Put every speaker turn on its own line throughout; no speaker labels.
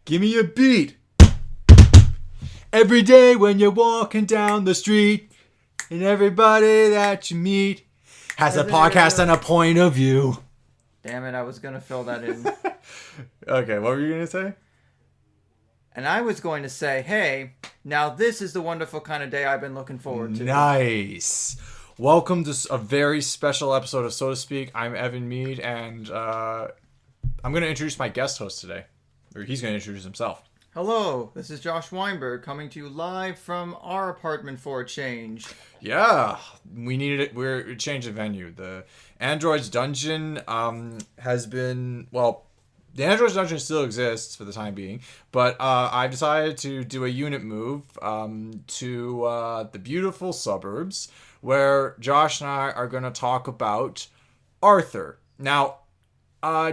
Give me a beat. Every day when you're walking down the street, and everybody that you meet has a podcast and a point of view.
Damn it, I was going to fill that in.
Okay, what were you going to say?
And I was going to say, hey, now this is the wonderful kind of day I've been looking forward to.
Nice. Welcome to a very special episode of So to Speak. I'm Evan Mead, and I'm going to introduce my guest host today. Or he's going to introduce himself.
Hello, this is Josh Weinberg coming to you live from our apartment for a change.
Yeah, we needed it. We're changing venue. The Android's Dungeon has been, well, the Android's Dungeon still exists for the time being, but I've decided to do a unit move to the beautiful suburbs where Josh and I are going to talk about Arthur. Now,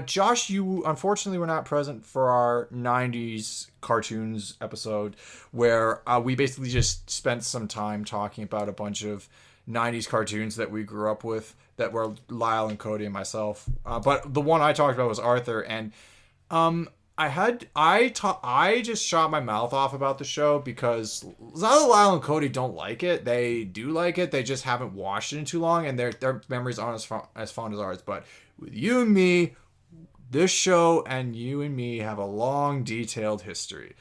Josh, you unfortunately were not present for our 90s cartoons episode where we basically just spent some time talking about a bunch of 90s cartoons that we grew up with that were Lyle and Cody and myself. But the one I talked about was Arthur, and I just shot my mouth off about the show because it's not that Lyle and Cody don't like it. They do like it. They just haven't watched it in too long, and their memories aren't as fond as ours. But with you and me, this show and you and me have a long, detailed history.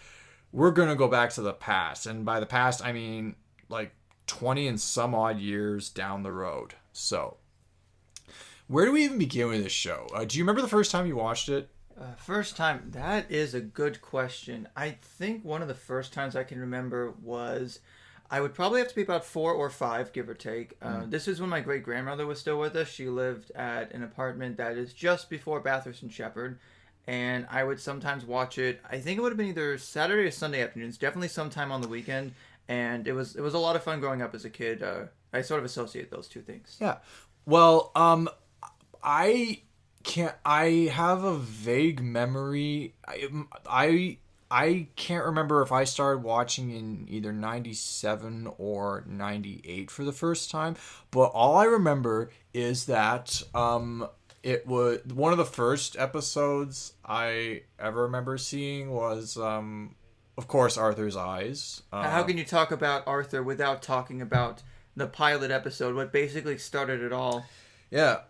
We're going to go back to the past. And by the past, I mean like 20 and some odd years down the road. So, where do we even begin with this show? Do you remember the first time you watched it?
First time, that is a good question. I think one of the first times I can remember was, I would probably have to be about 4 or 5, give or take. This is when my great-grandmother was still with us. She lived at an apartment that is just before Bathurst and Shepherd, and I would sometimes watch it. I think it would have been either Saturday or Sunday afternoons, definitely sometime on the weekend, and it was a lot of fun growing up as a kid. I sort of associate those two things.
Yeah. Well, I have a vague memory. I can't remember if I started watching in either 97 or 98 for the first time, but all I remember is that it was one of the first episodes I ever remember seeing was, of course, Arthur's Eyes.
How can you talk about Arthur without talking about the pilot episode, what basically started it all?
Yeah.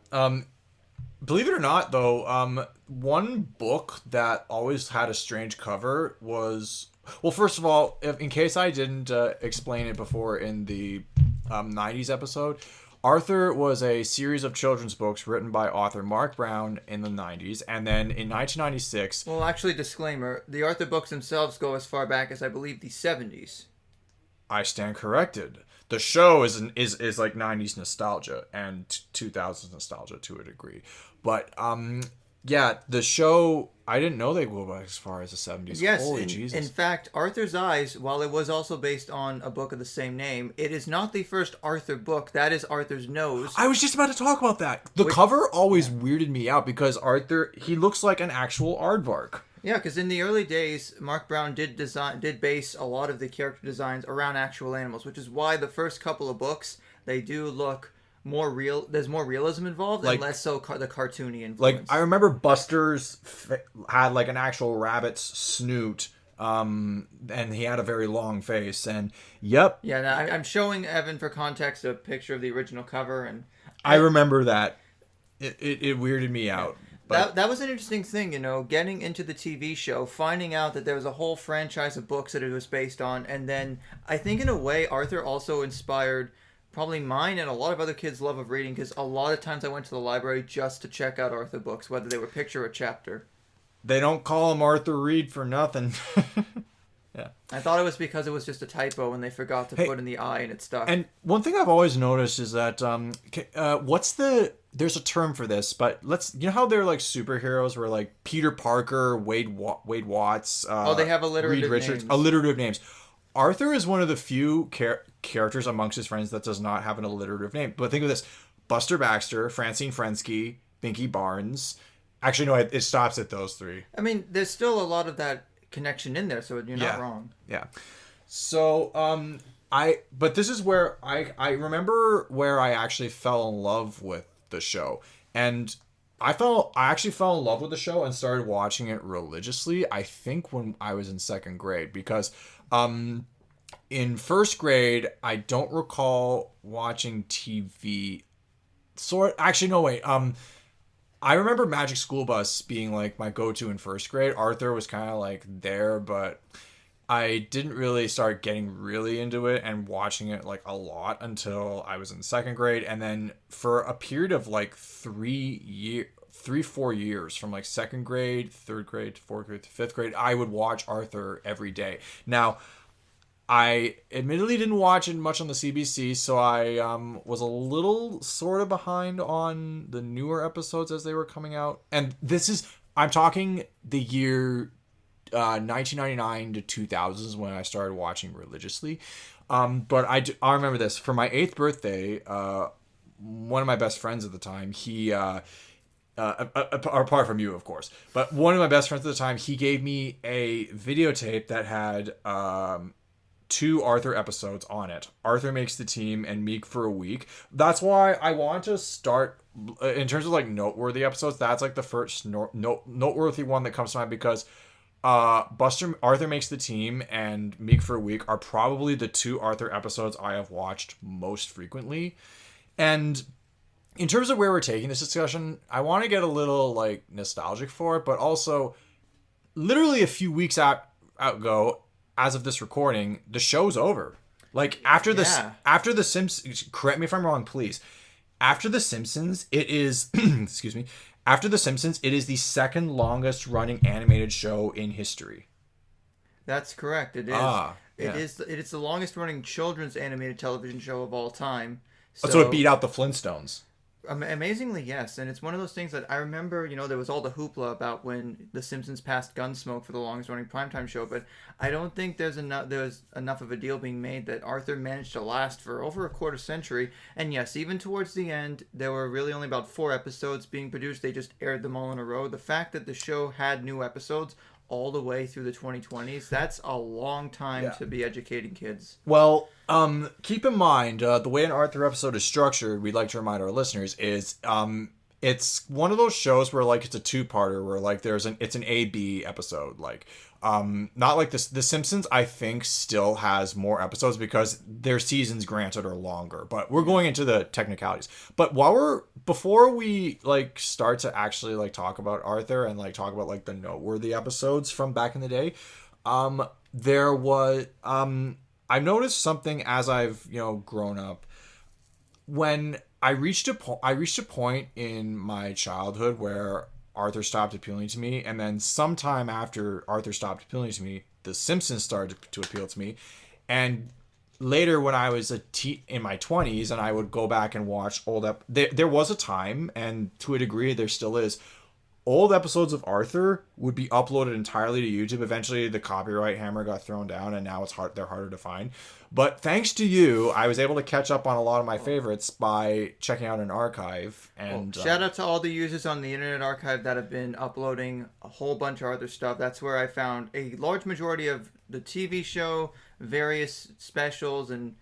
Believe it or not, though, one book that always had a strange cover was... Well, first of all, in case I didn't explain it before in the 90s episode, Arthur was a series of children's books written by author Mark Brown in the 90s, and then in 1996...
Well, actually, disclaimer, the Arthur books themselves go as far back as, I believe, the 70s.
I stand corrected. The show is like 90s nostalgia and 2000s nostalgia to a degree. But, yeah, the show, I didn't know they go back as far as the 70s.
Yes,
Holy Jesus.
In fact, Arthur's Eyes, while it was also based on a book of the same name, it is not the first Arthur book. That is Arthur's Nose.
I was just about to talk about that. The cover always weirded me out because Arthur, he looks like an actual aardvark.
Yeah, because in the early days, Mark Brown did base a lot of the character designs around actual animals, which is why the first couple of books, they do look more real. There's more realism involved, and less so the cartoony influence.
Like, I remember Buster's had like an actual rabbit's snoot, and he had a very long face, and yep.
Yeah, now I'm showing Evan for context a picture of the original cover, and
I remember that. It weirded me out.
But that was an interesting thing, getting into the TV show, finding out that there was a whole franchise of books that it was based on, and then I think in a way Arthur also inspired probably mine and a lot of other kids' love of reading, because a lot of times I went to the library just to check out Arthur books, whether they were picture or chapter.
They don't call him Arthur Reed for nothing. Yeah.
I thought it was because it was just a typo and they forgot to put in the I and it stuck.
And one thing I've always noticed is that there's a term for this, but you know how they're like superheroes where like Peter Parker, Wade Watts,
they have alliterative
Reed Richards,
names.
Alliterative names. Arthur is one of the few characters amongst his friends that does not have an alliterative name. But think of this: Buster Baxter, Francine Frensky, Binky Barnes. Actually, no, it stops at those three.
I mean, there's still a lot of that connection in there, so you're not wrong.
Yeah. So, But this is where I remember where I actually fell in love with the show. And I actually fell in love with the show and started watching it religiously, I think when I was in second grade, because in first grade I don't recall watching TV. Actually, no, wait. I remember Magic School Bus being like my go-to in first grade. Arthur was kind of like there, but I didn't really start getting really into it and watching it like a lot until I was in second grade. And then for a period of like 4 years, from like second grade, third grade, to fourth grade, to fifth grade, I would watch Arthur every day. Now, I admittedly didn't watch it much on the CBC, so I was a little sort of behind on the newer episodes as they were coming out. And I'm talking the year 1999 to 2000s when I started watching religiously. But I remember this. For my 8th birthday, one of my best friends at the time, he, apart from you, of course, but one of my best friends at the time, he gave me a videotape that had 2 Arthur episodes on it. Arthur Makes the Team and Meek for a Week. That's why I want to start, in terms of like noteworthy episodes, that's like the first noteworthy one that comes to mind, because Arthur Makes the Team and Meek for a Week are probably the 2 Arthur episodes I have watched most frequently. And in terms of where we're taking this discussion, I want to get a little like nostalgic for it, but also literally a few weeks ago, as of this recording, the show's over. Like after the Simpsons, correct me if I'm wrong, please. After the Simpsons, it is excuse me. After the Simpsons, it is the second longest running animated show in history.
That's correct. It is. It is the longest running children's animated television show of all time.
So it beat out the Flintstones.
Amazingly, yes. And it's one of those things that I remember, there was all the hoopla about when The Simpsons passed Gunsmoke for the longest running primetime show, but I don't think there's enough of a deal being made that Arthur managed to last for over a quarter century. And yes, even towards the end, there were really only about 4 episodes being produced. They just aired them all in a row. The fact that the show had new episodes all the way through the 2020s, that's a long time to be educating kids.
Well, keep in mind, the way an Arthur episode is structured, we'd like to remind our listeners, is it's one of those shows where like it's a 2-parter where like it's an A-B episode. Like not like this. The Simpsons, I think, still has more episodes because their seasons, granted, are longer. But we're going into the technicalities. But before we like start to actually like talk about Arthur and like talk about like the noteworthy episodes from back in the day, there was I've noticed something as I've grown up. When I reached a point in my childhood where Arthur stopped appealing to me, and then sometime after Arthur stopped appealing to me, The Simpsons started to appeal to me. And later, when I was in my 20s, and I would go back and watch there was a time, and to a degree there still is, old episodes of Arthur would be uploaded entirely to YouTube. Eventually, the copyright hammer got thrown down, and now they're harder to find. But thanks to you, I was able to catch up on a lot of my favorites by checking out an archive. And
shout out to all the users on the Internet Archive that have been uploading a whole bunch of other stuff. That's where I found a large majority of the TV show, various specials, and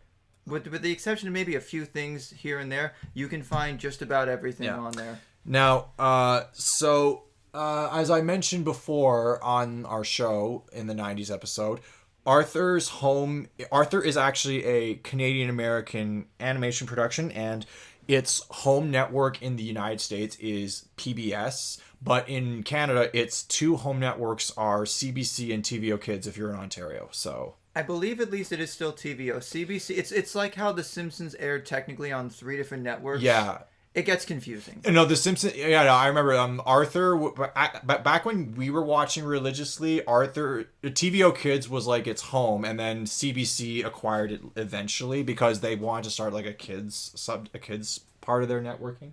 with the exception of maybe a few things here and there, you can find just about everything on there.
Now, as I mentioned before on our show in the 90s episode, Arthur is actually a Canadian-American animation production, and its home network in the United States is PBS, but in Canada, its 2 home networks are CBC and TVO Kids if you're in Ontario, so...
I believe at least it is still TVO. CBC, it's like how The Simpsons aired technically on 3 different networks.
Yeah.
It gets confusing.
No, The Simpsons... Yeah, no, I remember Arthur... Back when we were watching religiously, Arthur... TVO Kids was like its home, and then CBC acquired it eventually because they wanted to start like a kids part of their networking.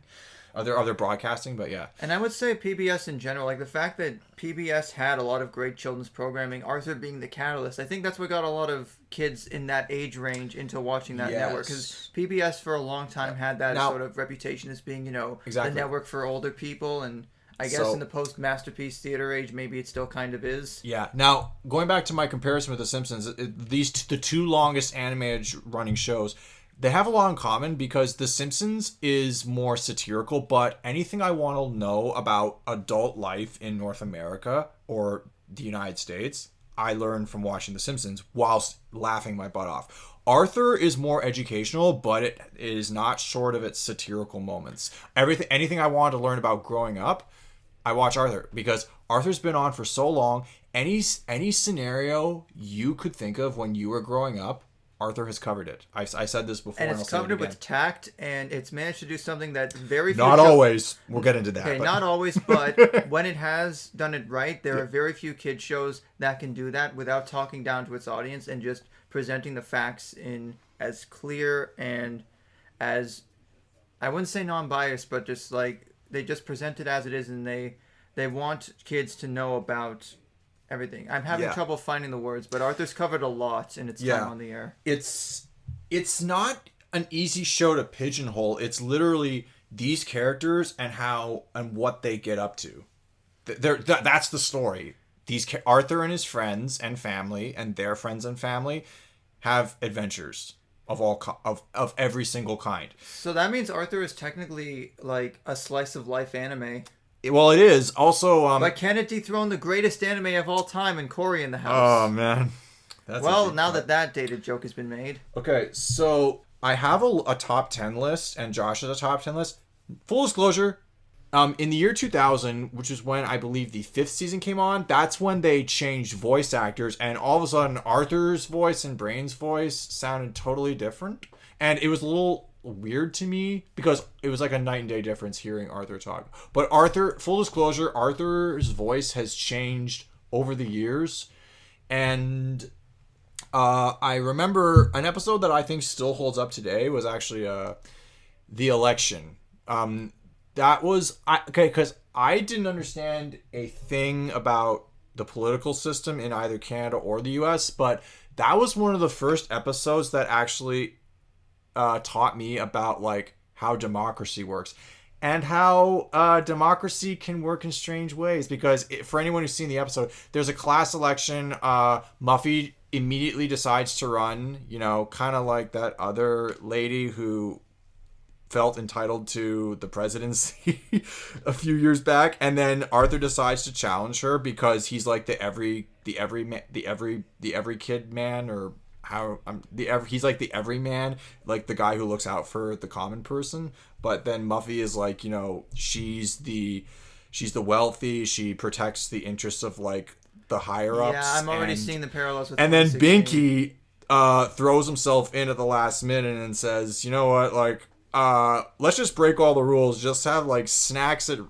Of their broadcasting, but yeah.
And I would say PBS in general, like the fact that PBS had a lot of great children's programming, Arthur being the catalyst, I think that's what got a lot of kids in that age range into watching that network. Because PBS for a long time had that sort of reputation as being,
exactly.
the network for older people. And I guess in the post-Masterpiece Theater age, maybe it still kind of is.
Yeah. Now, going back to my comparison with The Simpsons, the two longest animated running shows, they have a lot in common because The Simpsons is more satirical, but anything I want to know about adult life in North America or the United States, I learned from watching The Simpsons whilst laughing my butt off. Arthur is more educational, but it is not short of its satirical moments. Anything I wanted to learn about growing up, I watch Arthur because Arthur's been on for so long. Any scenario you could think of when you were growing up, Arthur has covered it. I said this before.
And it's covered it with tact, and it's managed to do something that very few...
Not always. We'll get into that.
Okay, not always, but when it has done it right, there are very few kid shows that can do that without talking down to its audience and just presenting the facts in as clear and as, I wouldn't say non-biased, but just like, they just present it as it is, and they want kids to know about everything. I'm having trouble finding the words, but Arthur's covered a lot in its time on the air.
It's not an easy show to pigeonhole. It's literally these characters and what they get up to. That's the story. Arthur and his friends and family and their friends and family have adventures of every single kind.
So that means Arthur is technically like a slice of life anime.
Well, it is also.
But can it dethrone the greatest anime of all time and Corey in the house?
Oh man,
now that dated joke has been made.
Okay, so I have a top 10 list, and Josh has a top 10 list. Full disclosure. In the year 2000, which is when I believe the 5th season came on, that's when they changed voice actors, and all of a sudden Arthur's voice and Brain's voice sounded totally different. And it was a little weird to me because it was like a night and day difference hearing Arthur talk. But full disclosure, Arthur's voice has changed over the years. And I remember an episode that I think still holds up today was actually the election. That was because I didn't understand a thing about the political system in either Canada or the US, but that was one of the first episodes that actually taught me about like how democracy works and how democracy can work in strange ways. Because for anyone who's seen the episode, there's a class election. Muffy immediately decides to run, kind of like that other lady who felt entitled to the presidency a few years back, and then Arthur decides to challenge her because he's like the every kid man, or he's like the everyman, like the guy who looks out for the common person. But then Muffy is like, she's the wealthy, she protects the interests of like the higher ups.
Yeah, I'm already seeing the parallels with.
And then Binky throws himself in at the last minute and says, you know what, like, let's just break all the rules. Just have like snacks in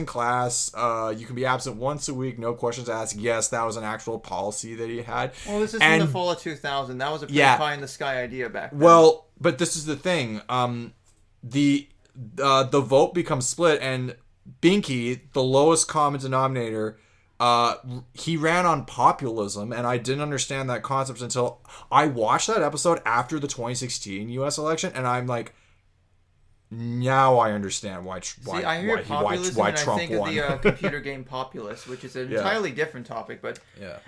class. You can be absent once a week, no questions asked. Yes, that was an actual policy that he had.
Well, this is in the fall of 2000. That was a pretty pie in the sky idea back then.
Well, but this is the thing. The vote becomes split, and Binky, the lowest common denominator, he ran on populism, and I didn't understand that concept until I watched that episode after the 2016 U.S. election, and I'm like, now I understand why Trump
and I think
won.
Of the computer game Populous, which is an entirely different topic, but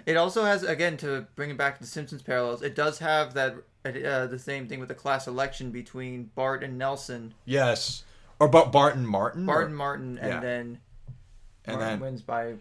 it also has, again, to bring it back to the Simpsons parallels, it does have that the same thing with the class election between Bart and Nelson.
Yes, or Bart and Martin.
Bart and Martin, and then Martin wins by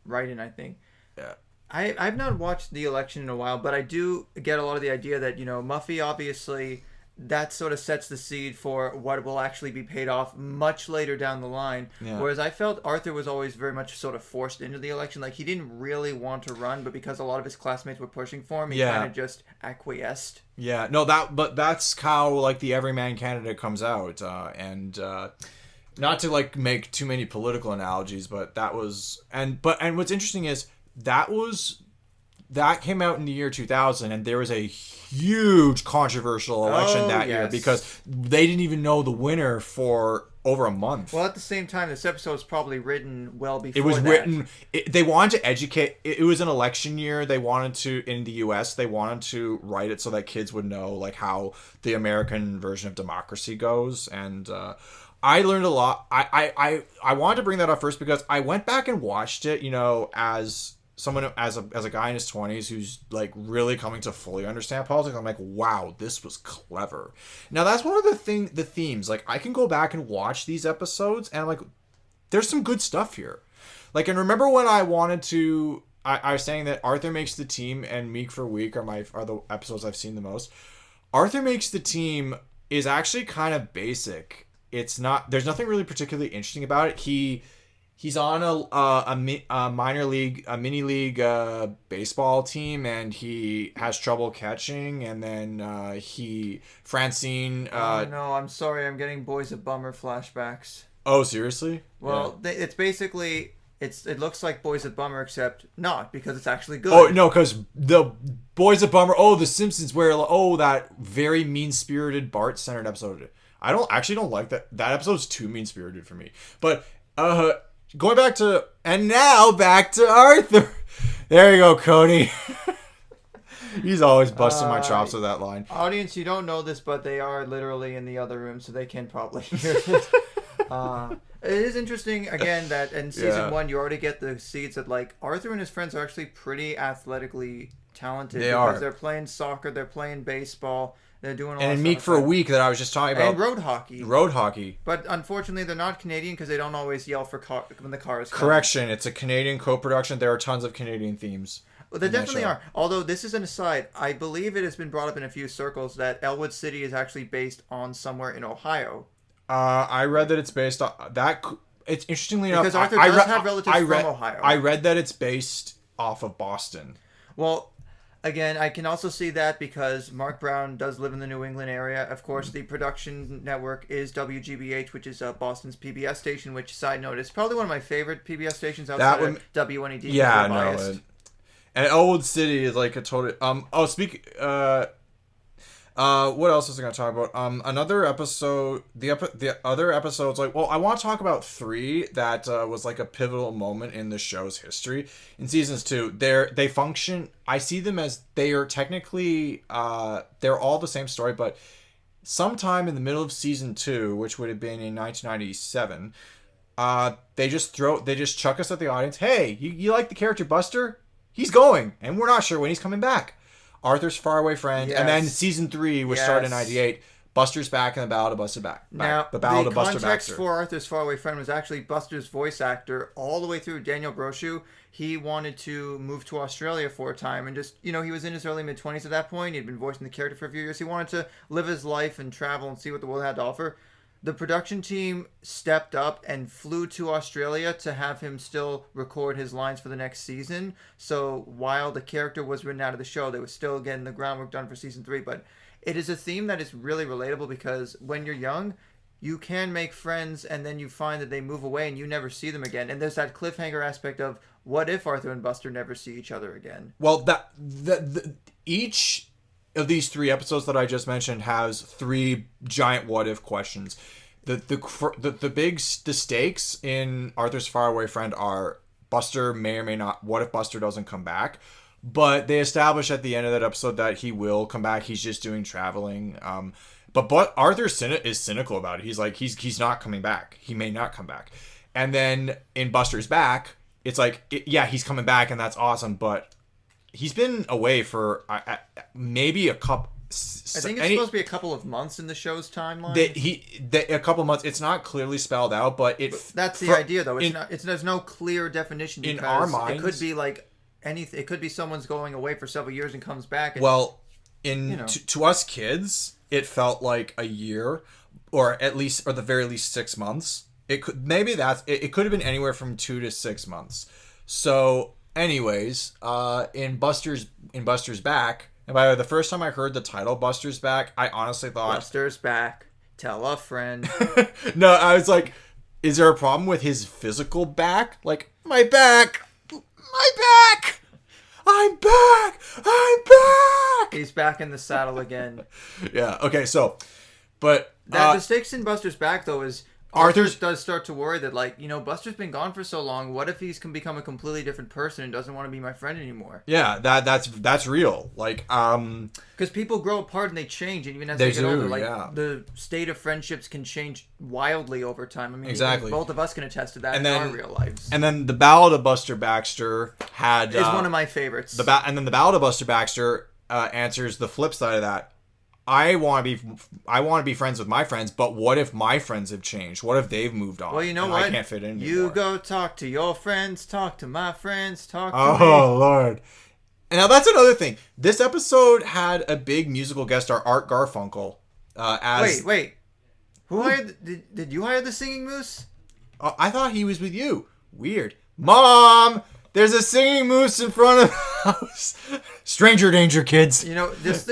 write-in, I think.
Yeah.
I've not watched the election in a while, but I do get a lot of the idea that, Muffy obviously, that sort of sets the seed for what will actually be paid off much later down the line. Yeah. Whereas I felt Arthur was always very much sort of forced into the election. Like, he didn't really want to run, but because a lot of his classmates were pushing for him, he kind of just acquiesced.
Yeah, no, but that's how like the everyman candidate comes out, and not to like make too many political analogies, but that was and what's interesting is that came out in the year 2000, and there was a huge controversial election that year because they didn't even know the winner for over a month.
Well, at the same time, this episode was probably written well before
it was written. They wanted to educate. It was an election year. They wanted to, in the U.S., they wanted to write it so that kids would know like how the American version of democracy goes. And I learned a lot. I wanted to bring that up first because I went back and watched it, as someone, as a guy in his 20s who's like really coming to fully understand politics. I'm like, wow, this was clever. Now that's one of the themes. Like, I can go back and watch these episodes and I'm like, there's some good stuff here. Like, and remember when I wanted to, I was saying that Arthur Makes the Team and Meek for Week are the episodes I've seen the most. Arthur Makes the Team is actually kind of basic. It's not, there's nothing really particularly interesting about it. He's on a minor league, a mini league baseball team, and he has trouble catching. And then Francine.
Oh no, I'm sorry, I'm getting Boys a Bummer flashbacks.
Oh, seriously?
Well, yeah. It's basically it looks like Boys a Bummer, except not, because it's actually good.
Oh no, because the Boys a Bummer. Oh, The Simpsons, where that very mean spirited Bart centered episode. I don't like that. That episode's too mean spirited for me. But going back to Arthur. There you go, Cody. He's always busting my chops with that line.
Audience, you don't know this, but they are literally in the other room, so they can probably hear it. It is interesting, again, that in season 1, you already get the seeds that, like, Arthur and his friends are actually pretty athletically talented. Because they're playing soccer, they're playing baseball, they're doing all
and Meek for a Week that I was just talking about.
And road hockey.
Road hockey.
But unfortunately, they're not Canadian because they don't always yell for when the car is coming.
Correction, it's a Canadian co-production. There are tons of Canadian themes.
Well, there definitely are. Although, this is an aside, I believe it has been brought up in a few circles that Elwood City is actually based on somewhere in Ohio.
I read that it's based on that. It's interestingly enough,
because Arthur does have relatives from Ohio.
I read that it's based off of Boston.
Well, again, I can also see that because Mark Brown does live in the New England area. Of course, the production network is WGBH, which is Boston's PBS station. Which, side note, is probably one of my favorite PBS stations outside of WNED.
Yeah, no. And Elwood City is like a total. What else was I going to talk about? Another episode. The other episodes, like, well, I want to talk about 3 that was like a pivotal moment in the show's history. In seasons 2, they function. I see them as they are technically they're all the same story, but sometime in the middle of season 2, which would have been in 1997, they just chuck us at the audience. Hey, you like the character Buster? He's going, and we're not sure when he's coming back. Arthur's Faraway Friend, yes. And then season 3, which started in 98, Buster's Back and the Ballad of Buster Back.
Now,
the Ballad of Buster Baxter.
The context for Arthur's Faraway Friend was actually Buster's voice actor all the way through, Daniel Brochu. He wanted to move to Australia for a time and just, he was in his early mid-20s at that point. He'd been voicing the character for a few years. He wanted to live his life and travel and see what the world had to offer. The production team stepped up and flew to Australia to have him still record his lines for the next season. So while the character was written out of the show, they were still getting the groundwork done for season 3. But it is a theme that is really relatable because when you're young, you can make friends and then you find that they move away and you never see them again. And there's that cliffhanger aspect of what if Arthur and Buster never see each other again?
Well, each of these 3 episodes that I just mentioned has 3 giant what if questions. The stakes in Arthur's Faraway Friend are Buster may or may not. What if Buster doesn't come back? But they establish at the end of that episode that he will come back. He's just doing traveling. But Arthur is cynical about it. He's like he's not coming back. He may not come back. And then in Buster's Back, it's like he's coming back and that's awesome. But he's been away for maybe a couple.
I think it's supposed to be a couple of months in the show's timeline.
A couple of months. It's not clearly spelled out, but
that's the idea, though. There's no clear definition
in our minds.
It could be like anything. It could be someone's going away for several years and comes back. And,
to us kids, it felt like a year, or the very least 6 months. It could it could have been anywhere from 2 to 6 months. So, anyways, in Buster's Back. And by the way, the first time I heard the title Buster's Back, I honestly thought...
Buster's back. Tell a friend.
No, I was like, is there a problem with his physical back? Like, my back! My back! I'm back! I'm back!
He's back in the saddle again.
Yeah, okay, so... But...
the stakes in Buster's Back, though, is
Arthur's
does start to worry that, like, Buster's been gone for so long. What if he's can become a completely different person and doesn't want to be my friend anymore?
Yeah, that's real. Like,
because people grow apart and they change, and even as they get older, like
yeah.
the state of friendships can change wildly over time. I mean,
exactly.
Both of us can attest to that in our real lives.
And then the Ballad of Buster Baxter is
one of my favorites.
And then the Ballad of Buster Baxter answers the flip side of that. I want to be friends with my friends, but what if my friends have changed? What if they've moved on?
Well, you know what?
I can't fit in anymore.
You go talk to your friends, talk to my friends, talk to me.
Oh, Lord. And now that's another thing. This episode had a big musical guest star, Art Garfunkel.
Wait. Who hired? Did you hire the singing moose?
I thought he was with you. Weird. Mom! There's a singing moose in front of the house. Stranger danger, kids.
Just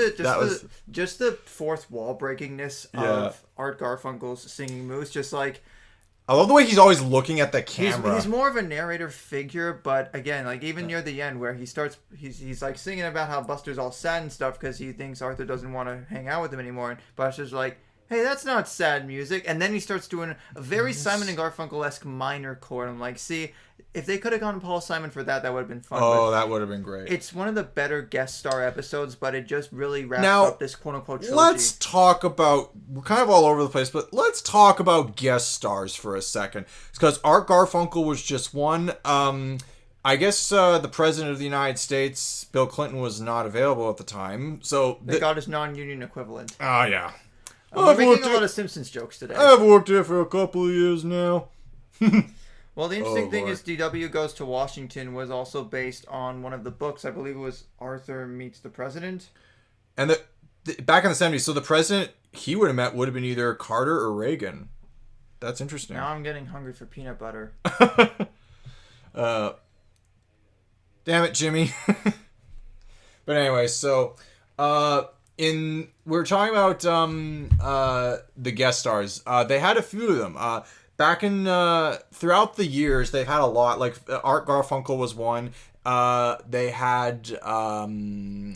the fourth wall breakingness of Art Garfunkel's singing moose. Just like,
I love the way he's always looking at the camera.
He's more of a narrator figure, but again, like even near the end where he starts, he's like singing about how Buster's all sad and stuff because he thinks Arthur doesn't want to hang out with him anymore, and Buster's like, hey, that's not sad music. And then he starts doing a very Simon and Garfunkel-esque minor chord. I'm like, see, if they could have gone Paul Simon for that, that would have been fun.
Oh, that would have been great.
It's one of the better guest star episodes, but it just really wraps up this quote-unquote trilogy.
Let's talk about, we're kind of all over the place, but let's talk about guest stars for a second. Because Art Garfunkel was just one. I guess the President of the United States, Bill Clinton, was not available at the time. So
they got his non-union equivalent.
Oh, yeah.
We're making a lot of Simpsons jokes today.
I've worked there for a couple of years now.
Well, the interesting thing is DW Goes to Washington was also based on one of the books. I believe it was Arthur Meets the President.
And back in the 70s, so the president he would have met would have been either Carter or Reagan. That's interesting.
Now I'm getting hungry for peanut butter.
Damn it, Jimmy. But anyway, so we're talking about the guest stars. They had a few of them. Back in throughout the years, they've had a lot. Like Art Garfunkel was one. They had I'm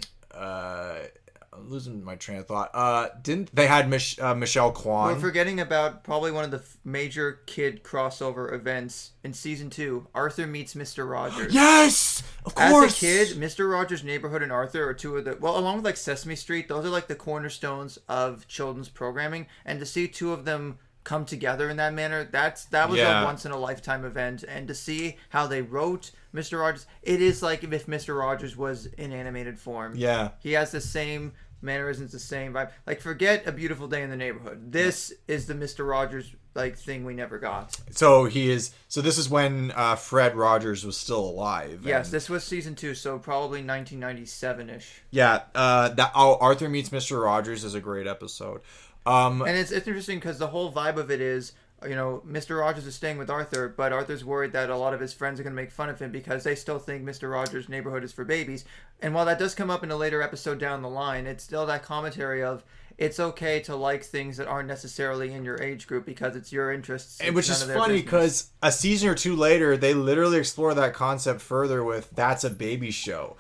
losing my train of thought. They had Michelle Kwan?
We're forgetting about probably one of the major kid crossover events in season 2. Arthur Meets Mr. Rogers.
Yes, of course.
As a kid, Mr. Rogers' Neighborhood and Arthur are two of the along with like Sesame Street. Those are like the cornerstones of children's programming, and to see two of them come together in that manner, that was a once in a lifetime event. And to see how they wrote Mr. Rogers, it is like if Mr. Rogers was in animated form.
Yeah, he
has the same mannerisms, the same vibe. Like, forget A Beautiful Day in the Neighborhood. This is the Mr. Rogers like thing we never got.
So this is when Fred Rogers was still alive.
Yes, this was season 2, so probably 1997-ish.
Yeah, Arthur Meets Mr. Rogers is a great episode.
And it's interesting because the whole vibe of it is, Mr. Rogers is staying with Arthur, but Arthur's worried that a lot of his friends are going to make fun of him because they still think Mr. Rogers' Neighborhood is for babies. And while that does come up in a later episode down the line, it's still that commentary of it's okay to like things that aren't necessarily in your age group because it's your interests.
And which is funny because a season or two later, they literally explore that concept further with That's a Baby Show.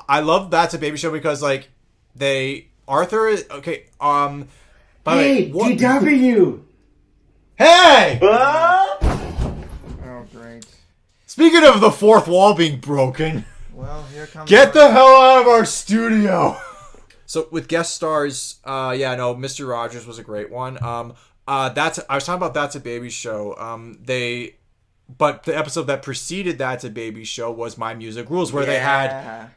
I love That's a Baby Show because Arthur is okay.
Hey, DW!
Hey!
Oh, great.
Speaking of the fourth wall being broken,
well, here comes.
Get the hell out of our studio! So with guest stars, Mr. Rogers was a great one. I was talking about That's a Baby Show. But the episode that preceded That's a Baby Show was My Music Rules, where they had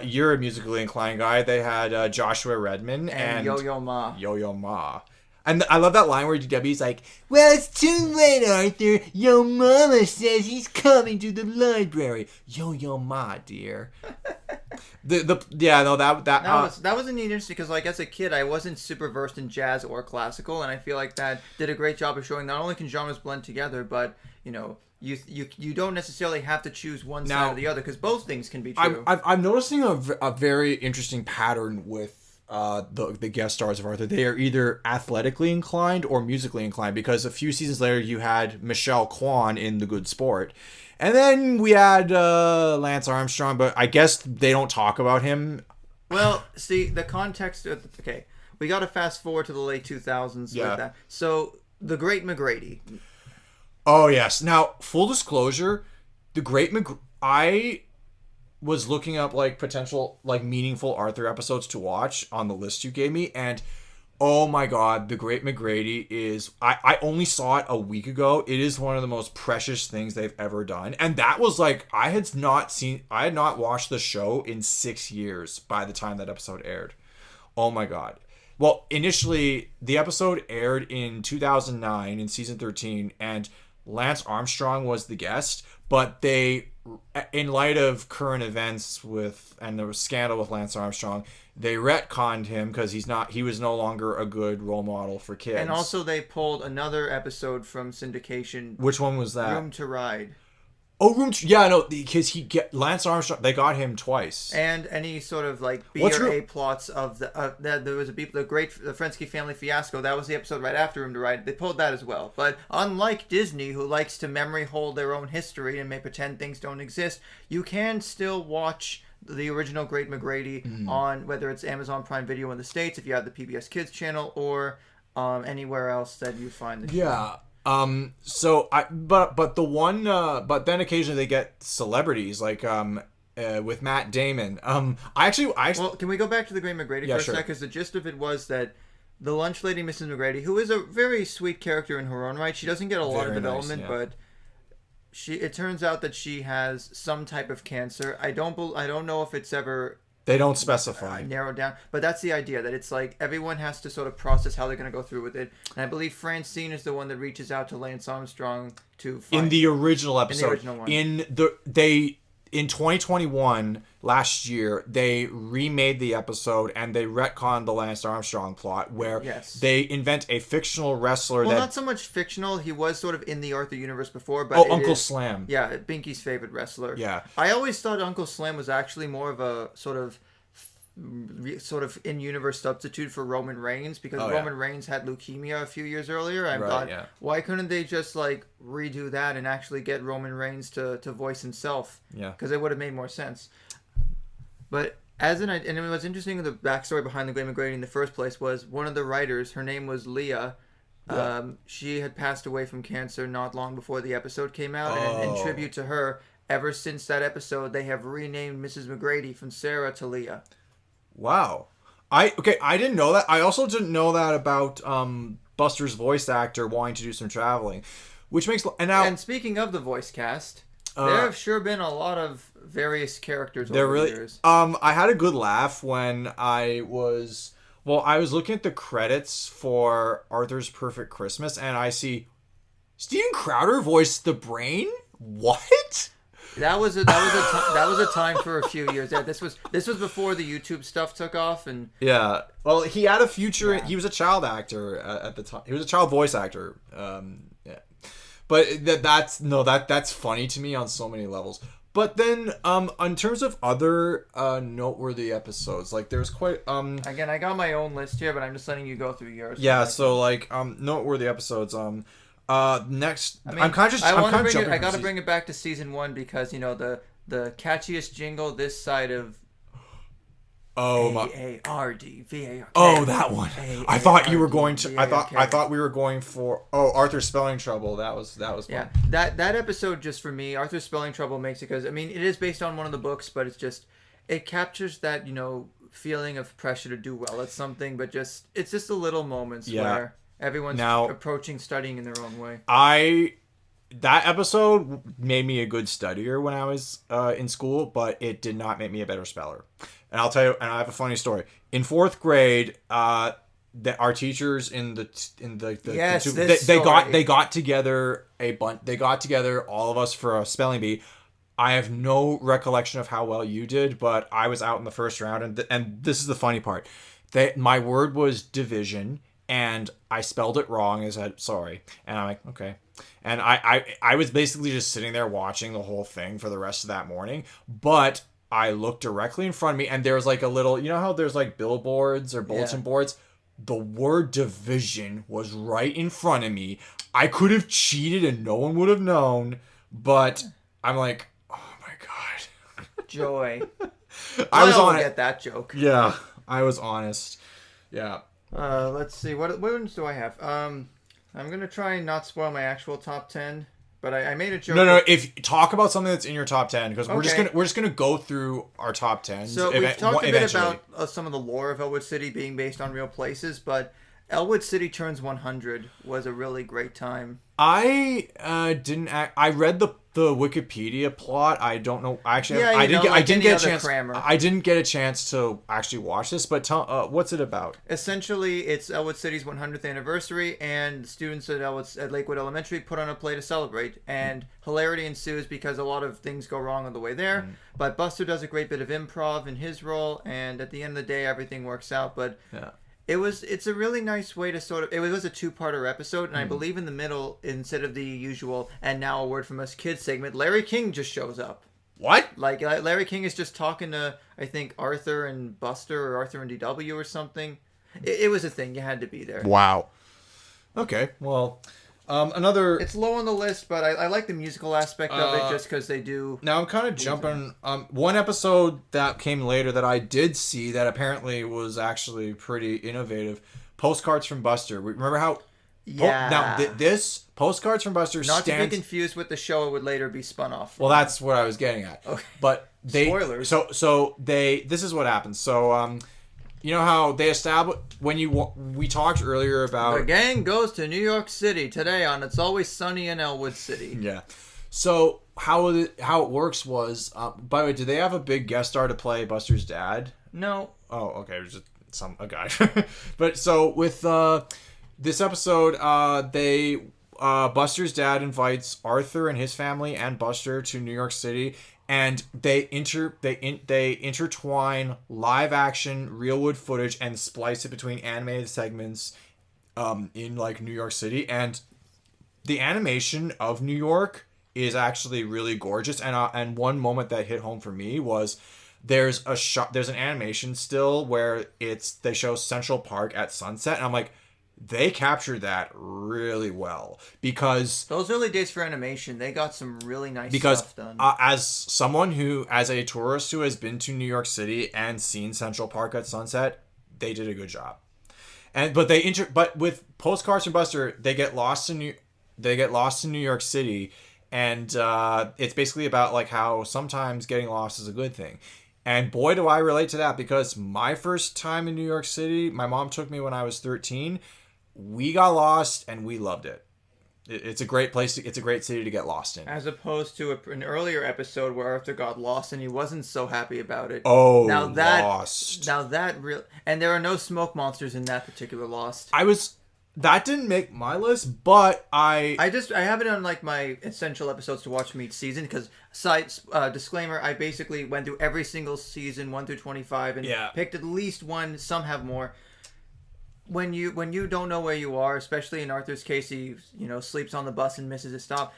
you're a musically inclined guy. They had Joshua Redman and
Yo-Yo Ma.
Yo-Yo Ma. And I love that line where Debbie's like, well, it's too late, Arthur. Yo mama says he's coming to the library. Yo-Yo Ma, dear. That
was neat interesting because as a kid I wasn't super versed in jazz or classical, and I feel like that did a great job of showing not only can genres blend together, but you don't necessarily have to choose one side or the other because both things can be true.
I'm noticing a very interesting pattern with the guest stars of Arthur. They are either athletically inclined or musically inclined, because a few seasons later you had Michelle Kwan in The Good Sport, and then we had Lance Armstrong, but I guess they don't talk about him.
Well, see, the context of we got to fast forward to the late 2000s with that. So The Great McGrady.
Oh yes. Now, full disclosure, the Great I was looking up like potential like meaningful Arthur episodes to watch on the list you gave me, and oh my god, The Great McGrady is I only saw it a week ago. It is one of the most precious things they've ever done. And that was like I had not watched the show in 6 years by the time that episode aired. Oh my god. Well, initially the episode aired in 2009 in season 13, and Lance Armstrong was the guest, but they, in light of current events and the scandal with Lance Armstrong, they retconned him because he was no longer a good role model for kids.
And also they pulled another episode from syndication.
Which one was that?
Room to Ride.
Oh, because Lance Armstrong, they got him twice.
And any sort of like B or A plots of there was the Frensky family fiasco. That was the episode right after Room to Ride. They pulled that as well. But unlike Disney, who likes to memory hold their own history and may pretend things don't exist, you can still watch the original Great McGrady on whether it's Amazon Prime Video in the States, if you have the PBS Kids channel, or anywhere else that you find the show.
Yeah. But then occasionally they get celebrities like with Matt Damon. Well,
can we go back to the Great McGrady for a sec? Because the gist of it was that the lunch lady, Mrs. McGrady, who is a very sweet character in her own right, she doesn't get a lot of development, but it turns out that she has some type of cancer. I don't know if it's ever.
They don't specify.
Narrowed down. But that's the idea, that it's like everyone has to sort of process how they're going to go through with it. And I believe Francine is the one that reaches out to Lance Armstrong to find...
In the original episode.
In the original one.
In 2021, last year, they remade the episode and they retconned the Lance Armstrong plot where they invent a fictional wrestler
not so much fictional. He was sort of in the Arthur universe before, but
Uncle Slam.
Yeah, Binky's favorite wrestler.
Yeah.
I always thought Uncle Slam was actually more of a sort of in-universe substitute for Roman Reigns, because Roman Reigns had leukemia a few years earlier. I thought, why couldn't they just like redo that and actually get Roman Reigns to voice himself?
Yeah,
because it would have made more sense. But and it was interesting, the backstory behind the Great McGrady in the first place was one of the writers, her name was Leah. Yeah. She had passed away from cancer not long before the episode came out, and in tribute to her, ever since that episode, they have renamed Mrs. McGrady from Sarah to Leah.
Wow. I didn't know that. I also didn't know that about Buster's voice actor wanting to do some traveling, which makes and
speaking of the voice cast, there have sure been a lot of various characters over the years.
I had a good laugh when I was looking at the credits for Arthur's Perfect Christmas, and I see Steven Crowder voiced the Brain. What?
That was a time for a few years. Yeah, this was before the YouTube stuff took off, and
well, he had a future. Yeah. He was a child actor at the time. He was a child voice actor. But that's funny to me on so many levels. But then, in terms of other noteworthy episodes, like there's quite
Again, I got my own list here, but I'm just letting you go through yours.
Yeah, so like noteworthy episodes. Next, I
got to bring it back to season 1 because the catchiest jingle this side of AARD.
Oh, that one. I thought you were going to. I thought we were going for. Oh, Arthur's Spelling Trouble. That was fun.
Yeah, that episode, just for me, Arthur's Spelling Trouble makes it, because it is based on one of the books, but it captures that feeling of pressure to do well at something, but it's just the little moments where everyone's approaching studying in their own way.
That episode made me a good studier when I was in school, but it did not make me a better speller. And I'll tell you, and I have a funny story. In 4th grade, our teachers they got together they got together all of us for a spelling bee. I have no recollection of how well you did, but I was out in the first round, and this is the funny part. My word was division, and I spelled it wrong. I said sorry, and I'm like, okay. And I was basically just sitting there watching the whole thing for the rest of that morning, but I looked directly in front of me, and there was like a little, how there's like billboards or bulletin boards? The word division was right in front of me. I could have cheated and no one would have known, but I'm like, oh my God.
Joy.
I was on
get that joke.
Yeah, I was honest. Yeah.
Let's see. What ones do I have? I'm gonna try and not spoil my actual top 10, but I made a joke.
No. If talk about something that's in your top 10, because
Okay.
we're just gonna go through our top 10s.
So we've talked a bit
eventually.
about some of the lore of Elwood City being based on real places, but Elwood City Turns 100 was a really great time.
I I read the Wikipedia plot. I don't know. Actually,
Yeah,
I didn't get a chance.
crammer.
I didn't get a chance to actually watch this. But tell what's it about?
Essentially, it's Elwood City's 100th anniversary, and students at Lakewood Elementary put on a play to celebrate. And hilarity ensues because a lot of things go wrong on the way there. But Buster does a great bit of improv in his role, and at the end of the day, everything works out. But
Yeah.
it's a really nice way to sort of, it was a two-parter episode, and I believe in the middle, instead of the usual "and now a word from us kids" segment, Larry King just shows up.
What?
Like Larry King is just talking to, I think, Arthur and Buster, or Arthur and DW or something. It was a thing. You had to be there.
Wow. Okay. Well, another.
It's low on the list, but I like the musical aspect of it just because they do.
Now I'm kind of jumping. One episode that came later that I did see that apparently was actually pretty innovative. Postcards from Buster. Remember how?
Yeah.
Now this Postcards from Buster
Not to
stands.
be confused with the show it would later be spun off from.
Well, that's what I was getting at.
Okay.
But they
Spoilers.
So this is what happens. So you know how they establish when we talked earlier about
The gang goes to New York City today on It's Always Sunny in Elwood City.
Yeah. So how it works was, by the way, did they have a big guest star to play Buster's dad?
No.
Oh, okay, it was just a guy. But so with this episode, Buster's dad invites Arthur and his family and Buster to New York City, and they intertwine live action real-wood footage and splice it between animated segments in like New York City, and the animation of New York is actually really gorgeous. And one moment that hit home for me was there's an animation still where they show Central Park at sunset, and I'm like, they captured that really well, because
Those early days for animation, they got some really nice stuff done.
as a tourist who has been to New York City and seen Central Park at sunset, they did a good job. But with Postcards from Buster, they get lost in New York City, and it's basically about like how sometimes getting lost is a good thing. And boy, do I relate to that, because my first time in New York City, my mom took me when I was 13. We got lost and we loved it. It's a great place. It's a great city to get lost in.
As opposed to an earlier episode where Arthur got lost and he wasn't so happy about it.
Oh,
Lost. Now that and there are no smoke monsters in that particular Lost.
That didn't make my list, but I
have it on like my essential episodes to watch from each season, because disclaimer, I basically went through every single season 1 through 25 and picked at least one. Some have more. When you don't know where you are, especially in Arthur's case, he sleeps on the bus and misses a stop.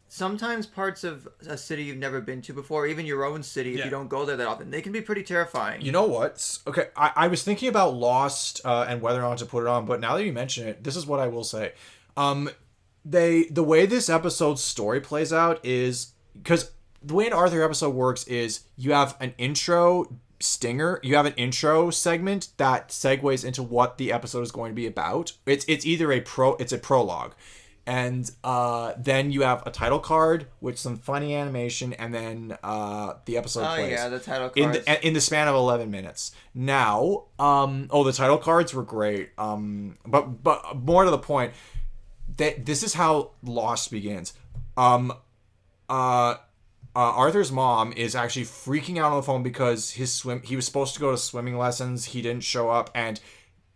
Sometimes parts of a city you've never been to before, even your own city, if you don't go there that often, they can be pretty terrifying.
You know what? Okay, I was thinking about Lost and whether or not to put it on, but now that you mention it, this is what I will say. The way this episode's story plays out is, because the way an Arthur episode works is you have an intro stinger, you have an intro segment that segues into what the episode is going to be about. It's either a prologue. And then you have a title card with some funny animation, and then the episode plays. Oh
yeah, the title cards.
In the span of 11 minutes. Now, the title cards were great. But more to the point, this is how Lost begins. Arthur's mom is actually freaking out on the phone because he was supposed to go to swimming lessons. He didn't show up, and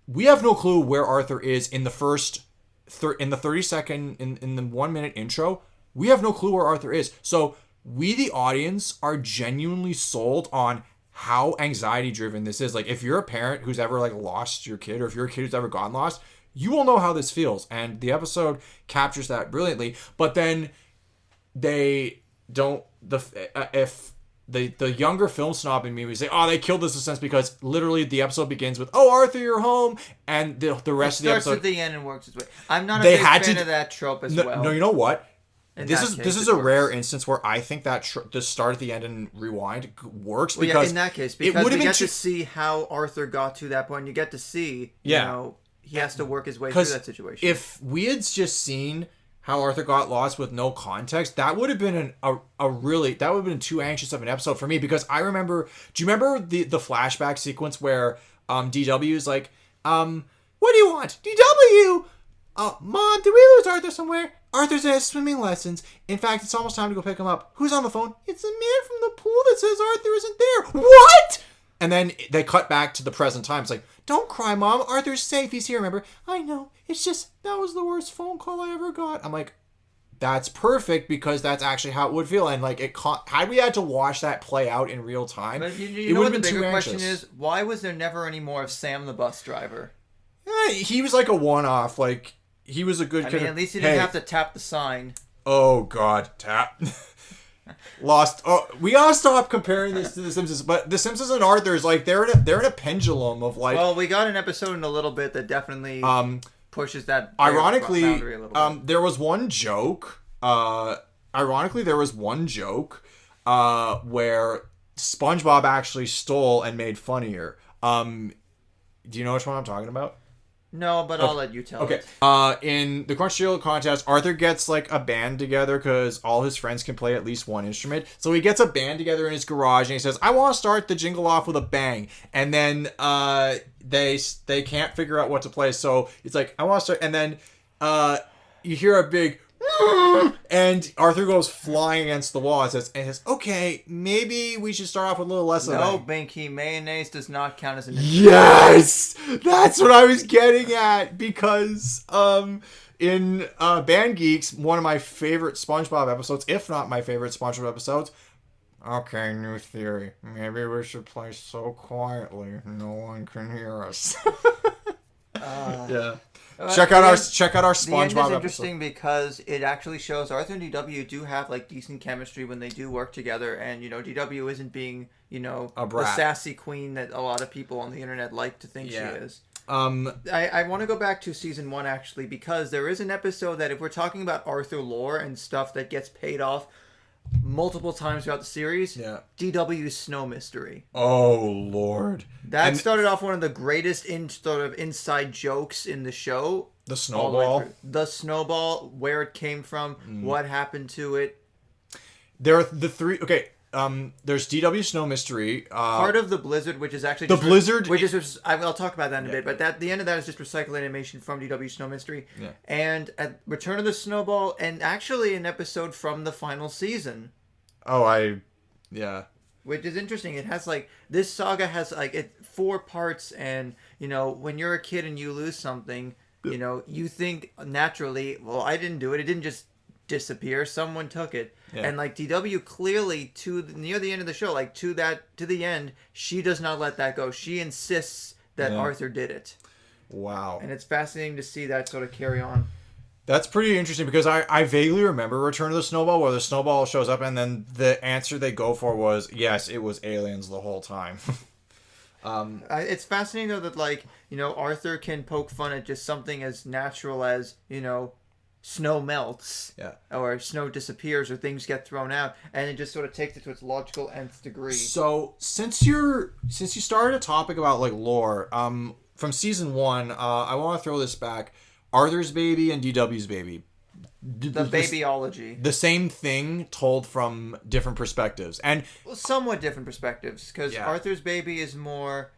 we have no clue where Arthur is in the first. In the 30-second, in the 1 minute intro, we have no clue where Arthur is. So we, the audience, are genuinely sold on how anxiety driven this is. Like, if you're a parent who's ever like lost your kid, or if you're a kid who's ever gotten lost, you will know how this feels. And the episode captures that brilliantly. But then they don't, if the younger film snob in me would say, oh, they killed the suspense, because literally the episode begins with, oh, Arthur, you're home, and the rest of the episode
starts at the end and works its way. I'm not a big fan of that trope as well.
No, you know what? This is a
works.
Rare instance where I think that the start at the end and rewind works,
because in that case, because we get to see how Arthur got to that point. You get to see, he has to work his way through that situation.
If we had just seen how Arthur got lost with no context, that would have been that would have been too anxious of an episode for me, because I remember, do you remember the flashback sequence where DW is like, what do you want? DW! Mom, did we lose Arthur somewhere? Arthur's at swimming lessons. In fact, it's almost time to go pick him up. Who's on the phone? It's the man from the pool that says Arthur isn't there. What? And then they cut back to the present time. It's like, don't cry, Mom. Arthur's safe. He's here, remember? I know. It's just, that was the worst phone call I ever got. I'm like, that's perfect, because that's actually how it would feel. And like, had we had to watch that play out in real time,
but you
it
know
would
what
have
the
been too
bigger
anxious.
question is? Why was there never any more of Sam the bus driver?
Yeah, he was like a one-off. Like, he was a good kid.
I mean, at least he didn't have to tap the sign.
Oh, God. Tap. Lost. Oh, we gotta stop comparing this to The Simpsons. But The Simpsons and Arthur is like, they're in a pendulum of like.
Well, we got an episode in a little bit that definitely pushes that.
Ironically,
boundary a little bit.
there was one joke. Ironically, there was one joke where SpongeBob actually stole and made funnier. Do you know which one I'm talking about?
No, but I'll let you tell it.
In the Crunchyroll contest, Arthur gets like a band together because all his friends can play at least one instrument. So he gets a band together in his garage and he says, I want to start the jingle off with a bang. And then they can't figure out what to play. So it's like, I want to start. And then you hear a big and Arthur goes flying against the wall and says, okay, maybe we should start off with a little less of
No,
that.
Binky, mayonnaise does not count as an
Yes! That's what I was getting at, because in Band Geeks, one of my favorite SpongeBob episodes, if not my favorite SpongeBob episodes, okay, new theory. Maybe we should play so quietly no one can hear us. Yeah. Check out our SpongeBob
The end is
episode.
interesting because it actually shows Arthur and DW do have like decent chemistry when they do work together, and DW isn't being
A
the
brat.
sassy queen that a lot of people on the internet like to think
Yeah.
she is. I want to go back to season 1 actually, because there is an episode that, if we're talking about Arthur lore and stuff that gets paid off multiple times throughout the series, DW's Snow Mystery.
Oh, Lord.
That started off one of the greatest inside jokes in the show.
The snowball.
The snowball, where it came from, what happened to it.
There are the three. Okay. There's DW Snow Mystery.
Part of the Blizzard, which is actually
the Blizzard,
which is I'll talk about that in a bit. But the end of that is just recycled animation from DW Snow Mystery, and at Return of the Snowball, and actually an episode from the final season. Which is interesting. It has this saga has 4 parts, and when you're a kid and you lose something, you think naturally, well, I didn't do it. It didn't just disappear. Someone took it.
Yeah.
And DW clearly near the end of the show, to the end, she does not let that go. She insists that Arthur did it.
Wow.
And it's fascinating to see that sort of carry on.
That's pretty interesting, because I vaguely remember Return of the Snowball, where the snowball shows up and then the answer they go for was, yes, it was aliens the whole time.
It's fascinating though that Arthur can poke fun at just something as natural as snow melts, or snow disappears, or things get thrown out, and it just sort of takes it to its logical nth degree.
So since you started a topic about lore, from season 1, I want to throw this back. Arthur's baby and DW's baby.
The babyology.
The same thing told from different perspectives. And
somewhat different perspectives, because Arthur's baby is more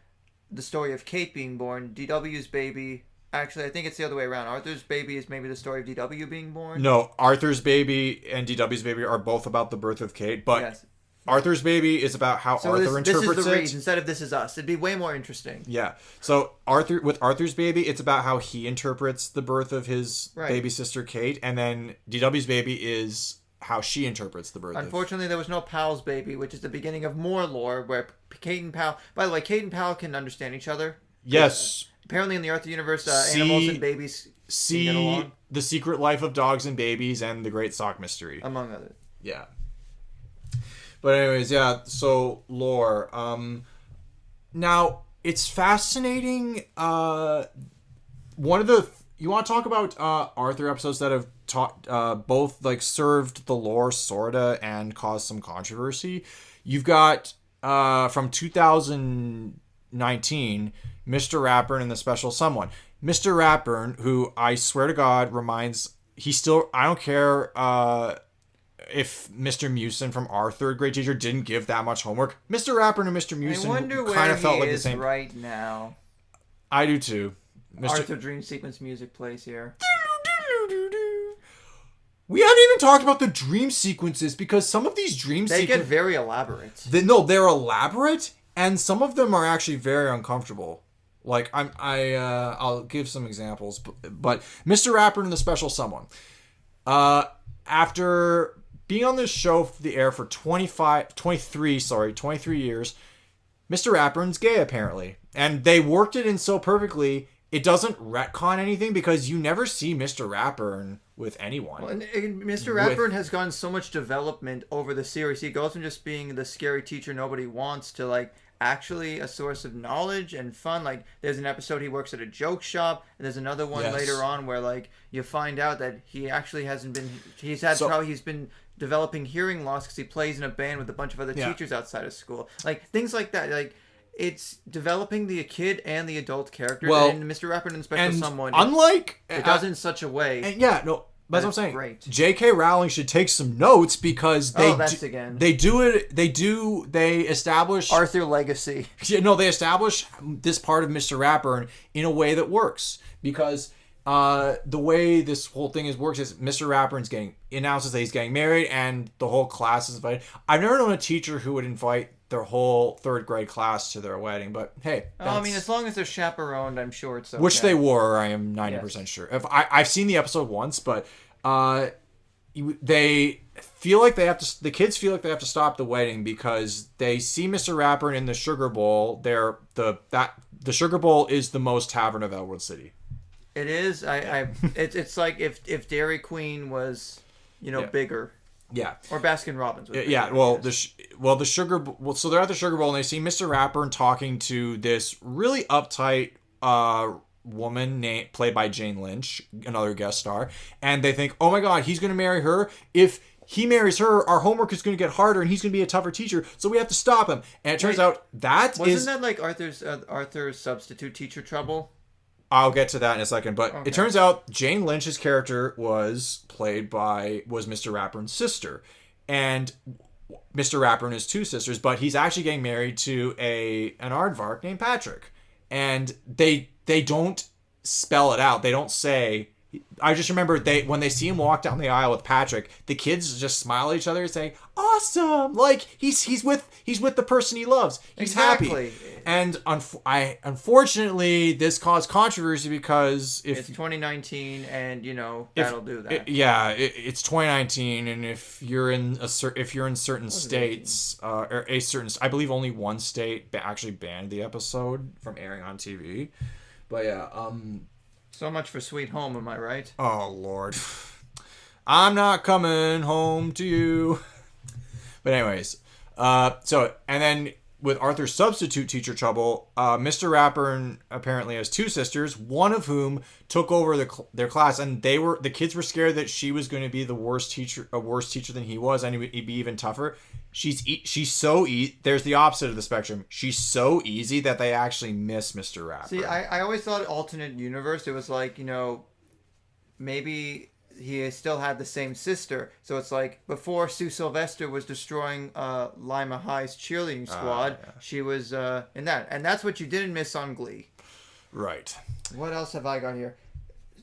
the story of Kate being born. DW's baby, actually, I think it's the other way around. Arthur's baby is maybe the story of DW being born.
No, Arthur's baby and DW's baby are both about the birth of Kate, but Arthur's baby is about how Arthur interprets
this is the
it.
read instead of This Is Us. It'd be way more interesting.
Yeah. So with Arthur's baby, it's about how he interprets the birth of his baby sister Kate, and then DW's baby is how she interprets the birth.
Unfortunately, there was no Pal's baby, which is the beginning of more lore, where Kate and Pal. By the way, Kate and Pal can understand each other.
Yes.
Apparently, in the Arthur universe, animals and babies can get along.
The Secret Life of Dogs and Babies and The Great Sock Mystery,
among others.
Yeah. But anyways, so lore. Now, it's fascinating. One of the... You want to talk about Arthur episodes that have both served the lore, sorta, and caused some controversy? You've got, from 2019, Mr. Rapper and the Special Someone. Mr. Ratburn, who I swear to God I don't care if Mr. Mewson from our third grade teacher didn't give that much homework. Mr. Ratburn and Mr. Mewson kind of felt like the same.
Right now.
I do too.
Arthur Dream Sequence music plays here.
We haven't even talked about the dream sequences because some of these dream sequences...
They get very elaborate.
They're elaborate, and some of them are actually very uncomfortable. Like, I'll give some examples, but Mr. Ratburn and the Special Someone. After being on this show for the air for 23 years, Mr. Ratburn's gay, apparently. And they worked it in so perfectly, it doesn't retcon anything because you never see Mr. Ratburn with anyone.
Well, and Mr. Ratburn has gotten so much development over the series. He goes from just being the scary teacher nobody wants to, like, actually a source of knowledge and fun. Like, there's an episode he works at a joke shop, and there's another one later on where, like, you find out that he actually hasn't been... He's been developing hearing loss because he plays in a band with a bunch of other teachers outside of school. Like, things like that. Like, it's developing the kid and the adult characters. Well, and Mr. Ratburn and Special Someone.
It
does it in such a way.
And that's what I'm saying.
Great.
J.K. Rowling should take some notes because they establish
Arthur Legacy.
They establish this part of Mr. Ratburn in a way that works because the way this whole thing works is Mr. Ratburn's announces that he's getting married and the whole class is invited. I've never known a teacher who would invite their whole third grade class to their wedding, but hey,
I mean, as long as they're chaperoned, I'm sure it's okay.
Which they were, I am 90% sure. I've seen the episode once, but they feel like the kids feel like they have to stop the wedding because they see Mr. Ratburn in the Sugar Bowl. The Sugar Bowl is the most tavern of Elwood City.
It is. It's like if Dairy Queen was, bigger.
Yeah.
Or Baskin Robbins.
Yeah. Well, the Sugar Bowl. So they're at the Sugar Bowl and they see Mr. Ratburn talking to this really uptight woman played by Jane Lynch, another guest star, and they think, oh my God, he's going to marry her. If he marries her, our homework is going to get harder and he's going to be a tougher teacher, so we have to stop him. And it turns out wasn't
that like Arthur's substitute teacher trouble?
I'll get to that in a second, but It turns out Jane Lynch's character was Mr. Ratburn's sister, and Mr. Ratburn has two sisters, but he's actually getting married to an aardvark named Patrick, and they don't spell it out. They don't say. I just remember when they see him walk down the aisle with Patrick, the kids just smile at each other and say, "Awesome!" Like he's with the person he loves. He's happy. And unfortunately, this caused controversy because
it's 2019, and that'll do that.
It's 2019, and if you're in certain states, I believe only one state actually banned the episode from airing on TV. But
So much for Sweet Home, am I right?
Oh, Lord. I'm not coming home to you. But anyways, and then with Arthur's substitute teacher trouble, Mr. Ratburn apparently has two sisters, one of whom took over their class, and the kids were scared that she was going to be a worse teacher than he was, and he'd be even tougher. She's so there's the opposite of the spectrum. She's so easy that they actually miss Mr. Ratburn.
See, I always thought alternate universe, it was like, maybe he still had the same sister. So it's like before Sue Sylvester was destroying Lima High's cheerleading squad, she was in that. And that's what you didn't miss on Glee.
Right.
What else have I got here?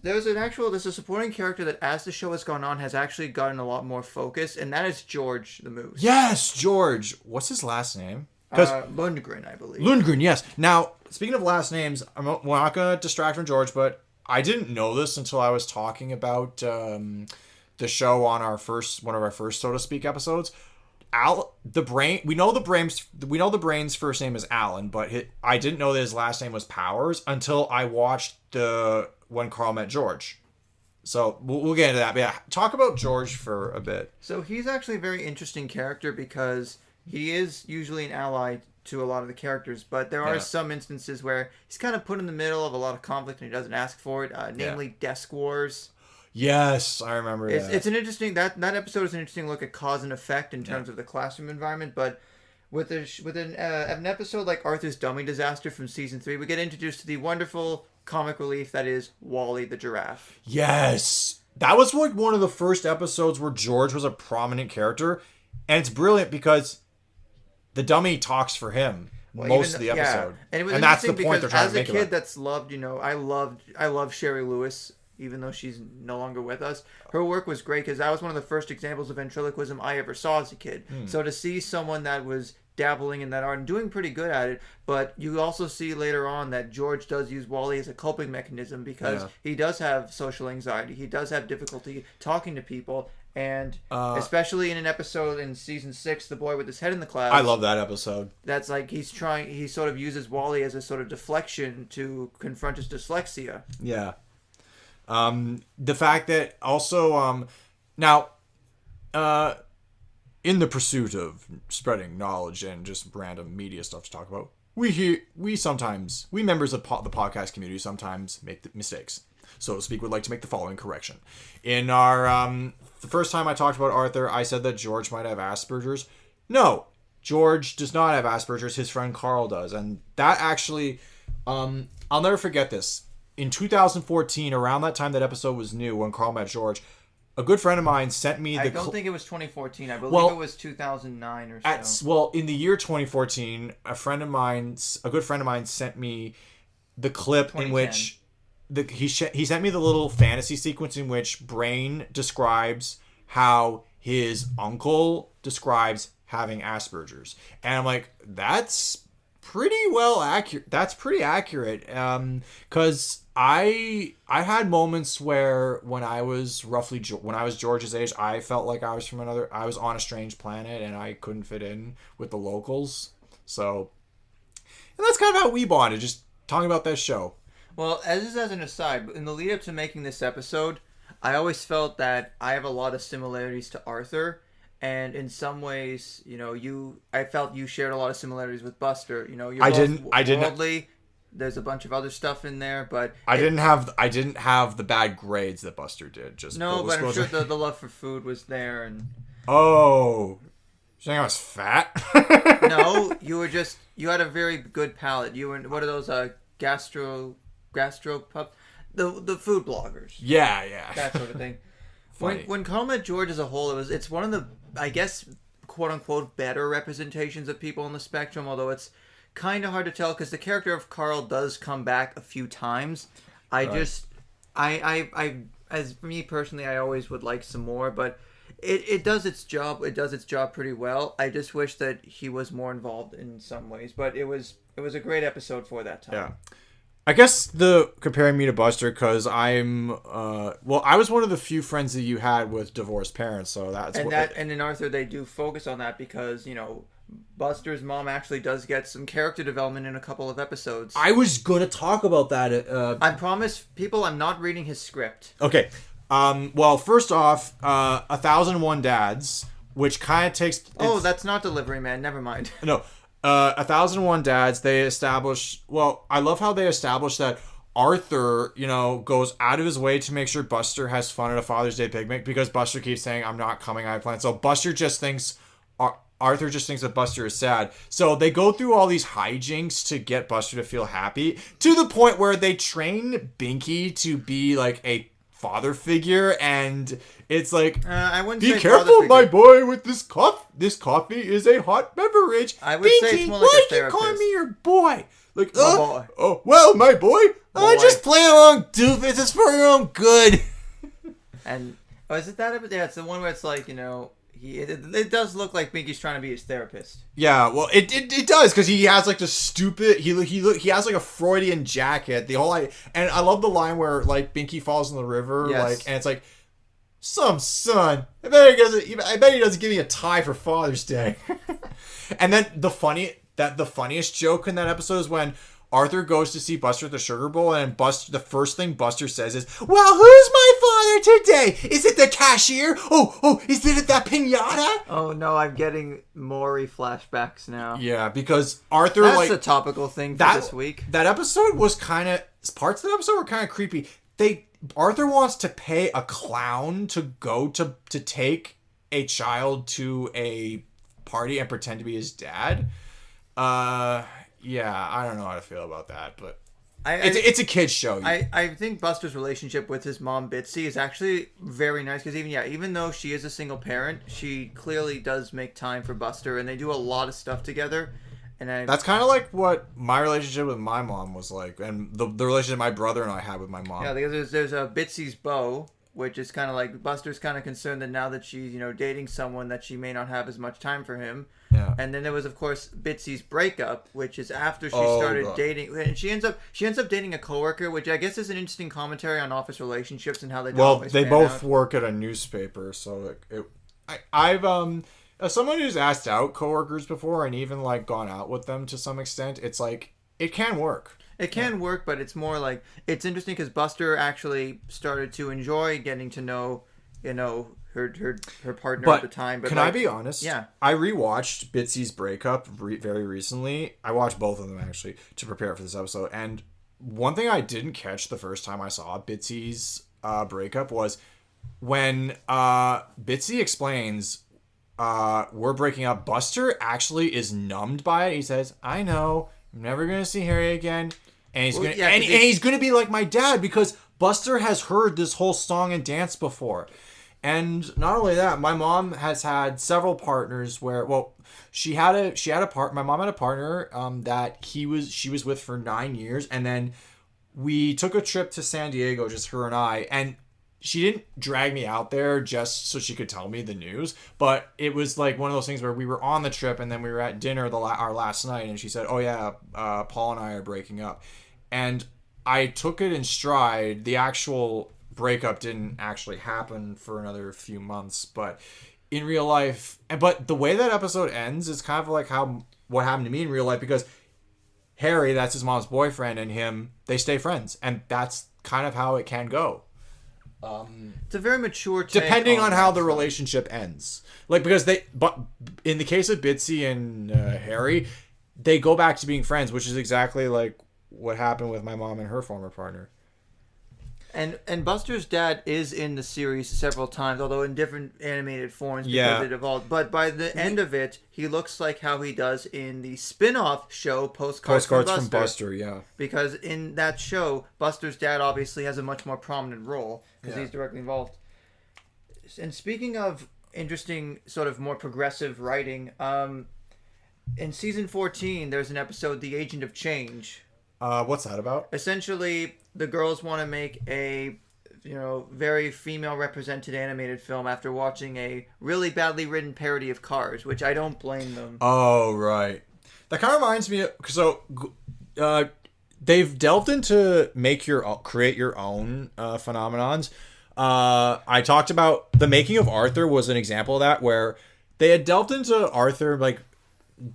There's a supporting character that as the show has gone on has actually gotten a lot more focus, and that is George the Moose.
Yes, George. What's his last name?
Lundgren, I believe.
Lundgren, yes. Now, speaking of last names, we're not going to distract from George, but I didn't know this until I was talking about the show on one of our first So to Speak episodes. We know the brain's first name is Alan, but I didn't know that his last name was Powers until I watched When Carl Met George. So we'll get into that. But yeah, talk about George for a bit.
So he's actually a very interesting character because he is usually an ally to a lot of the characters, but there are some instances where he's kind of put in the middle of a lot of conflict and he doesn't ask for it, namely desk wars.
Yes, I remember that.
It's an interesting that episode is an interesting look at cause and effect in terms of the classroom environment, but with an episode like Arthur's Dummy Disaster from season 3, we get introduced to the wonderful comic relief that is Wally the giraffe.
Yes. That was like one of the first episodes where George was a prominent character. And it's brilliant because the dummy talks for him most of the episode.
And it was
and that's the
interesting
point they're trying
as
to make
a kid
about.
that's loved, I love Sherry Lewis, even though she's no longer with us. Her work was great because that was one of the first examples of ventriloquism I ever saw as a kid. So to see someone that was dabbling in that art and doing pretty good at it, but you also see later on that George does use Wally as a coping mechanism because he does have social anxiety. He does have difficulty talking to people. And especially in an episode in season 6, The Boy with His Head in the Clouds.
I love that episode.
That's like he sort of uses Wally as a sort of deflection to confront his dyslexia.
Yeah. The fact that also, now, in the pursuit of spreading knowledge and just random media stuff to talk about, we members of the podcast community sometimes make mistakes. So to speak, would like to make the following correction. In our, the first time I talked about Arthur, I said that George might have Asperger's. No, George does not have Asperger's. His friend Carl does. And that actually, I'll never forget this. In 2014, around that time that episode was new, when Carl met George, a good friend of mine sent me the...
I don't think it was 2014. I believe it was 2009 or so.
In the year 2014, a good friend of mine sent me the clip in which... he sent me the little fantasy sequence in which Brain describes how his uncle describes having Asperger's. And I'm like, that's pretty well accurate. That's pretty accurate. Because I had moments where when I was George's age, I felt like I was on a strange planet and I couldn't fit in with the locals. So, and that's kind of how we bonded, just talking about that show.
Well, as an aside, in the lead up to making this episode, I always felt that I have a lot of similarities to Arthur, and in some ways, I felt you shared a lot of similarities with Buster. You're worldly. There's a bunch of other stuff in there, but
I didn't have the bad grades that Buster did.
But I'm sure the love for food was there, and
you're saying I was fat?
No, you had a very good palate. You were what are those gastro pup, the food bloggers.
Yeah.
That sort of thing. When Carl met George as a whole, it's one of the, I guess, quote unquote better representations of people on the spectrum, although it's kind of hard to tell because the character of Carl does come back a few times. As for me personally, I always would like some more, but it does its job. It does its job pretty well. I just wish that he was more involved in some ways, but it was a great episode for that time.
Yeah. I guess comparing me to Buster, because I was one of the few friends that you had with divorced parents, so
and in Arthur they do focus on that because Buster's mom actually does get some character development in a couple of episodes.
I was gonna talk about that.
I promise people I'm not reading his script.
Okay. Well, first off, 1001 Dads, which kind of takes.
That's not Delivery Man. Never mind.
No. 1001 Dads, they establish... Well, I love how they establish that Arthur, goes out of his way to make sure Buster has fun at a Father's Day picnic because Buster keeps saying, I'm not coming, I plan. So Buster just thinks... Arthur just thinks that Buster is sad. So they go through all these hijinks to get Buster to feel happy to the point where they train Binky to be like a father figure, and it's like,
I wouldn't
be
say
careful, my boy, with this coffee. This coffee is a hot beverage.
I would say it's more like
why
a therapist.
you call me your boy? Like,
boy.
Oh, well, my boy. Just play along, doofus. It's for your own good.
And is it that? Yeah, it's the one where it's like, it does look like Binky's trying to be his therapist.
Yeah, well, it does, because he has like the stupid. He has like a Freudian jacket. And I love the line where like Binky falls in the river, and it's like, some son. I bet he doesn't give me a tie for Father's Day. And then the funniest joke in that episode is when Arthur goes to see Buster at the Sugar Bowl, and the first thing Buster says is, "Well, who's my father today? Is it the cashier? Oh, is it that piñata?"
Oh no, I'm getting Maury flashbacks now.
Yeah, because Arthur,
that's a topical thing for this week.
That episode was parts of the episode were kind of creepy. Arthur wants to pay a clown to go to take a child to a party and pretend to be his dad. Yeah, I don't know how to feel about that, but It's a kid's show.
I think Buster's relationship with his mom Bitsy is actually very nice because even though she is a single parent, she clearly does make time for Buster, and they do a lot of stuff together. And
that's kind of like what my relationship with my mom was like, and the relationship my brother and I had with my mom.
Yeah, because there's a Bitsy's beau, which is kind of like Buster's kind of concerned that now that she's dating someone that she may not have as much time for him.
Yeah.
And then there was of course Bitsy's breakup, which is after she started dating, and she ends up dating a coworker, which I guess is an interesting commentary on office relationships and how they don't always
they
pan
both
out.
work at a newspaper, so I've as someone who's asked out coworkers before and even like gone out with them to some extent, it's like it can work.
It can work, but it's more like it's interesting because Buster actually started to enjoy getting to know, her partner at the time. But
can I be honest?
Yeah.
I rewatched Bitsy's breakup very recently. I watched both of them actually to prepare for this episode, and one thing I didn't catch the first time I saw Bitsy's breakup was when Bitsy explains we're breaking up. Buster actually is numbed by it. He says, "I know, I'm never gonna see Harry again." And he's gonna be like my dad because Buster has heard this whole song and dance before. And not only that, my mom has had several partners where, well, my mom had a partner that she was with for 9 years, and then we took a trip to San Diego, just her and I, and she didn't drag me out there just so she could tell me the news, but it was like one of those things where we were on the trip and then we were at dinner our last night, and she said, "Oh yeah, Paul and I are breaking up," and I took it in stride. The actual breakup didn't actually happen for another few months, but in real life, but the way that episode ends is kind of like what happened to me in real life, because Harry, that's his mom's boyfriend, and him, they stay friends, and that's kind of how it can go.
It's a very mature take
depending on how the relationship ends, like, because but in the case of Bitsy and Harry, they go back to being friends, which is exactly like what happened with my mom and her former partner.
And Buster's dad is in the series several times, although in different animated forms because it evolved. But by the end of it, he looks like how he does in the spin-off show Postcards from Buster.
Yeah.
Because in that show, Buster's dad obviously has a much more prominent role because he's directly involved. And speaking of interesting, sort of more progressive writing, in season 14, there's an episode, The Agent of Change.
What's that about?
Essentially, the girls want to make a very female represented animated film after watching a really badly written parody of Cars, which I don't blame them.
Oh, right. That kind of reminds me of, so they've delved into create your own phenomenons. I talked about the making of Arthur was an example of that, where they had delved into Arthur, like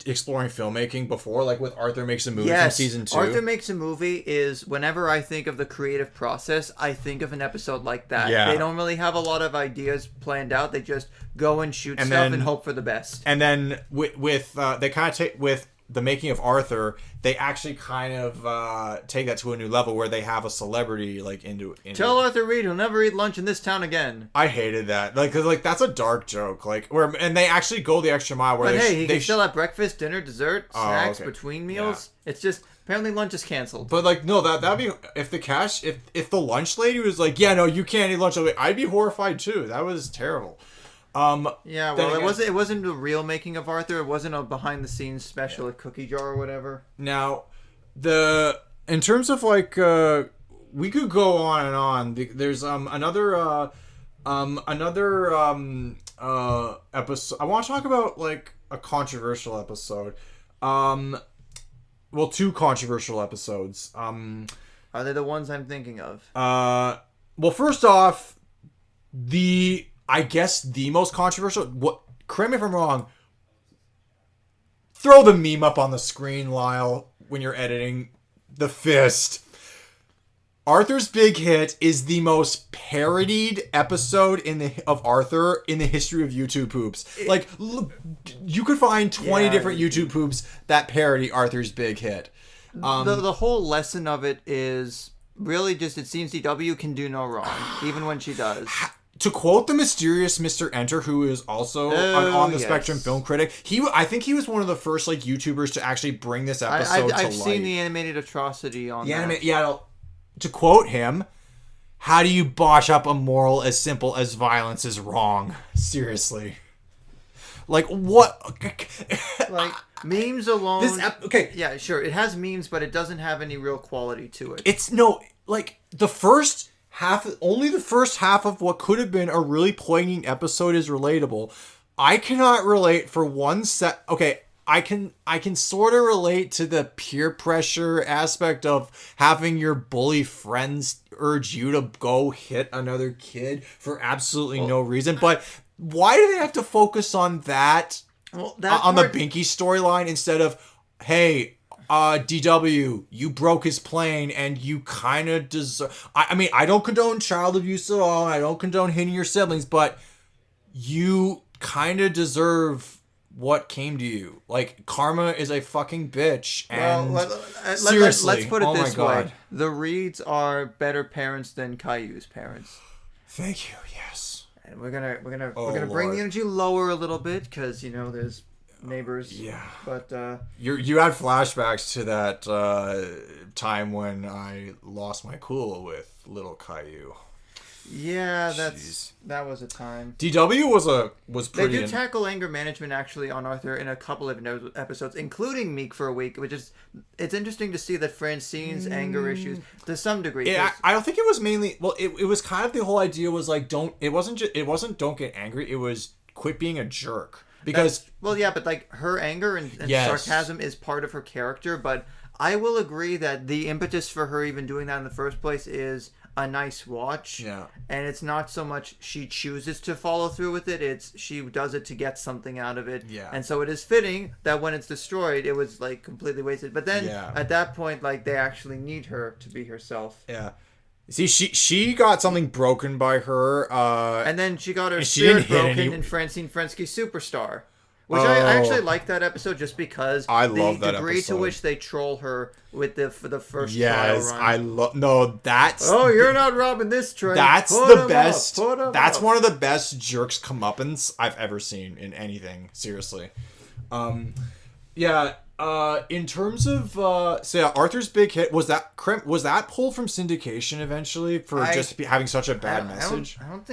exploring filmmaking before, like with Arthur Makes a Movie from season 2.
Arthur Makes a Movie is, whenever I think of the creative process, I think of an episode like that.
Yeah.
They don't really have a lot of ideas planned out. They just go and shoot stuff and hope for the best.
And then with they kind of take with the making of Arthur, they actually kind of take that to a new level where they have a celebrity like into
Tell Arthur Reed he'll never eat lunch in this town again.
I hated that, like, cause like that's a dark joke, like and they actually go the extra mile where
he can still have breakfast, dinner, dessert, snacks between meals. Yeah. It's just apparently lunch is canceled.
But like no, that'd be if the lunch lady was like, yeah, no, you can't eat lunch, I'd be horrified too. That was terrible.
It wasn't a real making of Arthur. It wasn't a behind the scenes special at Cookie Jar or whatever.
Now, in terms of like we could go on and on. There's another episode. I want to talk about like a controversial episode. Well, two controversial episodes.
Are they the ones I'm thinking of?
Well, first off, I guess the most controversial. Correct me if I'm wrong. Throw the meme up on the screen, Lyle, when you're editing. The fist. Arthur's Big Hit is the most parodied episode of Arthur in the history of YouTube poops. Like, look, you could find 20 different YouTube poops that parody Arthur's Big Hit.
The whole lesson of it is really just it seems DW can do no wrong, even when she does.
to quote the mysterious Mr. Enter, who is also an on the spectrum film critic, I think he was one of the first like YouTubers to actually bring this episode to light.
I've seen the animated atrocity on that.
To quote him, how do you bosh up a moral as simple as violence is wrong? Seriously. Like, what?
Like, memes alone...
okay.
Yeah, sure. It has memes, but it doesn't have any real quality to it.
It's no... Like, only the first half of what could have been a really poignant episode is relatable. I cannot relate for one set... Okay, I can sort of relate to the peer pressure aspect of having your bully friends urge you to go hit another kid for absolutely no reason, but... Why do they have to focus on that, on the Binky storyline instead of, hey, DW, you broke his plane and you kind of deserve... I mean, I don't condone child abuse at all. I don't condone hitting your siblings, but you kind of deserve what came to you. Like, karma is a fucking bitch. And seriously,
let's put it this way. The Reeds are better parents than Caillou's parents.
Thank you, yes.
And we're gonna bring the energy lower a little bit because there's neighbors.
Yeah.
But
you had flashbacks to that time when I lost my cool with little Caillou.
Yeah, that was a time.
DW was pretty.
They do tackle anger management actually on Arthur in a couple of episodes, including Meek for a Week, which is it's interesting to see that Francine's anger issues to some degree.
Yeah, I don't think it was mainly. Well, it was kind of the whole idea was like it wasn't don't get angry. It was quit being a jerk because
but like her anger and sarcasm is part of her character. But I will agree that the impetus for her even doing that in the first place is a nice watch.
Yeah.
And it's not so much she chooses to follow through with it, it's she does it to get something out of it.
Yeah.
And so it is fitting that when it's destroyed, it was like completely wasted. But then at that point, like they actually need her to be herself.
Yeah. See, she got something broken by her.
And then she got her spirit broken in Francine Frensky Superstar. Which I actually like that episode just because
I love that
degree
episode.
To which they troll her with for the first trial
yes,
run.
I love. No, that's.
Oh, you're not robbing this train.
That's
Put
the best. That's
up.
one of the best jerks comeuppance I've ever seen in anything. Seriously. Yeah. In terms of Arthur's big hit was that pulled from syndication eventually for having such a bad message.
I don't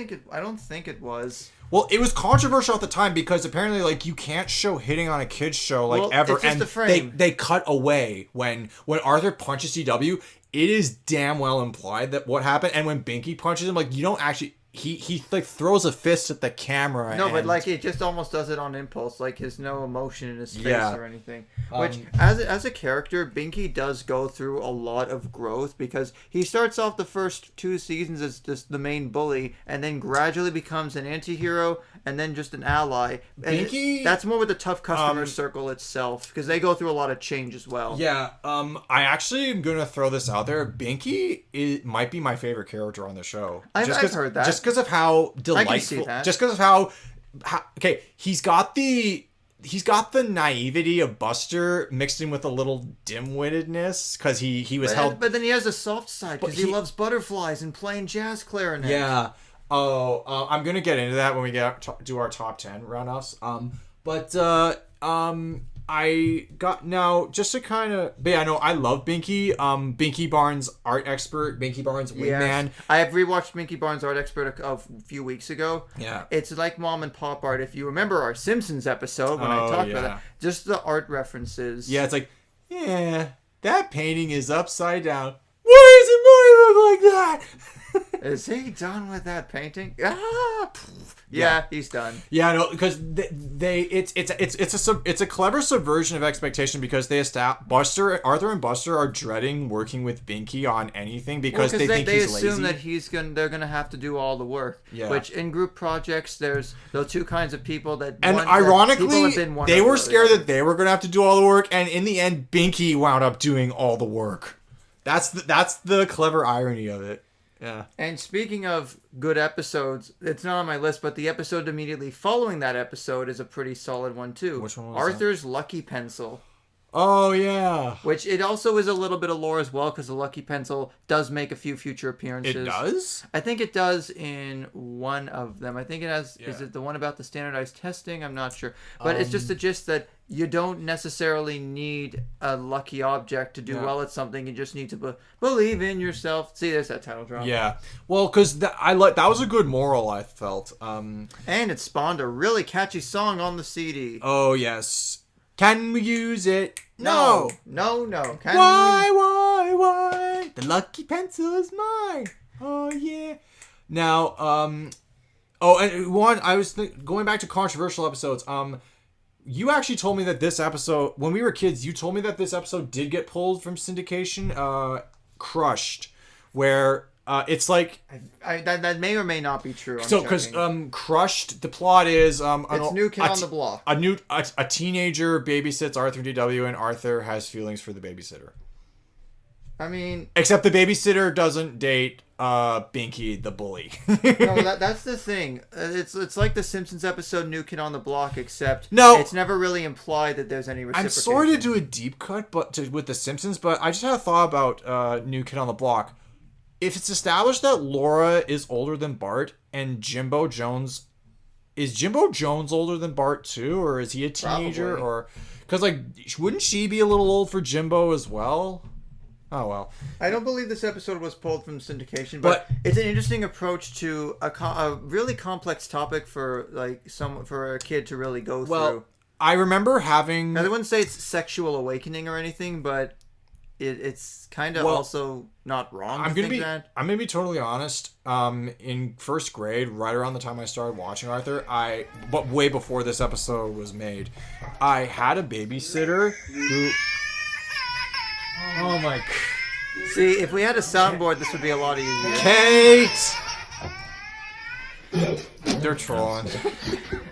think it was.
Well, it was controversial at the time because apparently, like, you can't show hitting on a kids show ever,
it's just
and
a frame.
They cut away when Arthur punches CW. It is damn well implied that what happened, and when Binky punches him, like you don't actually. He like throws a fist at the camera.
No, but like it just almost does it on impulse. Like there's no emotion in his face or anything. Which, as a character, Binky does go through a lot of growth because he starts off the first 2 seasons as just the main bully, and then gradually becomes an anti-hero, and then just an ally. And
Binky,
that's more with the tough customer circle itself because they go through a lot of change as well.
Yeah. I actually am gonna throw this out there. Binky might be my favorite character on the show.
I've heard that.
Just because of how delightful.
I can see that.
Just because of how okay, he's got the naivety of Buster mixed in with a little dim-wittedness because he was held.
But then he has a soft side because he loves butterflies and playing jazz clarinet.
Yeah. I'm gonna get into that when we do our top 10 round-offs. I got now just to kind of, but yeah, no, I love Binky. Binky Barnes, art expert. Binky Barnes, wingman.
I have rewatched Binky Barnes, art expert, a few weeks ago.
Yeah,
it's like mom and pop art. If you remember our Simpsons episode when I talked about that, just the art references.
Yeah, it's like, yeah, that painting is upside down. Why does it look like that?
Is he done with that painting? Yeah, he's done.
Yeah, no, because it's a clever subversion of expectation because Arthur and Buster are dreading working with Binky on anything because they think he's lazy.
They assume that they're gonna have to do all the work.
Yeah.
Which in group projects, there's the 2 kinds of people that.
And ironically, they were scared that they were gonna have to do all the work, and in the end, Binky wound up doing all the work. That's the clever irony of it. Yeah.
And speaking of good episodes, it's not on my list, but the episode immediately following that episode is a pretty solid one too.
Which one was
Arthur's Lucky Pencil.
Oh, yeah.
Which it also is a little bit of lore as well, because the Lucky Pencil does make a few future appearances.
It does?
I think it does in one of them. I think it has.
Yeah.
Is it the one about the standardized testing? I'm not sure. But it's just the gist that you don't necessarily need a lucky object to do well at something. You just need to believe in yourself. See, there's that title drop.
Yeah. Well, because that was a good moral, I felt.
And it spawned a really catchy song on the CD.
Oh, yes. Can we use it?
No.
Why? The Lucky Pencil is mine. Oh, yeah. Now, I was going back to controversial episodes. You actually told me that this episode, when we were kids, you told me that this episode did get pulled from syndication, Crushed, where it's like
that may or may not be true.
because Crushed, the plot is
it's New Kid on the Block.
A teenager babysits Arthur DW, and Arthur has feelings for the babysitter.
I mean,
except the babysitter doesn't date Binky the bully.
No, that's the thing. It's like the Simpsons episode New Kid on the Block, except
no,
it's never really implied that there's any reciprocation.
I'm sorry to do a deep cut, with the Simpsons, but I just had a thought about New Kid on the Block. If it's established that Laura is older than Bart and Jimbo Jones, is Jimbo Jones older than Bart too, or is he a teenager?
Probably.
Or because wouldn't she be a little old for Jimbo as well? Oh well.
I don't believe this episode was pulled from syndication, but it's an interesting approach to a really complex topic for for a kid to really go through.
I remember having.
Now, I wouldn't say it's sexual awakening or anything, but it's kind of also not wrong.
I'm gonna be totally honest. In first grade, right around the time I started watching Arthur, but way before this episode was made, I had a babysitter who. Oh my.
See, if we had a soundboard, this would be a lot easier.
Kate. They're trolling.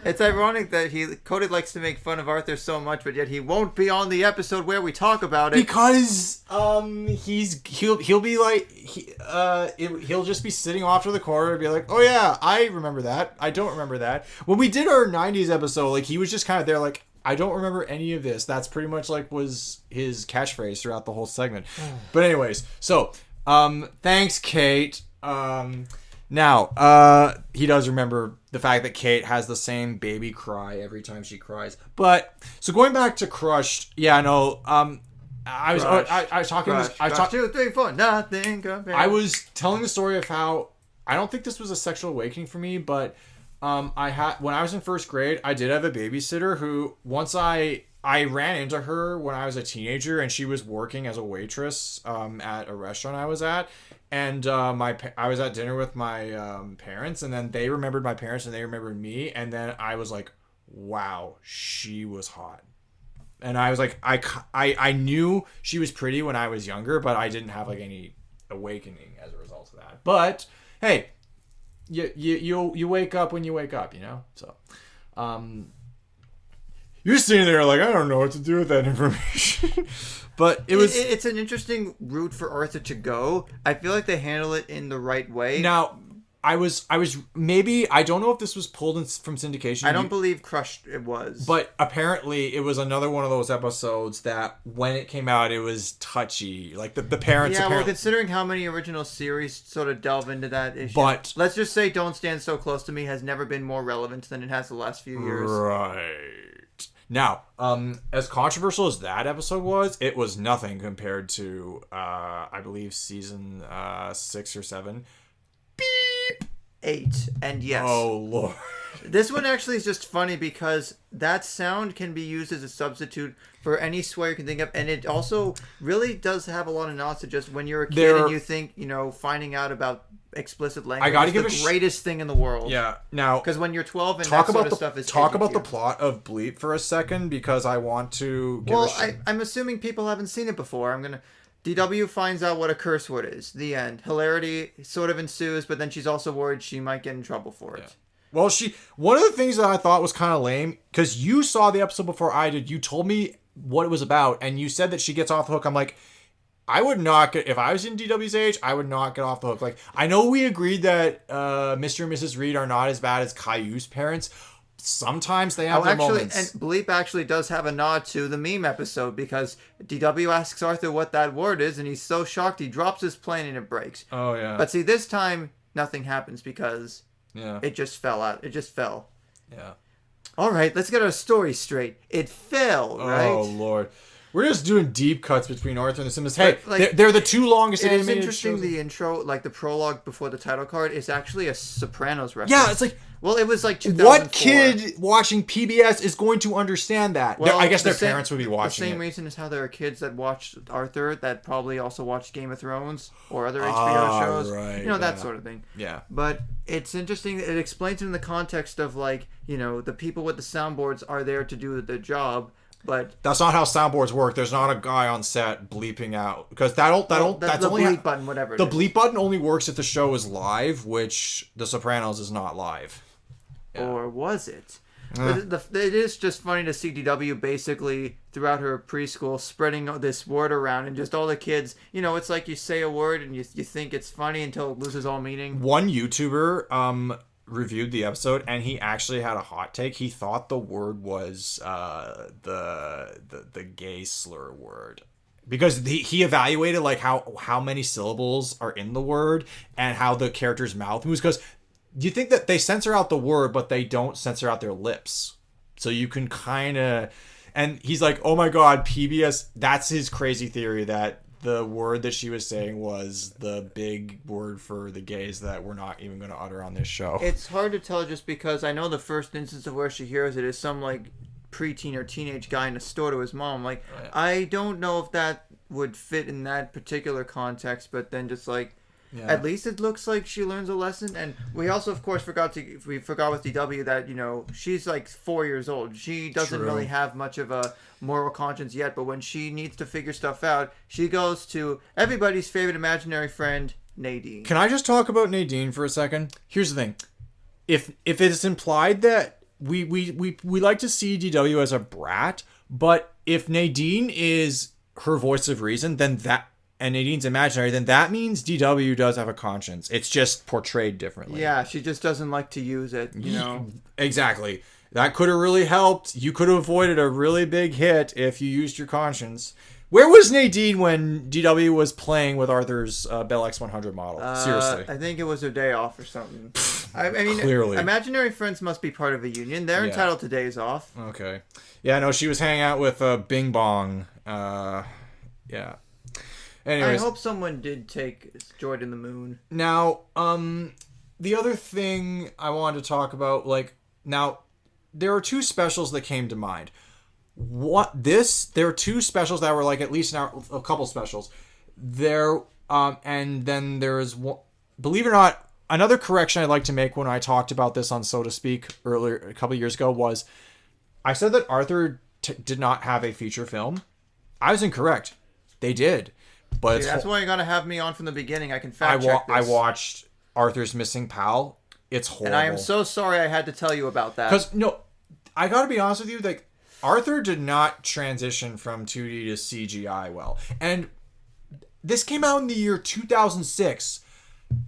It's ironic that Cody likes to make fun of Arthur so much, but yet he won't be on the episode where we talk about it
because he'll be like he'll just be sitting off to the corner and be like, oh yeah, I remember that. I don't remember that. When we did our 90s episode, he was just kind of there like, I don't remember any of this. That's pretty much was his catchphrase throughout the whole segment. But anyways, so thanks, Kate. Now, he does remember the fact that Kate has the same baby cry every time she cries. But so going back to Crushed, yeah, no, I was talking.
Crush, 2, 3, 4, nothing compared.
I was telling the story of how I don't think this was a sexual awakening for me, but when I was in first grade, I did have a babysitter who once I ran into her when I was a teenager, and she was working as a waitress at a restaurant I was at. And I was at dinner with my parents, and then they remembered my parents, and they remembered me, and then I was like, "Wow, she was hot." And I was like, I knew she was pretty when I was younger, but I didn't have any awakening as a result of that. But hey, you wake up when you wake up, So, you're sitting there like, I don't know what to do with that information. But
it's an interesting route for Arthur to go. I feel like they handle it in the right way.
Now, I was maybe, I don't know if this was pulled from syndication.
I don't believe Crushed it was.
But apparently it was another one of those episodes that when it came out, it was touchy. Like the parents.
Yeah, well, considering how many original series sort of delve into that issue.
But
let's just say Don't Stand So Close to Me has never been more relevant than it has the last few years.
Right. Now, as controversial as that episode was, it was nothing compared to, I believe, season 6 or 7. Beep!
8. And yes.
Oh, Lord.
This one actually is just funny because that sound can be used as a substitute for any swear you can think of. And it also really does have a lot of nods to just when you're a kid and you think, finding out about explicit language is the greatest thing in the world.
Yeah. Now,
because when you're 12 and that sort of stuff is
talk about the plot of Bleep for a second, because I want to give
I'm assuming people haven't seen it before. DW finds out what a curse word is. The end. Hilarity sort of ensues, but then she's also worried she might get in trouble for it.
Yeah. Well, one of the things that I thought was kind of lame, because you saw the episode before I did, you told me what it was about, and you said that she gets off the hook. I'm like, I would not get, if I was in DW's age, I would not get off the hook. Like, I know we agreed that Mr. and Mrs. Reed are not as bad as Caillou's parents. sometimes they have their moments.
And Bleep actually does have a nod to the meme episode because DW asks Arthur what that word is, and he's so shocked he drops his plane and it breaks.
Oh yeah.
But see, this time nothing happens because it just fell out. It just fell.
Yeah.
All right, let's get our story straight. It fell, right?
Oh Lord. We're just doing deep cuts between Arthur and the Simpsons. Hey, they're the two longest
it
animated
is interesting.
shows.
The intro, like the prologue before the title card, is actually a Sopranos reference.
Yeah, it's like,
well, it was like 2004.
what kid watching PBS is going to understand that?
Well,
I guess their parents would be watching
the same
it.
reason as how there are kids that watched Arthur that probably also watched Game of Thrones or other HBO shows.
Right,
you know, that sort of thing.
Yeah.
But it's interesting. It explains it in the context of, like, you know, the people with the soundboards are there to do the job. But
that's not how soundboards work. There's not a guy on set bleeping out because that's
the
only
bleep button, whatever.
The bleep button only works if the show is live, which The Sopranos is not live.
Yeah. Or was it? But it is just funny to see DW basically throughout her preschool spreading this word around, and just all the kids. You know, it's like you say a word and you think it's funny until it loses all meaning.
One YouTuber reviewed the episode, and he actually had a hot take. He thought the word was the gay slur word, because he evaluated like how many syllables are in the word and how the character's mouth moves. Because you think that they censor out the word, but they don't censor out their lips, so you can kind of. And he's like, "Oh my God, PBS!" That's his crazy theory that the word that she was saying was the big word for the gays that we're not even going to utter on this show.
It's hard to tell just because I know the first instance of where she hears it is some like preteen or teenage guy in a store to his mom. Like,
oh, yeah.
I don't know if that would fit in that particular context, but then just like, at least it looks like she learns a lesson. And we also, of course, forgot with DW that, you know, she's like 4 years old. She doesn't really have much of a moral conscience yet, but when she needs to figure stuff out, she goes to everybody's favorite imaginary friend, Nadine.
Can I just talk about Nadine for a second? Here's the thing. If it's implied that we like to see DW as a brat, but if Nadine is her voice of reason, then that, and Nadine's imaginary, then that means DW does have a conscience. It's just portrayed differently.
Yeah, she just doesn't like to use it, you know.
Exactly. That could have really helped. You could have avoided a really big hit if you used your conscience. Where was Nadine when DW was playing with Arthur's Bell X100 model? Seriously.
I think it was her day off or something. I mean,
clearly.
Imaginary friends must be part of a union. They're entitled to days off.
Okay. Yeah, no, she was hanging out with Bing Bong. Yeah. Anyways,
I hope someone did take Joy to the Moon.
Now, the other thing I wanted to talk about, like, now, there are two specials that came to mind. There are two specials that were, like, at least a couple specials. And then there is one, believe it or not, another correction I'd like to make when I talked about this on So to Speak earlier, a couple years ago, was I said that Arthur did not have a feature film. I was incorrect. They did. But
that's why you gotta have me on from the beginning. I can fact check this.
I watched Arthur's Missing Pal. It's horrible.
And I am so sorry I had to tell you about that.
Because, no, I gotta be honest with you, like, Arthur did not transition from 2D to CGI well. And this came out in the year 2006.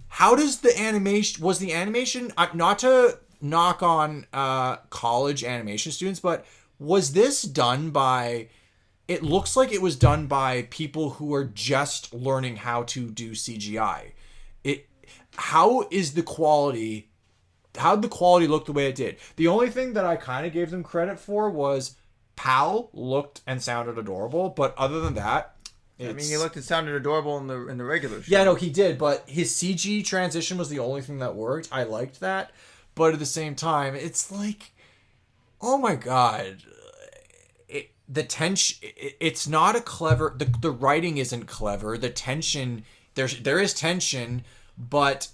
How does the animation... Was the animation... not to knock on college animation students, but was this done by... It looks like it was done by people who are just learning how to do CGI. How'd the quality look the way it did? The only thing that I kind of gave them credit for was Pal looked and sounded adorable, but other than that,
I mean, he looked and sounded adorable in the regular show.
Yeah, no, he did, but his CG transition was the only thing that worked. I liked that, but at the same time, it's like, oh my God. The tension, it's not a clever, the writing isn't clever. The tension, there is tension, but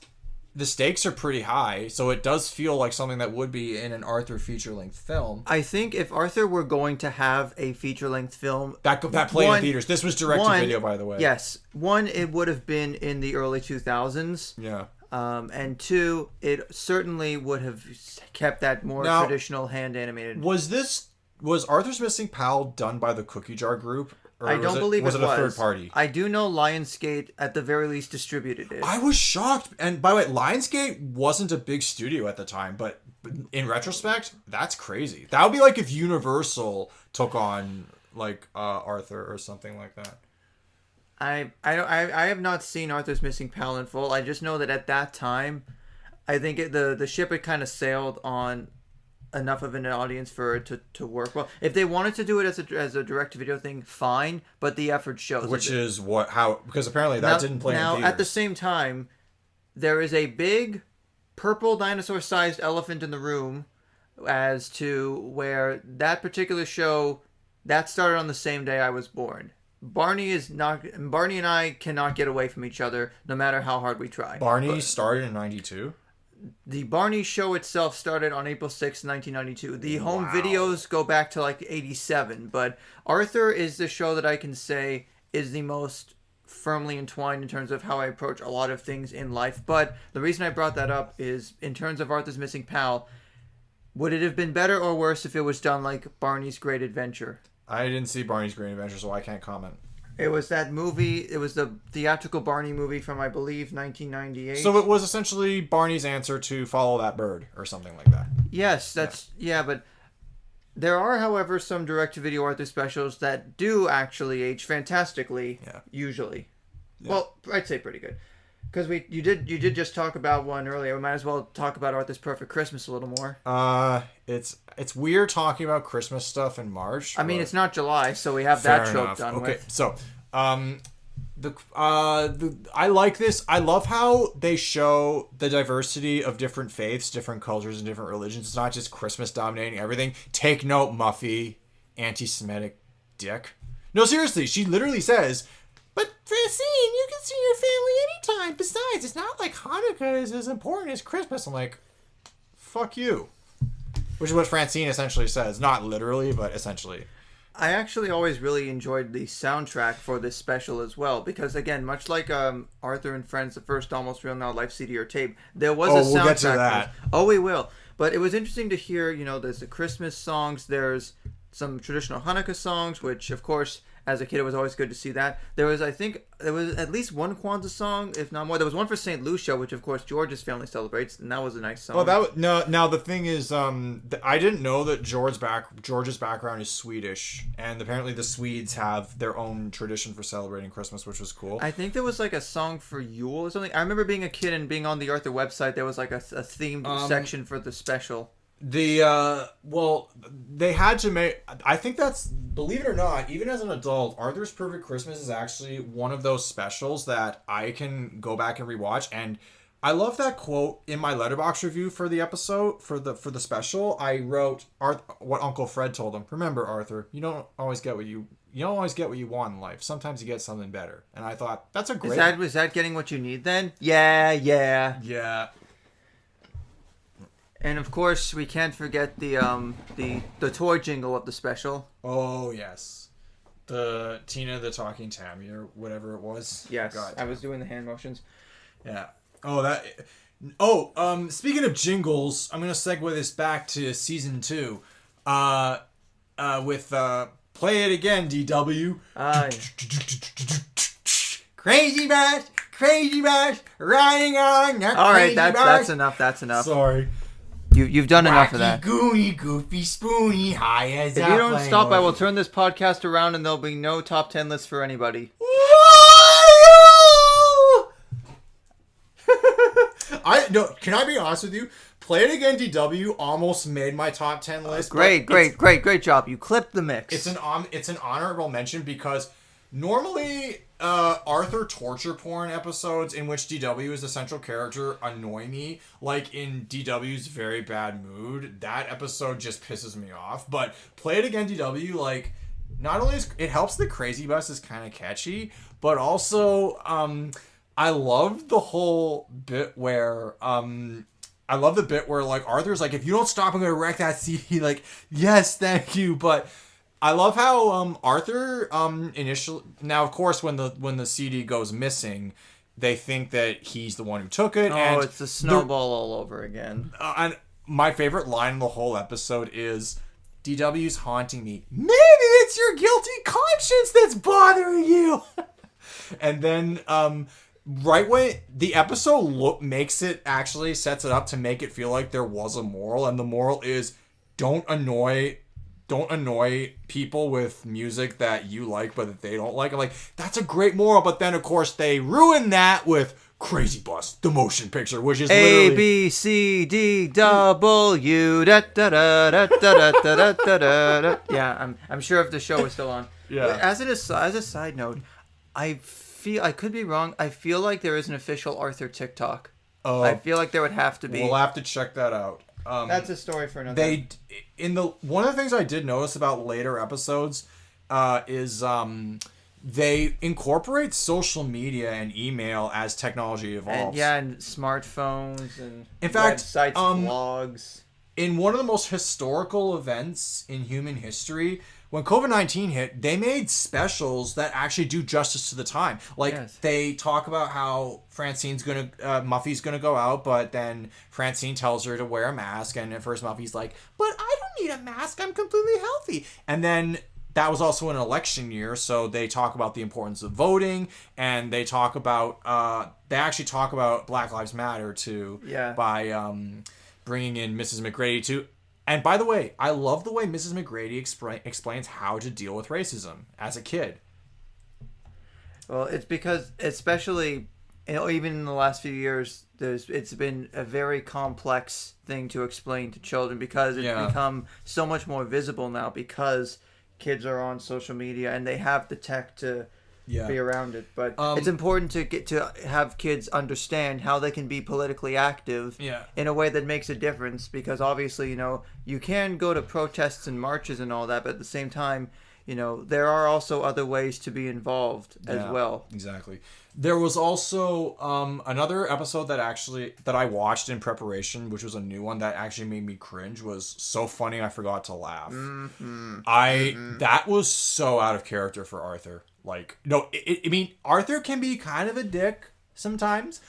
the stakes are pretty high, so it does feel like something that would be in an Arthur feature-length film.
I think if Arthur were going to have a feature-length film...
That played in theaters. This was direct-to-video, by the way.
Yes. One, it would have been in the early 2000s.
Yeah.
And two, it certainly would have kept that more traditional hand-animated...
Was Arthur's Missing Pal done by the Cookie Jar Group? Or
I don't believe
was
it
it
was.
a third party?
I do know Lionsgate at the very least distributed it.
I was shocked. And by the way, Lionsgate wasn't a big studio at the time, but in retrospect, that's crazy. That would be like if Universal took on like Arthur or something like that.
I have not seen Arthur's Missing Pal in full. I just know that at that time, I think the ship had kind of sailed on enough of an audience for it to work well. If they wanted to do it as a direct to video thing, fine, but the effort shows.
Which is because apparently that didn't play in theaters.
Now, at the same time, there is a big purple dinosaur sized elephant in the room as to where that particular show that started on the same day I was born. Barney and I cannot get away from each other no matter how hard we try.
Barney started in 92?
The Barney show itself started on April 6, 1992. The home videos go back to like 87, but Arthur is the show that I can say is the most firmly entwined in terms of how I approach a lot of things in life. But the reason I brought that up is in terms of Arthur's Missing Pal, would it have been better or worse if it was done like Barney's Great Adventure?
I didn't see Barney's Great Adventure, so I can't comment.
It was that movie. It was the theatrical Barney movie from, I believe, 1998.
So it was essentially Barney's answer to Follow That Bird or something like that.
Yes, but there are, however, some direct-to-video Arthur specials that do actually age fantastically. Yeah. Usually, well, I'd say pretty good, because you did just talk about one earlier. We might as well talk about Arthur's Perfect Christmas a little more.
It's weird talking about Christmas stuff in March.
I mean, it's not July, so we have that trope done with.
Okay, so I like this. I love how they show the diversity of different faiths, different cultures, and different religions. It's not just Christmas dominating everything. Take note, Muffy, anti-Semitic dick. No, seriously, she literally says, "But Francine, you can see your family anytime. Besides, it's not like Hanukkah is as important as Christmas." I'm like, fuck you. Which is what Francine essentially says. Not literally, but essentially.
I actually always really enjoyed the soundtrack for this special as well, because again, much like Arthur and Friends, the first Almost Real Now Life CD or tape, there was a soundtrack.
We'll get to that.
Oh, we will. But it was interesting to hear, there's the Christmas songs, there's some traditional Hanukkah songs, which of course, as a kid, it was always good to see that. There was at least one Kwanzaa song, if not more. There was one for St. Lucia, which of course George's family celebrates, and that was a nice song.
Well, now the thing is, I didn't know that George's background is Swedish, and apparently the Swedes have their own tradition for celebrating Christmas, which was cool.
I think there was like a song for Yule or something. I remember being a kid and being on the Arthur website. There was like a themed section for the special.
They had to make. I think that's, believe it or not, even as an adult, Arthur's Perfect Christmas is actually one of those specials that I can go back and rewatch. And I love that quote in my Letterboxd review for the episode for the special. I wrote what Uncle Fred told him. Remember, Arthur, you don't always get what you want in life. Sometimes you get something better. And I thought that's a great.
Is that getting what you need then? Yeah. And of course, we can't forget the toy jingle of the special.
Oh yes, the Tina the Talking Tammy or whatever it was.
Yes, I was doing the hand motions.
Yeah. Speaking of jingles, I'm gonna segue this back to season 2, with Play It Again, DW. Crazy bash, riding on.
All right, that's enough. That's enough.
Sorry.
You've done enough of that.
Goony, goofy, spoony, high as
if you don't stop, I will turn this podcast around and there'll be no top 10 list for anybody.
Can I be honest with you? Play It Again, DW almost made my top 10 list.
Great job. You clipped the mix.
It's an honorable mention because normally Arthur torture porn episodes in which DW is the central character annoy me. Like in DW's Very Bad Mood, that episode just pisses me off. But Play It Again, DW, like, not only it helps the Crazy Bus is kind of catchy, but also I love the whole bit where like Arthur's like, if you don't stop, I'm gonna wreck that CD. Like, yes, thank you, but I love how Arthur initially, now of course when the CD goes missing, they think that he's the one who took it. And
it's a snowball all over again.
And my favorite line in the whole episode is DW's haunting me. Maybe it's your guilty conscience that's bothering you. And then, right when the episode makes it, actually sets it up to make it feel like there was a moral, and the moral is don't annoy people with music that you like but that they don't like. I'm like, that's a great moral, but then of course they ruin that with Crazy Bus, the motion picture, which is literally
ABCDW. Da, da, da, da, da, da, da, da. Yeah, I'm sure if the show was still on.
Yeah.
As a side note, I could be wrong. I feel like there is an official Arthur TikTok.
Oh,
I feel like there would have to be.
We'll have to check that out.
That's a story for another.
One of the things I did notice about later episodes is they incorporate social media and email as technology evolves.
And smartphones and
in fact,
websites, blogs.
In one of the most historical events in human history, when COVID-19 hit, they made specials that actually do justice to the time. Like, they talk about how Muffy's gonna go out, but then Francine tells her to wear a mask, and at first Muffy's like, but I don't need a mask, I'm completely healthy. And then that was also an election year, so they talk about the importance of voting, and they talk about, they actually talk about Black Lives Matter, too, by bringing in Mrs. McGrady, too. And by the way, I love the way Mrs. McGrady explains how to deal with racism as a kid.
Well, it's because, especially, even in the last few years, it's been a very complex thing to explain to children because it's become so much more visible now because kids are on social media and they have the tech to be around it. But it's important to have kids understand how they can be politically active in a way that makes a difference, because obviously, you can go to protests and marches and all that, but at the same time, there are also other ways to be involved as well.
Exactly. There was also another episode that I watched in preparation, which was a new one that actually made me cringe. Was so funny I forgot to laugh. That was so out of character for Arthur. Like, no, I mean, Arthur can be kind of a dick sometimes,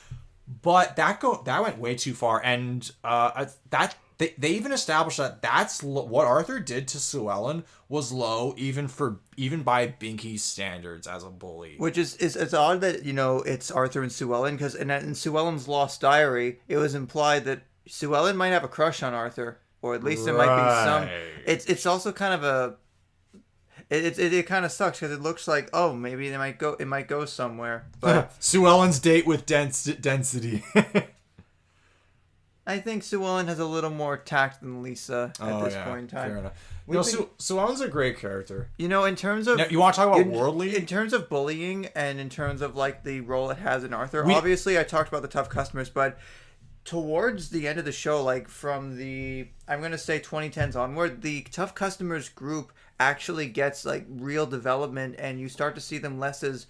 but that went way too far, and they even established that that's what Arthur did to Sue Ellen was low, even by Binky's standards as a bully.
Which is it's odd that it's Arthur and Sue Ellen, because in Sue Ellen's Lost Diary, it was implied that Sue Ellen might have a crush on Arthur, or at least there might be some. It's also kind of a. It kind of sucks because it looks like, oh, maybe it might go somewhere. But
Sue Ellen's date with density.
I think Sue Ellen has a little more tact than Lisa at this point in time.
Fair enough. Sue Ellen's a great character.
In terms of...
Now, you want to talk about worldly?
In terms of bullying and in terms of like the role it has in Arthur, obviously I talked about the tough customers, but towards the end of the show, like from the, I'm going to say 2010s onward, the tough customers group actually gets like real development, and you start to see them less as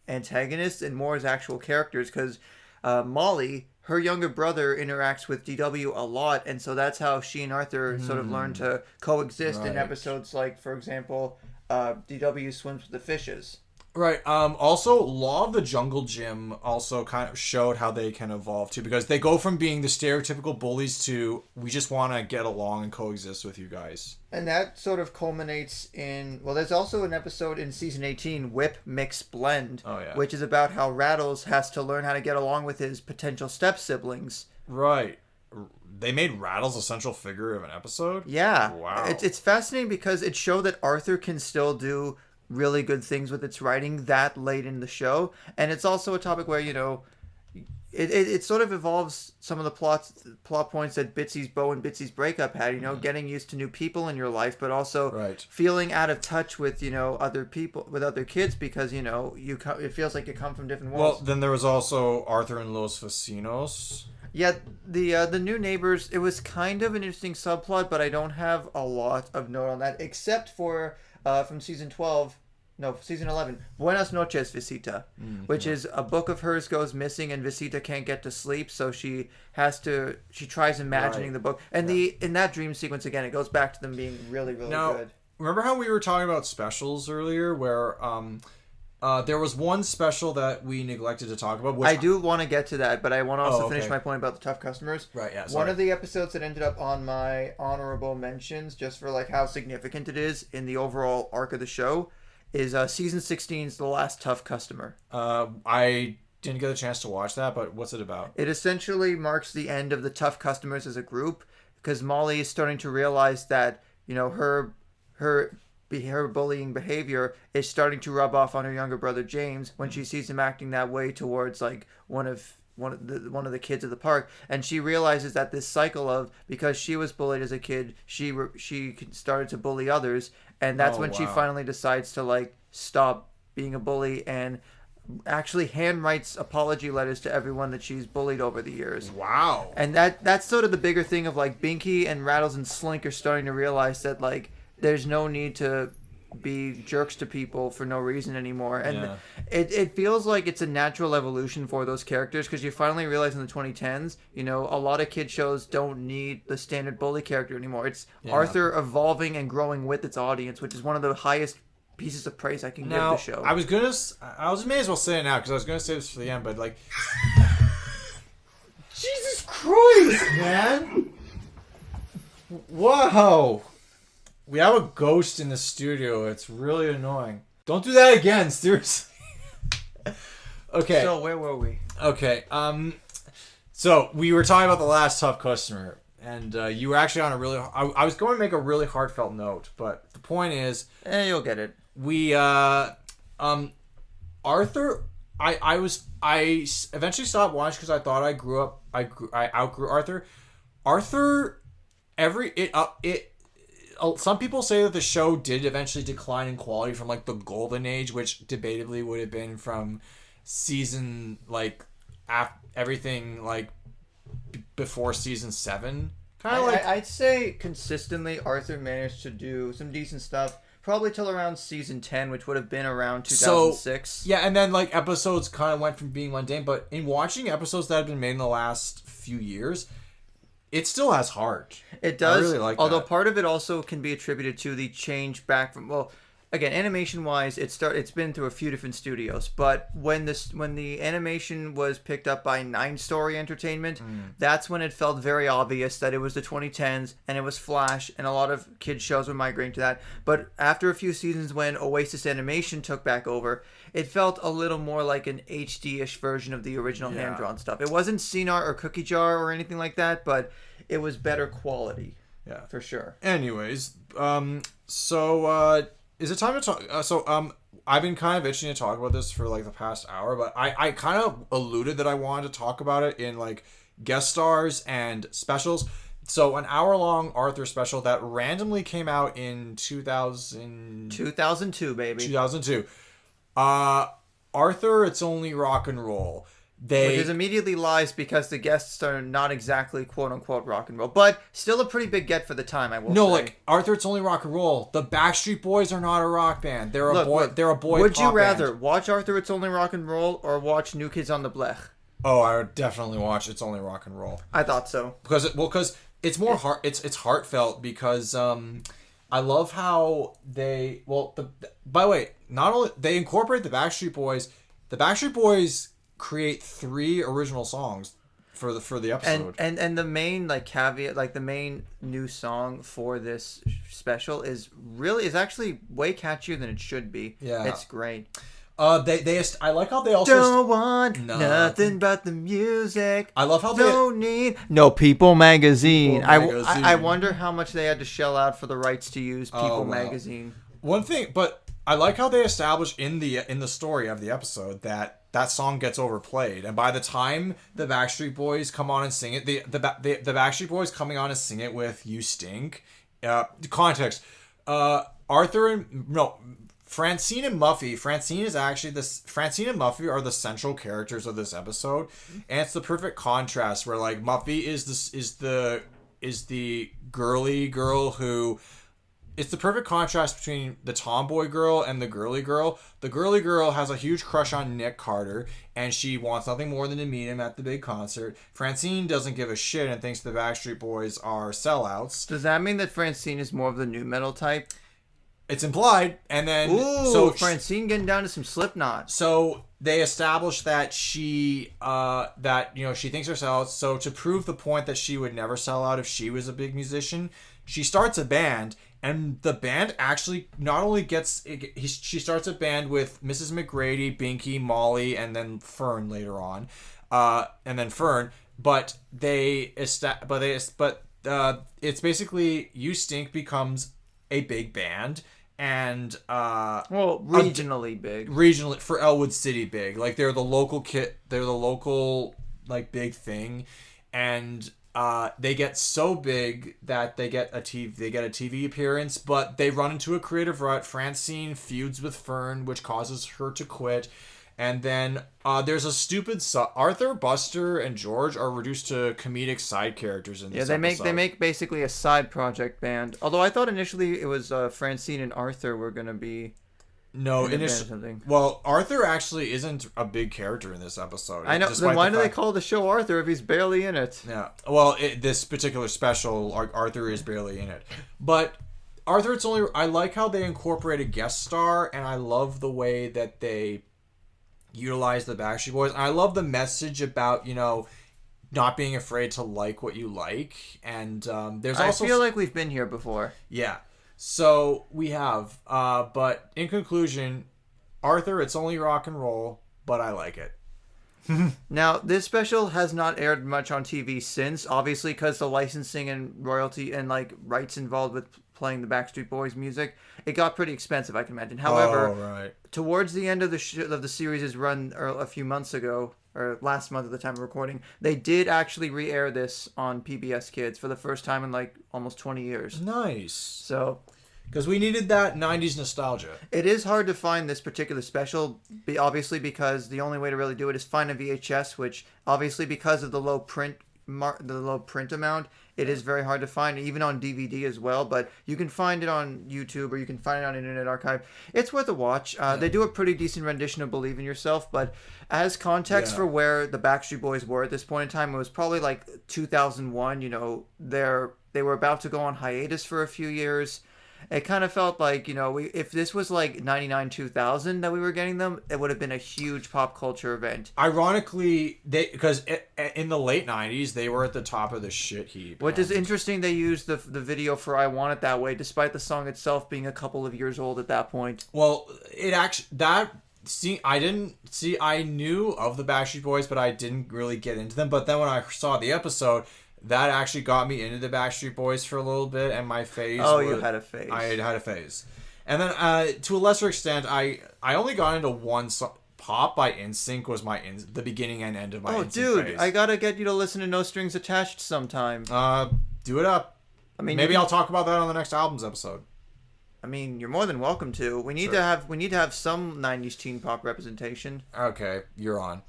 antagonists and more as actual characters, because Molly, her younger brother, interacts with DW a lot, and so that's how she and Arthur sort of learn to coexist in episodes like, for example, DW swims with the fishes.
Right. Also, Law of the Jungle Gym also kind of showed how they can evolve too, because they go from being the stereotypical bullies to, we just want to get along and coexist with you guys.
And that sort of culminates in, well, there's also an episode in season 18, Whip Mix Blend, which is about how Rattles has to learn how to get along with his potential step-siblings.
Right. They made Rattles a central figure of an episode?
Yeah.
Wow.
It's fascinating because it showed that Arthur can still do really good things with its writing that late in the show, and it's also a topic where it sort of evolves some of the plot points that Bitsy's Beau and Bitsy's breakup had, getting used to new people in your life, but also feeling out of touch with other people, with other kids, because it feels like you come from different worlds.
Well, then there was also Arthur and Los Vecinos.
Yeah, the new neighbors, it was kind of an interesting subplot, but I don't have a lot of note on that, except for from season 11, Buenas Noches, Visita, which is a book of hers goes missing and Visita can't get to sleep, so she tries imagining the book. And in that dream sequence, again, it goes back to them being really, really good.
Remember how we were talking about specials earlier, where There was one special that we neglected to talk about. Which
I do want to get to that, but I want to also finish
okay.
my point about the tough customers.
Right, yeah.
One of the episodes that ended up on my honorable mentions, just for like how significant it is in the overall arc of the show, is season 16's The Last Tough Customer.
I didn't get a chance to watch that, but what's it about?
It essentially marks the end of the tough customers as a group, because Molly is starting to realize that, you know, her bullying behavior is starting to rub off on her younger brother James when she sees him acting that way towards like one of the kids at the park, and she realizes that this cycle of, because she was bullied as a kid, she started to bully others, and that's when she finally decides to like stop being a bully and actually handwrites apology letters to everyone that she's bullied over the years.
Wow.
And that's sort of the bigger thing of like Binky and Rattles and Slink are starting to realize that like there's no need to be jerks to people for no reason anymore. And it feels like it's a natural evolution for those characters, because you finally realize in the 2010s, you know, a lot of kid shows don't need the standard bully character anymore. It's Arthur evolving and growing with its audience, which is one of the highest pieces of praise I can give the show.
I may as well say it now, because I was gonna say this for the end, but like, Jesus Christ, man! Whoa! We have a ghost in the studio. It's really annoying. Don't do that again, seriously. Okay.
So where were we?
Okay. So we were talking about The Last Tough Customer, and you were actually on a really. I was going to make a really heartfelt note, but the point is,
You'll get it.
we Arthur. I eventually stopped watching because I thought I outgrew Arthur. Some people say that the show did eventually decline in quality from like the golden age, which debatably would have been from season like everything like before season 7. Kind of like
I'd say consistently Arthur managed to do some decent stuff probably till around season 10, which would have been around 2006.
So, yeah, and then like episodes kind of went from being mundane, but in watching episodes that have been made in the last few years, it still has heart.
It does.
I really like
although
that.
part of it also can be attributed to the change back from, well, again, animation wise, it's been through a few different studios, but when the animation was picked up by 9 Story Entertainment, that's when it felt very obvious that it was the 2010s and it was Flash, and a lot of kids shows were migrating to that. But after a few seasons, when Oasis Animation took back over, it felt a little more like an HD-ish version of the original hand-drawn stuff. It wasn't CNR or Cookie Jar or anything like that, but it was better quality.
Yeah,
for sure.
Anyways, is it time to talk? I've been kind of itching to talk about this for like the past hour, but I kind of alluded that I wanted to talk about it in like guest stars and specials. So an hour-long Arthur special that randomly came out in
2002, baby.
2002. Arthur, It's Only Rock and Roll.
Which is immediately lies, because the guests are not exactly quote-unquote rock and roll, but still a pretty big get for the time, I will say.
No, like, Arthur, It's Only Rock and Roll. The Backstreet Boys are not a rock band. They're a boy
Would
pop
you rather
band.
watch Arthur, It's Only Rock and Roll, or watch New Kids on the Blech?
Oh, I would definitely watch It's Only Rock and Roll.
I thought so.
Because it's more it's heartfelt, because I love how they by the way, not only they incorporate the Backstreet Boys. The Backstreet Boys create 3 original songs for the episode.
And the main like caveat, like the main new song for this special is actually way catchier than it should be.
Yeah.
It's great.
I like how they also
Don't want nothing but the music.
I love how
don't need no People Magazine.
People Magazine.
I wonder how much they had to shell out for the rights to use People Magazine.
One thing, but I like how they establish in the story of the episode that song gets overplayed, and by the time the Backstreet Boys come on and sing it, the Backstreet Boys coming on and sing it with "You Stink." Context: Francine and Muffy. Francine and Muffy are the central characters of this episode, and it's the perfect contrast where like Muffy is the girly girl who. It's the perfect contrast between the tomboy girl and the girly girl. The girly girl has a huge crush on Nick Carter, and she wants nothing more than to meet him at the big concert. Francine doesn't give a shit and thinks the Backstreet Boys are sellouts.
Does that mean that Francine is more of the nu metal type?
It's implied, and then
Francine getting down to some Slipknot.
So they establish that she she thinks herself. So to prove the point that she would never sell out if she was a big musician, she starts a band, and the band actually not only she starts a band with Mrs. McGrady, Binky, Molly, and then Fern later on, but it's basically You Stink becomes a big band. And
regionally big.
Regionally for Elwood City big. Like they're the local like big thing. And they get so big that they get a TV appearance, but they run into a creative rut. Francine feuds with Fern, which causes her to quit. And then there's a stupid Arthur, Buster, and George are reduced to comedic side characters in this episode.
They make basically a side project band. Although I thought initially it was Francine and Arthur were gonna be.
No, well, Arthur actually isn't a big character in this episode.
I know. Then why do they call the show Arthur if he's barely in it?
Yeah. Well, this particular special, Arthur is barely in it, but. Arthur, I like how they incorporate a guest star, and I love the way that they utilize the Backstreet Boys. And I love the message about, not being afraid to like what you like. And I
feel like we've been here before.
Yeah. So we have. But in conclusion, Arthur, it's only rock and roll, but I like it.
Now, this special has not aired much on TV since, obviously because the licensing and royalty and rights involved with playing the Backstreet Boys music, it got pretty expensive, I can imagine. However, towards the end of the series' run a few months ago, or last month at the time of recording, they did actually re-air this on PBS Kids for the first time in almost 20 years.
Nice.
So...
because we needed that 90s nostalgia.
It is hard to find this particular special, obviously, because the only way to really do it is find a VHS, which obviously because of the low print amount, it is very hard to find, even on DVD as well. But you can find it on YouTube or you can find it on Internet Archive. It's worth a watch. They do a pretty decent rendition of "Believe in Yourself," but as context for where the Backstreet Boys were at this point in time, it was probably 2001. They were about to go on hiatus for a few years. It kind of felt like, if this was 99 2000 that we were getting them, it would have been a huge pop culture event.
Ironically, because in the late 90s, they were at the top of the shit heap.
What is interesting, they used the video for "I Want It That Way," despite the song itself being a couple of years old at that point.
Well, I knew of the Backstreet Boys, but I didn't really get into them. But then when I saw the episode... that actually got me into the Backstreet Boys for a little bit, and my phase...
you had a phase.
I had a phase. And then, to a lesser extent, I only got into one song. Pop by NSYNC was the beginning and end of my NSYNC
dude,
phase.
I gotta get you to listen to No Strings Attached sometime.
Do it up.
I mean,
maybe I'll talk about that on the next albums episode.
I mean, you're more than welcome to. We need to have some 90s teen pop representation.
Okay, you're on.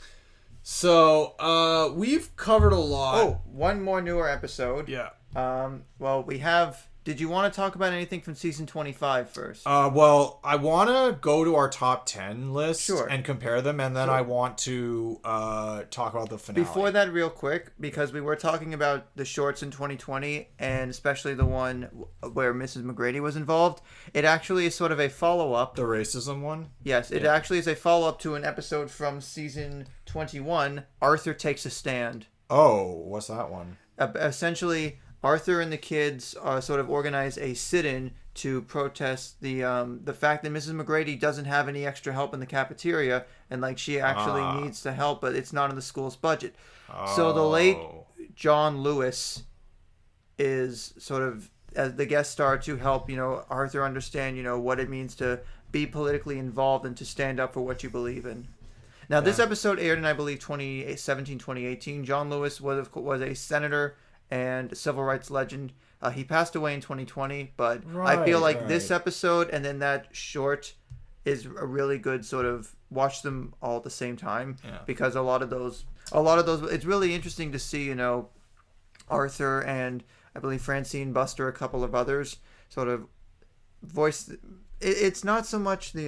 So, we've covered a lot.
Oh, one more newer episode.
Yeah.
Well, we have... Did you want to talk about anything from season 25 first?
Well, I want to go to our top 10 list and compare them, and then I want to talk about the finale.
Before that, real quick, because we were talking about the shorts in 2020, and especially the one where Mrs. McGrady was involved, it actually is sort of a follow-up.
The racism one?
Yes, it actually is a follow-up to an episode from season 21, Arthur Takes a Stand.
Oh, what's that one?
Essentially... Arthur and the kids sort of organize a sit-in to protest the fact that Mrs. McGrady doesn't have any extra help in the cafeteria, and she actually needs to help, but it's not in the school's budget. So the late John Lewis is sort of as the guest star to help Arthur understand what it means to be politically involved and to stand up for what you believe in. Now this episode aired in I believe 2017, 2018. John Lewis was a senator and civil rights legend. He passed away in 2020, but I feel like this episode and then that short is a really good sort of watch them all at the same time because a lot of those it's really interesting to see Arthur and I believe Francine, Buster, a couple of others sort of voice. It's not so much the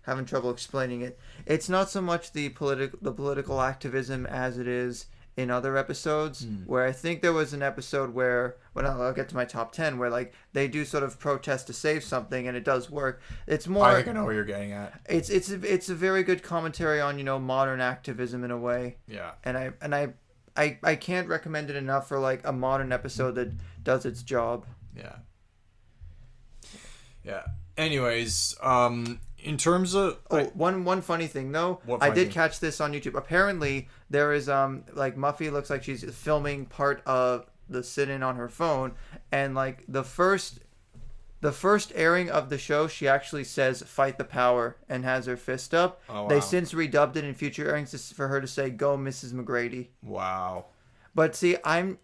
having trouble explaining it. It's not so much the political activism as it is in other episodes. Where I think there was an episode where, well, I'll get to my top 10, where like they do sort of protest to save something, and it does work. It's more.
I think I know where you're getting at.
It's a very good commentary on modern activism in a way.
Yeah.
And I can't recommend it enough for like a modern episode that does its job.
Yeah. Yeah. Anyways, in terms of
one funny thing though, I did catch this on YouTube. Apparently, there is like Muffy looks like she's filming part of the sit-in on her phone, and like the first airing of the show, she actually says "Fight the power" and has her fist up.
Oh, wow.
They since redubbed it in future airings for her to say "Go, Mrs. McGrady."
Wow.
But see, I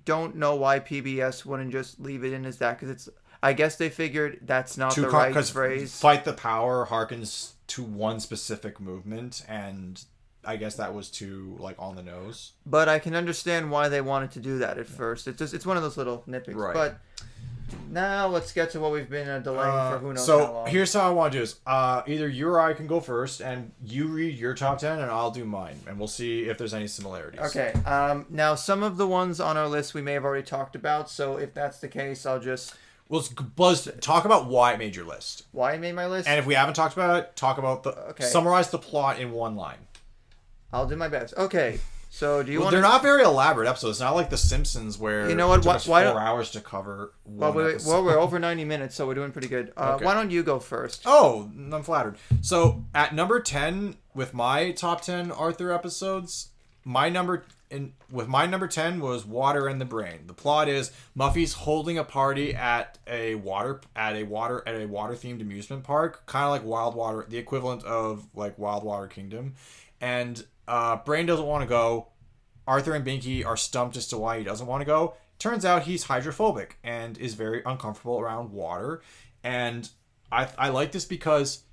don't know why PBS wouldn't just leave it in as that, because it's. I guess they figured that's not the right phrase.
Fight the power harkens to one specific movement, and I guess that was too like on the nose.
But I can understand why they wanted to do that at first. It's one of those little nitpicks.
Right.
But now let's get to what we've been delaying for who knows how long.
So here's how I want to do this. Either you or I can go first, and you read your top 10, and I'll do mine, and we'll see if there's any similarities.
Okay. Now some of the ones on our list we may have already talked about. So if that's the case, I'll just.
Well, Buzz, talk about why it made your list.
Why it made my list?
And if we haven't talked about it, talk about summarize the plot in one line.
I'll do my best. Okay. So do you want?
They're not very elaborate episodes. It's not like The Simpsons where
you know what?
it took us 4 hours to cover one episode.
Well, we're over 90 minutes, so we're doing pretty good.
Okay.
Why don't you go first?
Oh, I'm flattered. So at number 10, with my top 10 Arthur episodes, my number 10 was Water and the Brain. The plot is Muffy's holding a party at a water themed amusement park, kind of like Wild Water, the equivalent of like Wild Water Kingdom, and Brain doesn't want to go. Arthur and Binky are stumped as to why he doesn't want to go. Turns out he's hydrophobic and is very uncomfortable around water, and I like this because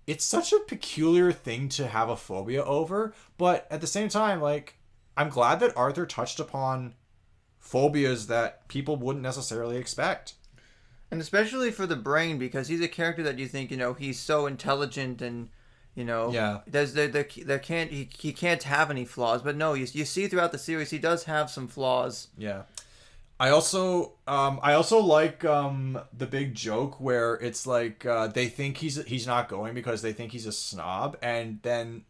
it's such a peculiar thing to have a phobia over, but at the same time, like, I'm glad that Arthur touched upon phobias that people wouldn't necessarily expect.
And especially for the Brain, because he's a character that you think, he's so intelligent and,
yeah.
He can't have any flaws. But no, you see throughout the series, he does have some flaws.
Yeah. I also like the big joke where it's like they think he's not going because they think he's a snob, and then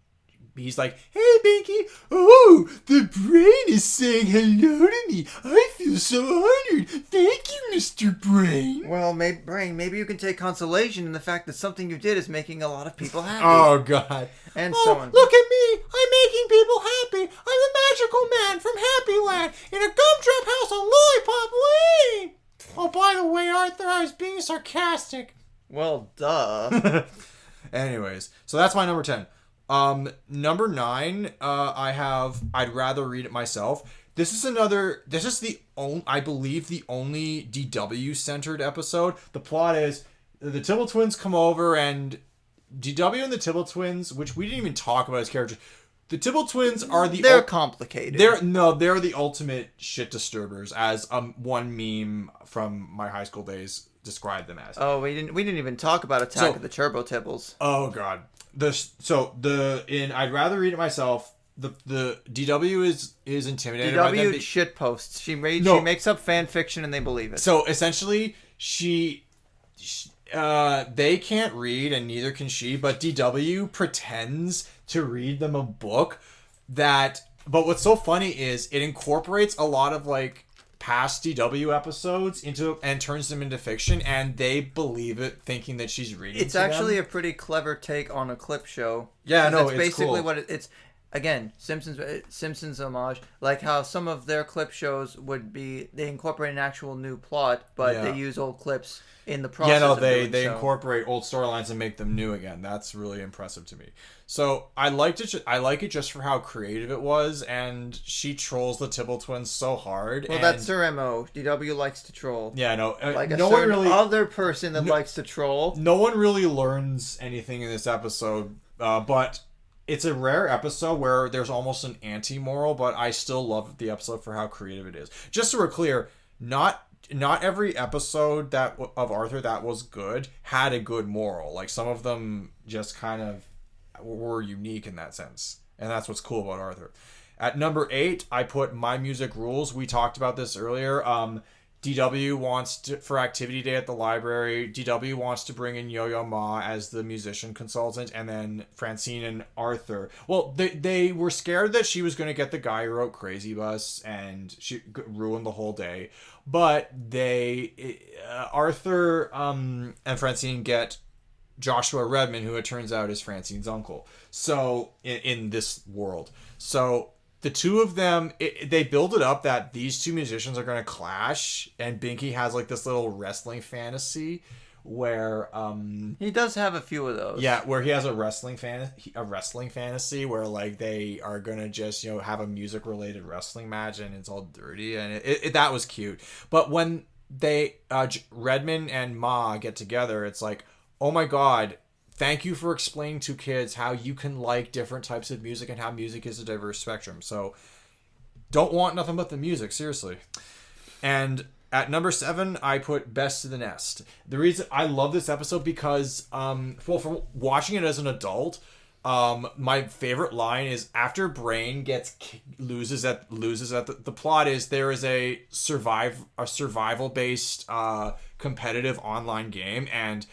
he's like, "Hey, Binky, oh, the Brain is saying hello to me. I feel so honored. Thank you, Mr. Brain."
Well, maybe you can take consolation in the fact that something you did is making a lot of people happy.
Oh God!
And
so on. Look at me! I'm making people happy. I'm the magical man from Happy Land in a gumdrop house on Lollipop Lane. Oh, by the way, Arthur, I was being sarcastic.
Well, duh.
Anyways, so that's my number 10. Number 9, I'd rather read it myself. This is the only, I believe, the only DW centered episode. The plot is the Tibble twins come over, and DW and the Tibble twins, which we didn't even talk about as characters. The Tibble twins are they're
complicated.
They're the ultimate shit disturbers, as one meme from my high school days described them as.
Oh, we didn't even talk about Attack of the Turbo Tibbles.
Oh God. I'd rather read it myself. The DW is intimidated by them.
DW shit posts. She makes up fan fiction and they believe it.
So essentially, they can't read and neither can she. But DW pretends to read them a book but what's so funny is it incorporates a lot of like past DW episodes and turns them into fiction, and they believe it, thinking that she's reading.
It's actually a pretty clever take on a clip show.
Yeah, no,
it's basically
cool.
what it's. Again, Simpsons homage, like how some of their clip shows would be, they incorporate an actual new plot, but they use old clips in the process.
Yeah, no, they incorporate old storylines and make them new again. That's really impressive to me. So I like it just for how creative it was, and she trolls the Tibble twins so hard.
Well, that's her MO. DW likes to troll.
Yeah, no,
like no one really other person that likes to troll.
No one really learns anything in this episode, but it's a rare episode where there's almost an anti-moral, but I still love the episode for how creative it is. Just so we're clear, not every episode of Arthur that was good had a good moral. Like, some of them just kind of were unique in that sense. And that's what's cool about Arthur. At number 8, I put My Music Rules. We talked about this earlier. DW wants to, for activity day at the library, DW wants to bring in Yo-Yo Ma as the musician consultant, and then Francine and Arthur. Well, they were scared that she was going to get the guy who wrote Crazy Bus, and she ruined the whole day. But Arthur and Francine get Joshua Redman, who it turns out is Francine's uncle. So in this world, so the two of them, they build it up that these two musicians are going to clash, and Binky has like this little wrestling fantasy where
he does have a few of those.
Yeah, where he has a wrestling fantasy where like they are going to just, have a music related wrestling match, and it's all dirty, and that was cute. But when they Redman and Ma get together, it's like, oh my god, thank you for explaining to kids how you can like different types of music and how music is a diverse spectrum. So don't want nothing but the music, seriously. And at number 7, I put Best of the Nest. The reason I love this episode because, for watching it as an adult, my favorite line is after Brain loses at the plot is there is a survival based competitive online game, and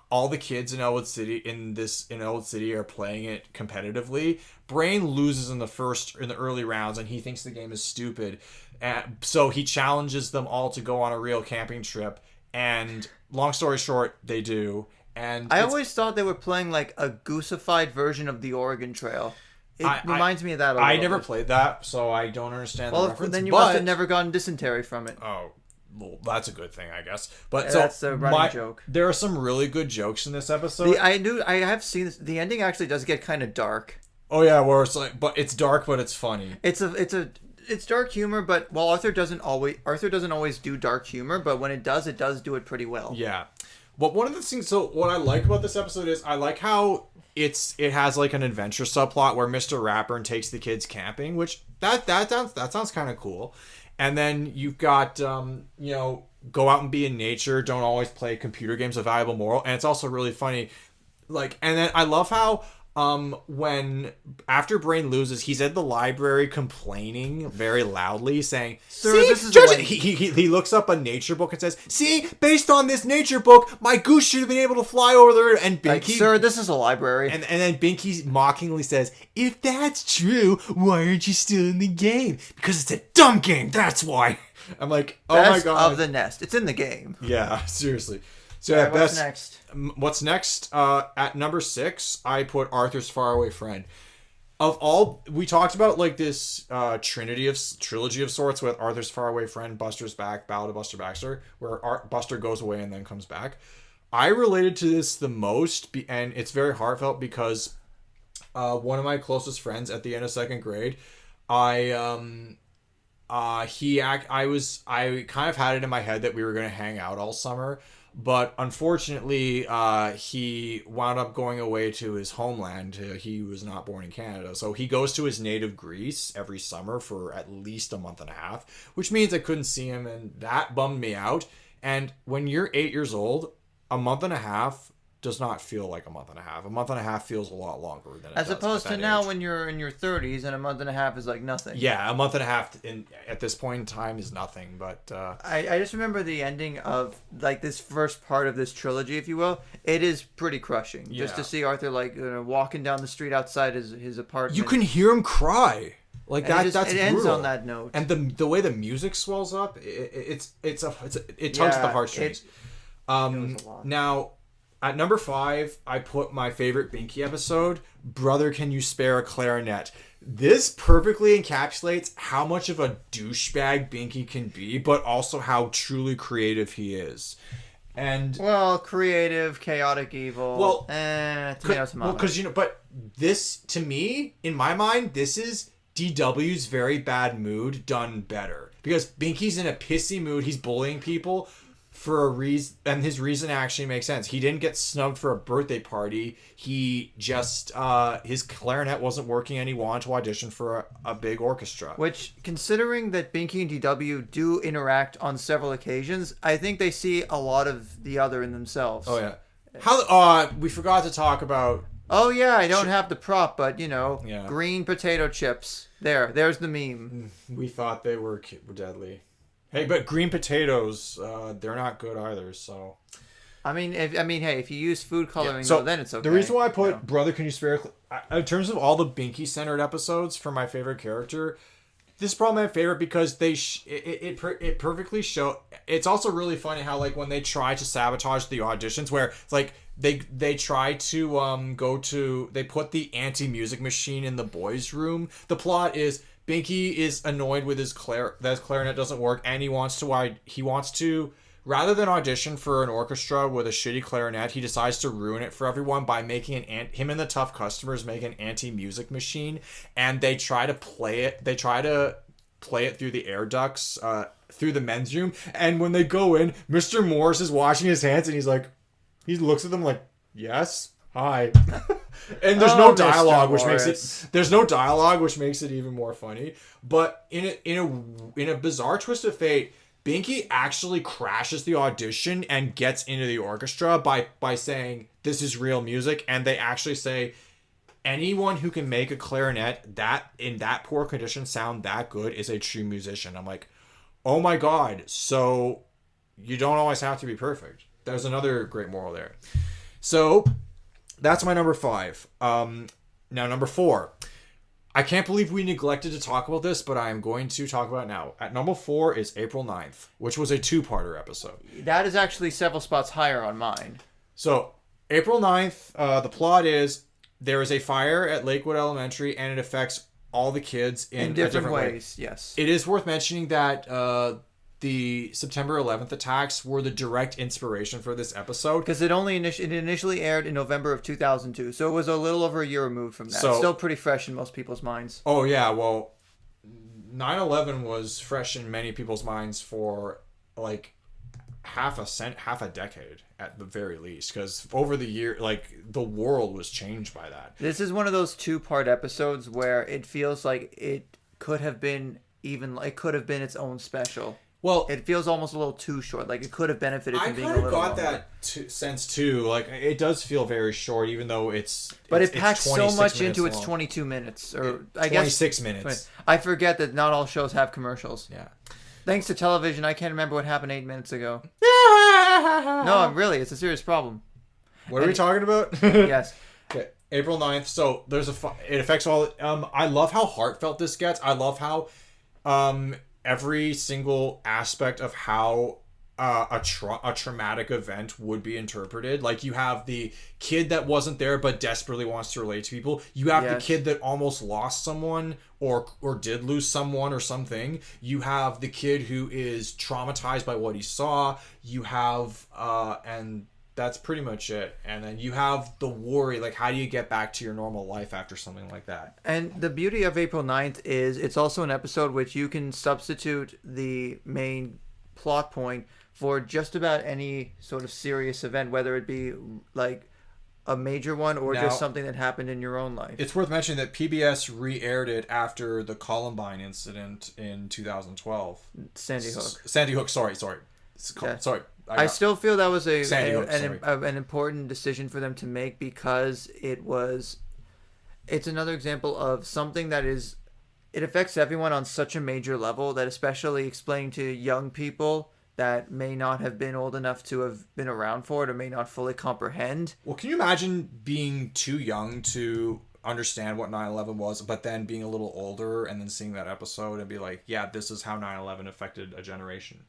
all the kids in Elwood City are playing it competitively. Brain loses in the early rounds, and he thinks the game is stupid. So he challenges them all to go on a real camping trip. And long story short, they do. And
I always thought they were playing like a goosified version of the Oregon Trail. It reminds me of that a little
I never
bit.
played that, so I don't understand the reference.
Then you must have never gotten dysentery from it.
Oh, well, that's a good thing, I guess. But
yeah, that's the running joke.
There are some really good jokes in this episode.
I have seen this. The ending actually does get kind of dark.
Oh yeah, where it's like, but it's dark, but it's funny.
It's dark humor, but while Arthur doesn't always do dark humor, but when it does do it pretty well.
Yeah. But one of the things, so what I like about this episode is I like how it has like an adventure subplot where Mr. Rapburn takes the kids camping, which that sounds kind of cool. And then you've got, go out and be in nature. Don't always play computer games, a valuable moral. And it's also really funny. Like, and then I love how when after Brain loses, he's at the library complaining very loudly, saying,
"Sir,
see,
this is
Judge," he looks up a nature book and says, "See, based on this nature book, my goose should have been able to fly over the river." And Binky,
like, "Sir, this is a library."
And then Binky mockingly says, "If that's true, why aren't you still in the game?" "Because it's a dumb game, that's why." I'm like, oh
Best
my god.
of the Nest. It's in the game.
Yeah, seriously. So
right, what's next?
What's next? At number 6, I put Arthur's Faraway Friend. Of all, we talked about like this trilogy of sorts with Arthur's Faraway Friend, Buster's Back, Ballad of Buster Baxter, where Buster goes away and then comes back. I related to this the most, and it's very heartfelt because one of my closest friends at the end of 2nd grade, I kind of had it in my head that we were going to hang out all summer. But unfortunately, he wound up going away to his homeland. He was not born in Canada. So he goes to his native Greece every summer for at least a month and a half, which means I couldn't see him, and that bummed me out. And when you're 8 years old, a month and a half does not feel like a month and a half. A month and a half feels a lot longer than it
As
does
opposed
at
to
that
now
age.
when you're in your 30s and a month and a half is like nothing.
Yeah, a month and a half at this point in time is nothing. But
I just remember the ending of like this first part of this trilogy, if you will. It is pretty crushing.
Yeah.
Just to see Arthur like walking down the street outside his apartment.
you can hear him cry. Like
And
that. That's
it ends
brutal.
on that note.
And the way the music swells up, it tugs at the heartstrings.
was a lot.
Now, at number 5, I put my favorite Binky episode, Brother, Can You Spare a Clarinet? This perfectly encapsulates how much of a douchebag Binky can be, but also how truly creative he is. And
Well, creative, chaotic, evil.
Well,
tomato, tomato.
because but this, to me, in my mind, this is DW's very bad mood done better. Because Binky's in a pissy mood, he's bullying people for a reason, and his reason actually makes sense. He didn't get snubbed for a birthday party. He just his clarinet wasn't working, and he wanted to audition for a big orchestra.
Which, considering that Binky and DW do interact on several occasions, I think they see a lot of the other in themselves.
Oh yeah. How we forgot to talk about
Oh yeah, I don't have the prop, but
Yeah.
green potato chips. There's the meme.
We thought they were deadly. Hey, but green potatoes, they're not good either. So
Hey, if you use food coloring,
so
though, then it's okay.
the reason why I put Brother Can You Spare, in terms of all the Binky centered episodes for my favorite character, this is probably my favorite because it perfectly show. It's also really funny how like when they try to sabotage the auditions, where it's like they try to they put the anti-music machine in the boys' room. The plot is Binky is annoyed with his that his clarinet doesn't work, and he wants to rather than audition for an orchestra with a shitty clarinet, he decides to ruin it for everyone by making him and the tough customers make an anti-music machine, and they try to play it through the air ducts through the men's room, and when they go in, Mr. Morris is washing his hands and he looks at them like, "Yes, hi." And there's no dialogue, which makes it even more funny. But in a bizarre twist of fate, Binky actually crashes the audition and gets into the orchestra by saying this is real music, and they actually say anyone who can make a clarinet that in that poor condition sound that good is a true musician. I'm like, oh my god, so you don't always have to be perfect. There's another great moral there. So that's my number 5. Now number 4. I can't believe we neglected to talk about this, but I am going to talk about it now. At number 4 is April 9th, which was a 2-parter episode.
That is actually several spots higher on mine.
So, April 9th, the plot is there is a fire at Lakewood Elementary, and it affects all the kids in different ways.
Yes.
It is worth mentioning that the September 11th attacks were the direct inspiration for this episode.
Because it initially aired in November of 2002, so it was a little over a year removed from that. So, still pretty fresh in most people's minds.
Oh, yeah, well, 9/11 was fresh in many people's minds for, like, half a decade, at the very least. Because over the year, like, the world was changed by that.
This is one of those 2-part episodes where it feels like it could have been its own special.
Well,
it feels almost a little too short. Like it could have benefited from being a little
longer. I kind of
got
that sense too. Like it does feel very short, even though it's.
But it packs so much into
long.
Its 22 minutes, or
I guess 26 minutes.
I forget that not all shows have commercials.
Yeah.
Thanks to television, I can't remember what happened 8 minutes ago. No, really, it's a serious problem.
What are we talking about?
Yes.
Okay. April 9th. So there's it affects all. I love how heartfelt this gets. I love how, every single aspect of how a traumatic event would be interpreted. Like you have the kid that wasn't there but desperately wants to relate to people. You have the kid that almost lost someone or did lose someone or something. You have the kid who is traumatized by what he saw. You have and that's pretty much it. And then you have the worry, like how do you get back to your normal life after something like that?
And the beauty of April 9th is it's also an episode which you can substitute the main plot point for just about any sort of serious event, whether it be like a major one or just something that happened in your own life.
It's worth mentioning that PBS re-aired it after the Columbine incident in 2012.
Sandy Hook.
Sandy Hook, sorry.
Yeah.
Sorry.
I still feel that was
an
important decision for them to make because it's another example of something that it affects everyone on such a major level that especially explaining to young people that may not have been old enough to have been around for it or may not fully comprehend.
Well, can you imagine being too young to understand what 9/11 was, but then being a little older and then seeing that episode and be like, yeah, this is how 9/11 affected a generation?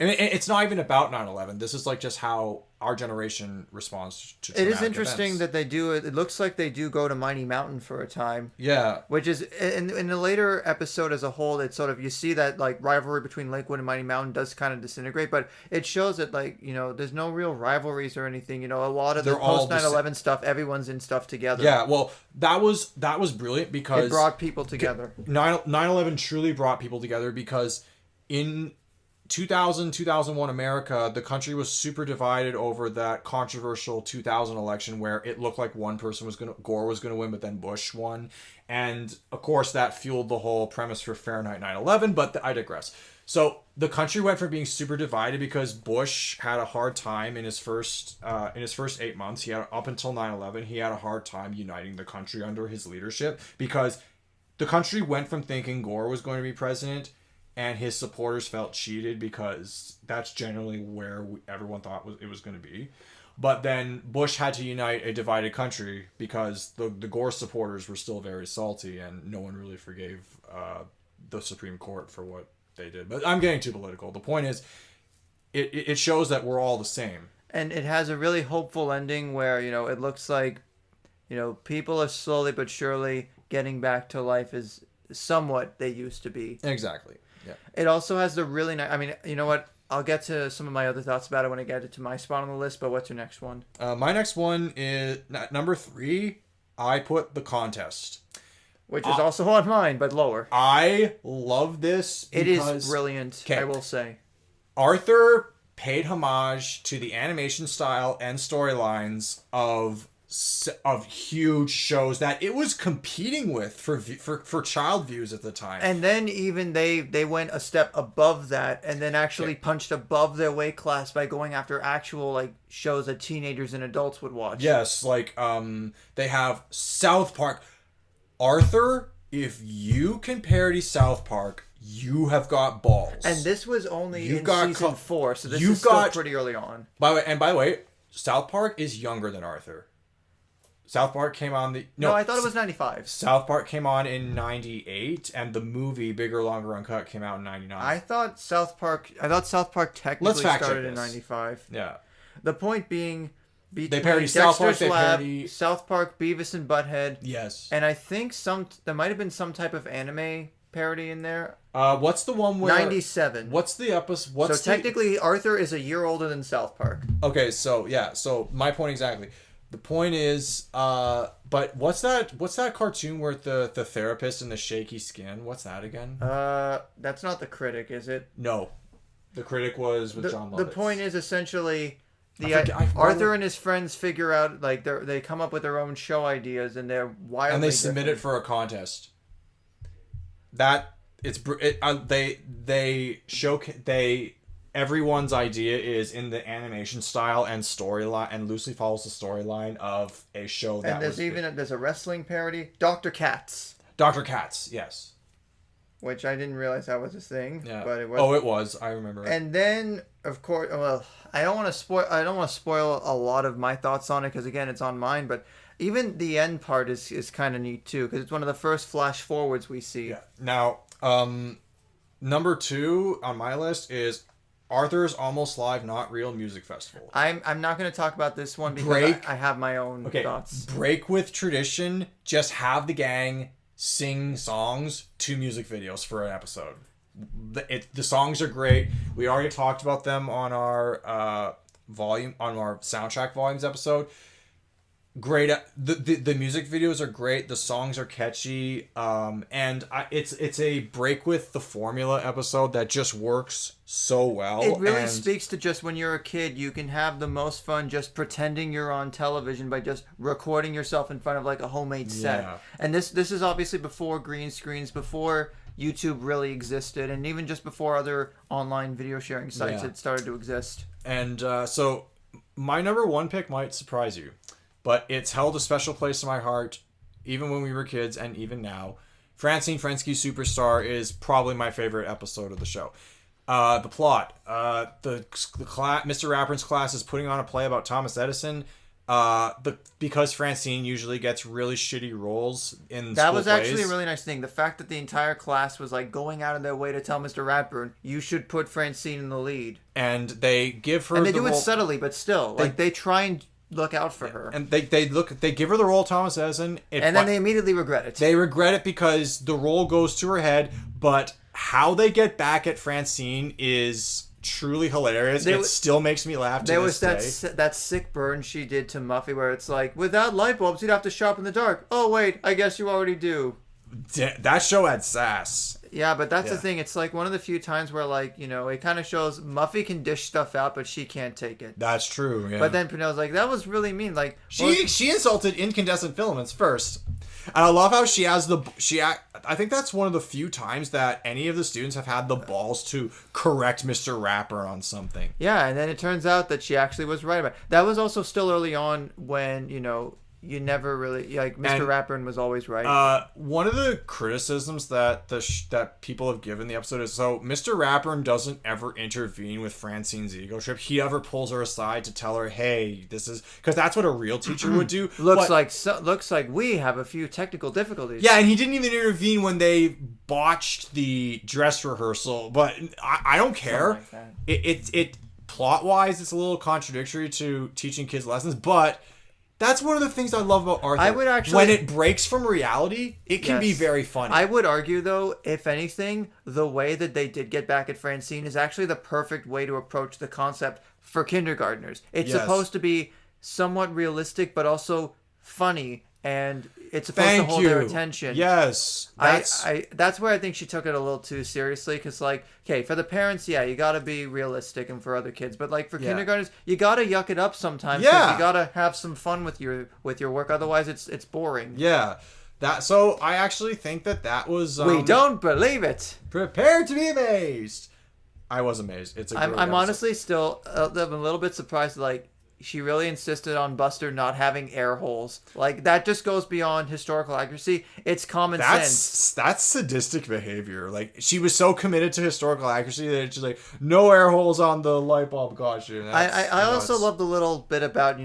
And it's not even about 9/11. This is like just how our generation responds to traumatic
It is interesting
events.
that they do it. It looks like they do go to Mighty Mountain for a time.
Yeah.
Which is, in the later episode as a whole, it's sort of, you see that like rivalry between Lakewood and Mighty Mountain does kind of disintegrate, but it shows that like, there's no real rivalries or anything. A lot of the post 9/11 stuff, everyone's in stuff together.
Yeah, well, that was brilliant because
it brought people together.
9/11 truly brought people together because in 2001 America, the country was super divided over that controversial 2000 election where it looked like one person Gore was going to win, but then Bush won. And of course that fueled the whole premise for Fahrenheit 9/11, but I digress. So the country went from being super divided because Bush had a hard time in his first 8 months. He had up until 9/11, he had a hard time uniting the country under his leadership because the country went from thinking Gore was going to be president, and his supporters felt cheated because that's generally where everyone thought it was going to be. But then Bush had to unite a divided country because the Gore supporters were still very salty, and no one really forgave the Supreme Court for what they did. But I'm getting too political. The point is, it shows that we're all the same.
And it has a really hopeful ending where, it looks like, people are slowly but surely getting back to life as somewhat they used to be.
Exactly. Yeah.
It also has the really nice... I mean, you know what? I'll get to some of my other thoughts about it when I get to my spot on the list, but what's your next one?
My next one is number 3. I put The Contest.
Which is also on mine, but lower.
I love this because...
It is brilliant, I will say.
Arthur paid homage to the animation style and storylines of huge shows that it was competing with for child views at the time.
And then even they went a step above that and then actually punched above their weight class by going after actual shows that teenagers and adults would watch.
Yes, they have South Park. Arthur, if you can parody South Park, you have got balls.
And this was only in season 4, so this is still pretty early on.
By the way, South Park is younger than Arthur. South Park came on
No, I thought it was 95.
South Park came on in 98, and the movie Bigger, Longer, Uncut came out in 99.
I thought South Park technically started in 95.
Yeah.
The point being,
they parody South Park,
they parody South Park, Beavis and Butthead.
Yes.
And I think there might have been some type of anime parody in there.
What's the one where
97?
What's the episode?
Technically, Arthur is a year older than South Park.
Okay, so yeah, so my point exactly. The point is, but what's that cartoon where the therapist and the shaky skin? What's that again?
That's not The Critic, is it?
No, The Critic was with John Lovitz.
The point is essentially Arthur and his friends figure out they come up with their own show ideas and they're wildly
and they submit it for a contest. Everyone's idea is in the animation style and storyline, and loosely follows the storyline of a show that.
And there's a wrestling parody, Dr. Katz.
Dr. Katz, yes.
Which I didn't realize that was a thing.
Yeah.
But it was.
Oh, it was. I remember.
And then, of course, I don't want to spoil a lot of my thoughts on it because again, it's on mine. But even the end part is kind of neat too because it's one of the first flash forwards we see.
Yeah. Now, number 2 on my list is Arthur's Almost Live Not Real Music Festival.
I'm not going to talk about this one because I have my own thoughts.
Break with tradition. Just have the gang sing songs to music videos for an episode. The songs are great. We already talked about them on our soundtrack volumes episode. Great. The music videos are great. The songs are catchy. And it's a break with the formula episode that just works so well.
It really speaks to just when you're a kid, you can have the most fun just pretending you're on television by just recording yourself in front of a homemade set.
Yeah.
And this is obviously before green screens, before YouTube really existed, and even just before other online video sharing sites had started to exist.
And so my number 1 pick might surprise you. But it's held a special place in my heart, even when we were kids and even now. Francine Frensky Superstar is probably my favorite episode of the show. The plot. Mr. Rappern's class is putting on a play about Thomas Edison. Because Francine usually gets really shitty roles in
that
school
was actually
plays.
a really nice thing. The fact that the entire class was going out of their way to tell Mr. Ratburn, you should put Francine in the lead.
And they give her
and they do it subtly, but still. They try and look out for her.
And they give her the role of Thomas Edison.
And then they immediately regret it.
They regret it because the role goes to her head, but how they get back at Francine is truly hilarious. It still makes me laugh to this day.
There was that sick burn she did to Muffy where it's without light bulbs, you'd have to shop in the dark. Oh, wait, I guess you already do.
That show had sass.
Yeah, but that's the thing. It's one of the few times where, it kind of shows Muffy can dish stuff out, but she can't take it.
That's true, yeah.
But then Pinelle's that was really mean.
She insulted incandescent filaments first. And I love how she has I think that's one of the few times that any of the students have had the balls to correct Mr. Rapper on something.
Yeah, and then it turns out that she actually was right about it. That was also still early on when, you never really like Mr. Rapperin was always right.
One of the criticisms that that people have given the episode is Mr. Rapperin doesn't ever intervene with Francine's ego trip. He ever pulls her aside to tell her, "Hey, this is," because that's what a real teacher would do.
Looks like we have a few technical difficulties.
Yeah, and he didn't even intervene when they botched the dress rehearsal. But I don't care.
Like
It plot wise, it's a little contradictory to teaching kids lessons, but. That's one of the things I love about Arthur.
I would actually...
When it breaks from reality, it can be very funny.
I would argue, though, if anything, the way that they did get back at Francine is actually the perfect way to approach the concept for kindergartners. It's supposed to be somewhat realistic, but also funny, and it's supposed to hold their attention.
Yes.
That's where I think she took it a little too seriously, because, for the parents, you gotta be realistic, and for other kids, but, for kindergartners, you gotta yuck it up sometimes, because you gotta have some fun with your work, otherwise it's boring.
Yeah. So I actually think that was...
we don't believe it!
Prepare to be amazed! I was amazed. It's a great
I'm honestly still a little bit surprised, she really insisted on Buster not having air holes. That just goes beyond historical accuracy. It's common sense.
That's sadistic behavior. She was so committed to historical accuracy that it's just no air holes on the light bulb. Gosh,
I also love the little bit about,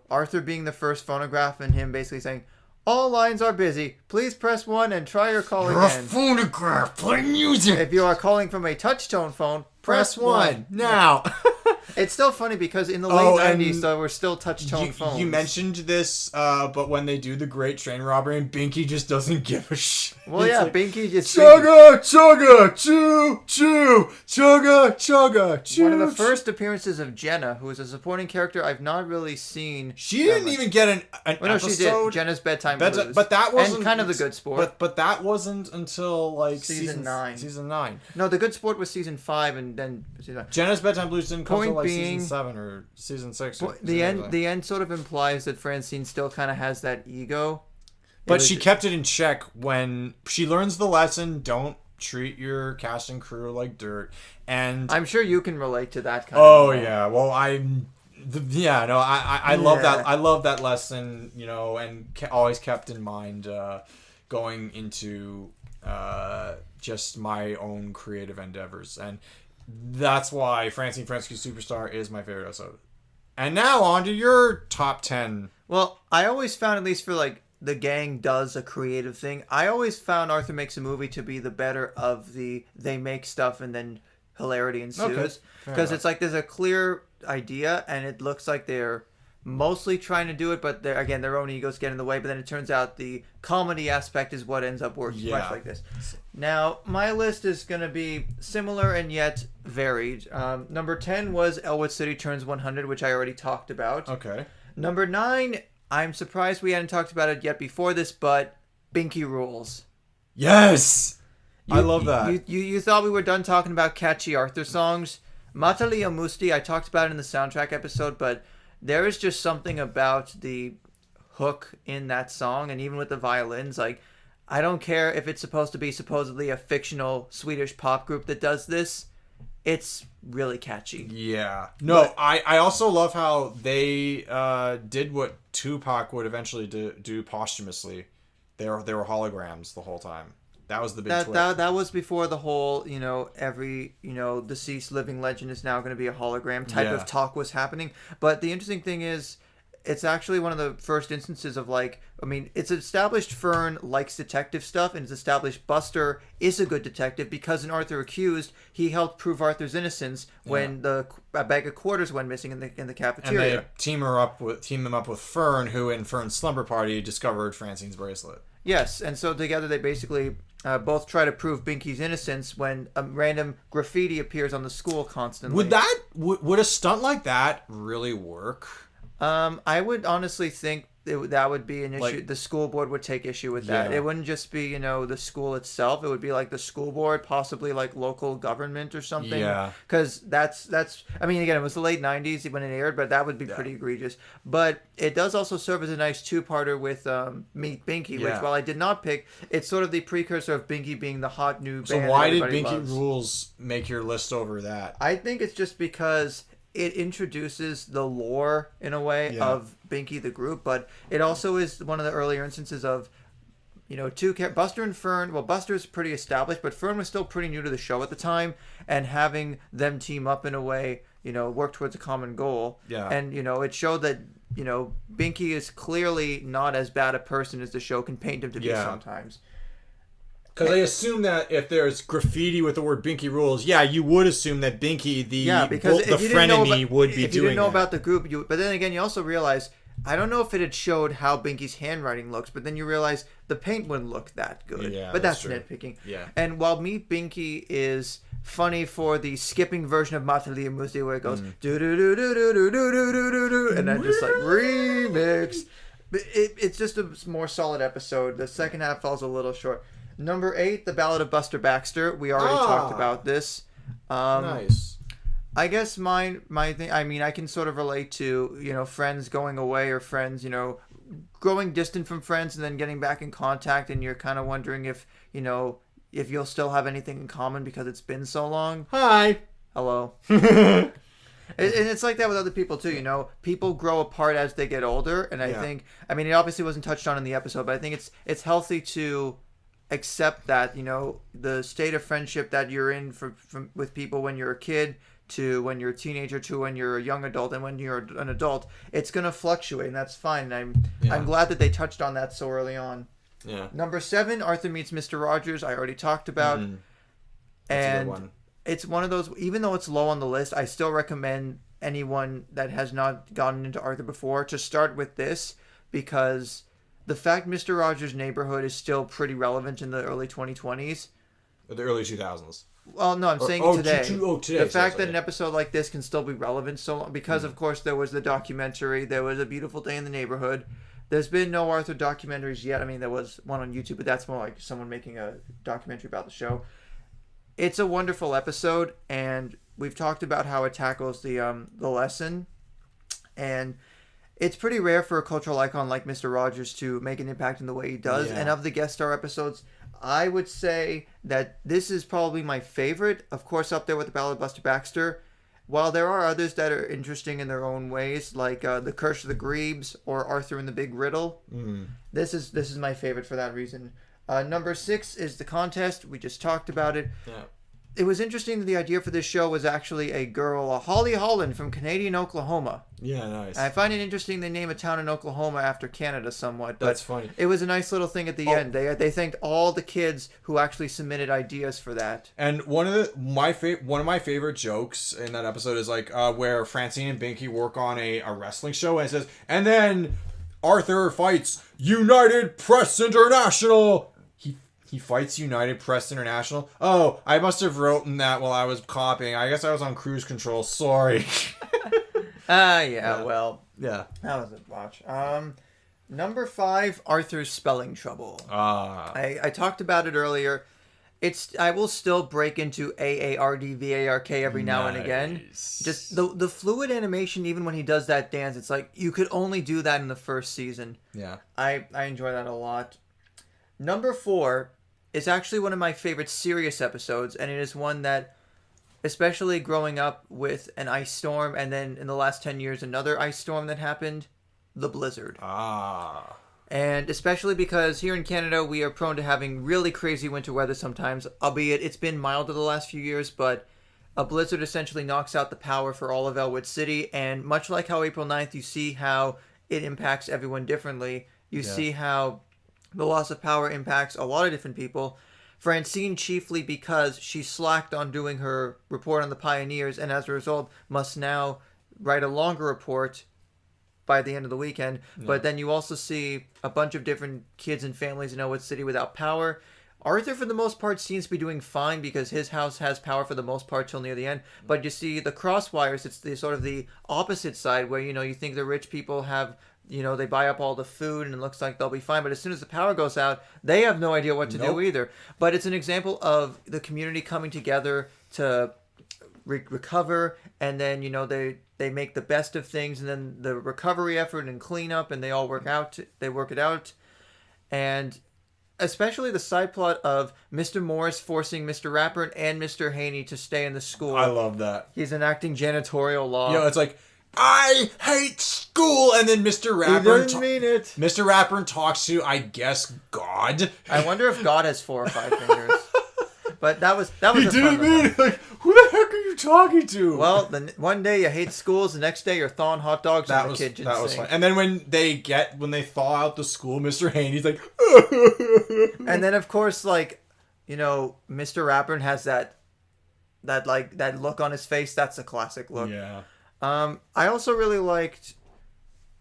Arthur being the first phonograph and him basically saying, "All lines are busy. Please press 1 and try your call again.
A phonograph. Play music.
If you are calling from a touch-tone phone, press 1
now."
It's still funny because in the late 90s, there were still touch-tone phones.
You mentioned this, but when they do the Great Train Robbery, and Binky just doesn't give a shit.
Well, Binky just...
Chugga, chugga, chew, chew, chugga, chugga, chew.
One of the first appearances of Jenna, who is a supporting character I've not really seen.
She didn't even get an episode.
No, she did. Jenna's Bedtime Blues.
But that wasn't...
And Kind of the Good Sport.
But that wasn't until,
season 9.
Season 9.
No, the Good Sport was season 5, and then... season 9.
Jenna's Bedtime Blues didn't come until,
being,
season 7 or season 6.
The end sort of implies that Francine still kind of has that ego.
But she kept it in check when she learns the lesson, don't treat your cast and crew like dirt. And
I'm sure you can relate to that kind
of thing. Yeah. Well, I love that. I love that lesson, and always kept in mind going into just my own creative endeavors. And that's why Francine Frensky Superstar is my favorite episode. And now on to your top 10.
Well, I always found, at least for the gang does a creative thing, I always found Arthur Makes a Movie to be the better of the they make stuff and then hilarity ensues. Because it's there's a clear idea and it looks like they're mostly trying to do it, but their own egos get in the way. But then it turns out the comedy aspect is what ends up working much like this. Now, my list is going to be similar and yet varied. Number 10 was Elwood City Turns 100, which I already talked about.
Okay.
Number 9, I'm surprised we hadn't talked about it yet before this, but Binky Rules.
Yes! I love that.
You thought we were done talking about catchy Arthur songs. Matalia Musti, I talked about it in the soundtrack episode, but there is just something about the hook in that song, and even with the violins, I don't care if it's supposed to be supposedly a fictional Swedish pop group that does this. It's really catchy.
Yeah. No, I also love how they did what Tupac would eventually do posthumously. They were holograms the whole time. That was the big twist.
That was before the whole, every, deceased living legend is now going to be a hologram type of talk was happening. But the interesting thing is, it's actually one of the first instances of it's established Fern likes detective stuff, and it's established Buster is a good detective because in Arthur Accused, he helped prove Arthur's innocence when a bag of quarters went missing in the cafeteria.
And they team him up with Fern, who in Fern's slumber party discovered Francine's bracelet.
Yes, and so together they basically both try to prove Binky's innocence when a random graffiti appears on the school constantly.
Would a stunt like that really work?
I would honestly think that would be an issue.
Like-
The school board would take issue with that.
Yeah.
It wouldn't just be, the school itself. It would be like the school board, possibly like local government or something.
Yeah.
Because that's, I mean, again, it was the late 90s when it aired, but that would be pretty egregious. But it does also serve as a nice two-parter with Meet Binky, which, while I did not pick, it's sort of the precursor of Binky being the hot new band.
So why did
everybody
Binky
loves.
Rules make your list over that?
I think it's just because it introduces the lore in a way of Binky the group, but it also is one of the earlier instances of, Buster and Fern. Well, Buster's pretty established, but Fern was still pretty new to the show at the time, and having them team up in a way, work towards a common goal.
Yeah.
And, it showed that, Binky is clearly not as bad a person as the show can paint him to be sometimes.
Because I assume that if there's graffiti with the word Binky Rules, you would assume that Binky, the frenemy, would be doing that.
If you didn't know about the group, but then again, you also realize, I don't know if it had showed how Binky's handwriting looks, but then you realize the paint wouldn't look that good.
Yeah,
but that's
true.
nitpicking.
Yeah.
And while Meet Binky is funny for the skipping version of Matalia Musi, where it goes do do do do do do do do do do, and then just like remix. It's just a more solid episode. The second half falls a little short. Number 8, The Ballad of Buster Baxter. We already talked about this.
Nice.
I guess my thing. I mean, I can sort of relate to friends going away or friends growing distant from friends and then getting back in contact, and you're kind of wondering if you'll still have anything in common because it's been so long.
Hi.
Hello. And it's like that with other people too. People grow apart as they get older, and I think, I mean, it obviously wasn't touched on in the episode, but I think it's healthy to accept that the state of friendship that you're in with people when you're a kid to when you're a teenager to when you're a young adult and when you're an adult, it's going to fluctuate, and that's fine. And I'm glad that they touched on that so early on.
Yeah.
Number 7, Arthur Meets Mr. Rogers. I already talked about.
That's a
and
good one.
It's one of those, even though it's low on the list, I still recommend anyone that has not gotten into Arthur before to start with this, because the fact Mr. Rogers' Neighborhood is still pretty relevant in the early 2020s.
The early 2000s.
Well, no, I'm saying today.
Today.
The fact that an episode like this can still be relevant so long, because of course there was the documentary, there was A Beautiful Day in the Neighborhood. There's been no Arthur documentaries yet. I mean, there was one on YouTube, but that's more like someone making a documentary about the show. It's a wonderful episode, and we've talked about how it tackles the lesson, and it's pretty rare for a cultural icon like Mr. Rogers to make an impact in the way he does.
Yeah.
And of the guest star episodes, I would say that this is probably my favorite. Of course, up there with The Ballad of Buster Baxter. While there are others that are interesting in their own ways, like The Curse of the Grebes or Arthur and the Big Riddle, this is my favorite for that reason. Number 6 is The Contest. We just talked about it.
Yeah.
It was interesting that the idea for this show was actually a girl, Holly Holland from Canadian Oklahoma.
Yeah, nice.
I find it interesting they name a town in Oklahoma after Canada somewhat. But
That's funny.
It was a nice little thing at the end. They thanked all the kids who actually submitted ideas for that.
And one of my favorite jokes in that episode is like where Francine and Binky work on a wrestling show, and it says, and then Arthur fights United Press International. He fights United Press International. Oh, I must have written that while I was copying. I guess I was on cruise control. Sorry.
Well,
Yeah.
that was a watch. Number 5, Arthur's Spelling Trouble. I talked about it earlier. I will still break into AARDVARK every now and again. Just the fluid animation, even when he does that dance, it's like you could only do that in the first season.
Yeah.
I enjoy that a lot. Number 4 is actually one of my favorite serious episodes, and it is one that, especially growing up with an ice storm, and then in the last 10 years, another ice storm that happened, the blizzard. And especially because here in Canada, we are prone to having really crazy winter weather sometimes, albeit it's been milder the last few years, but a blizzard essentially knocks out the power for all of Elwood City, and much like how April 9th, you see how it impacts everyone differently. You see how the loss of power impacts a lot of different people. Francine chiefly because she slacked on doing her report on the pioneers, and as a result must now write a longer report by the end of the weekend. But then you also see a bunch of different kids and families in Elwood City without power. Arthur, for the most part, seems to be doing fine because his house has power for the most part till near the end. But you see the Crosswires, it's the sort of the opposite side where, you think the rich people have they buy up all the food and it looks like they'll be fine. But as soon as the power goes out, they have no idea what to do either. But it's an example of the community coming together to recover, and then they make the best of things, and then the recovery effort and cleanup, and they all work it out, and especially the side plot of Mr. Morris forcing Mr. Rapper and Mr. Haney to stay in the school.
I love that.
He's enacting janitorial law.
It's like, I hate school, and then Mr. Rapper.
He doesn't mean it.
Mr. Rapper talks to, I guess, God.
I wonder if God has 4 or 5 fingers. But that was
He didn't mean it. Like, who the heck are you talking to?
Well, one day you hate schools, the next day you're thawing hot dogs in the kitchen.
That was fun. And then when they thaw out the school, Mr. Haney's like,
and then of course, Mr. Rapper has that look on his face. That's a classic look.
Yeah.
I also really liked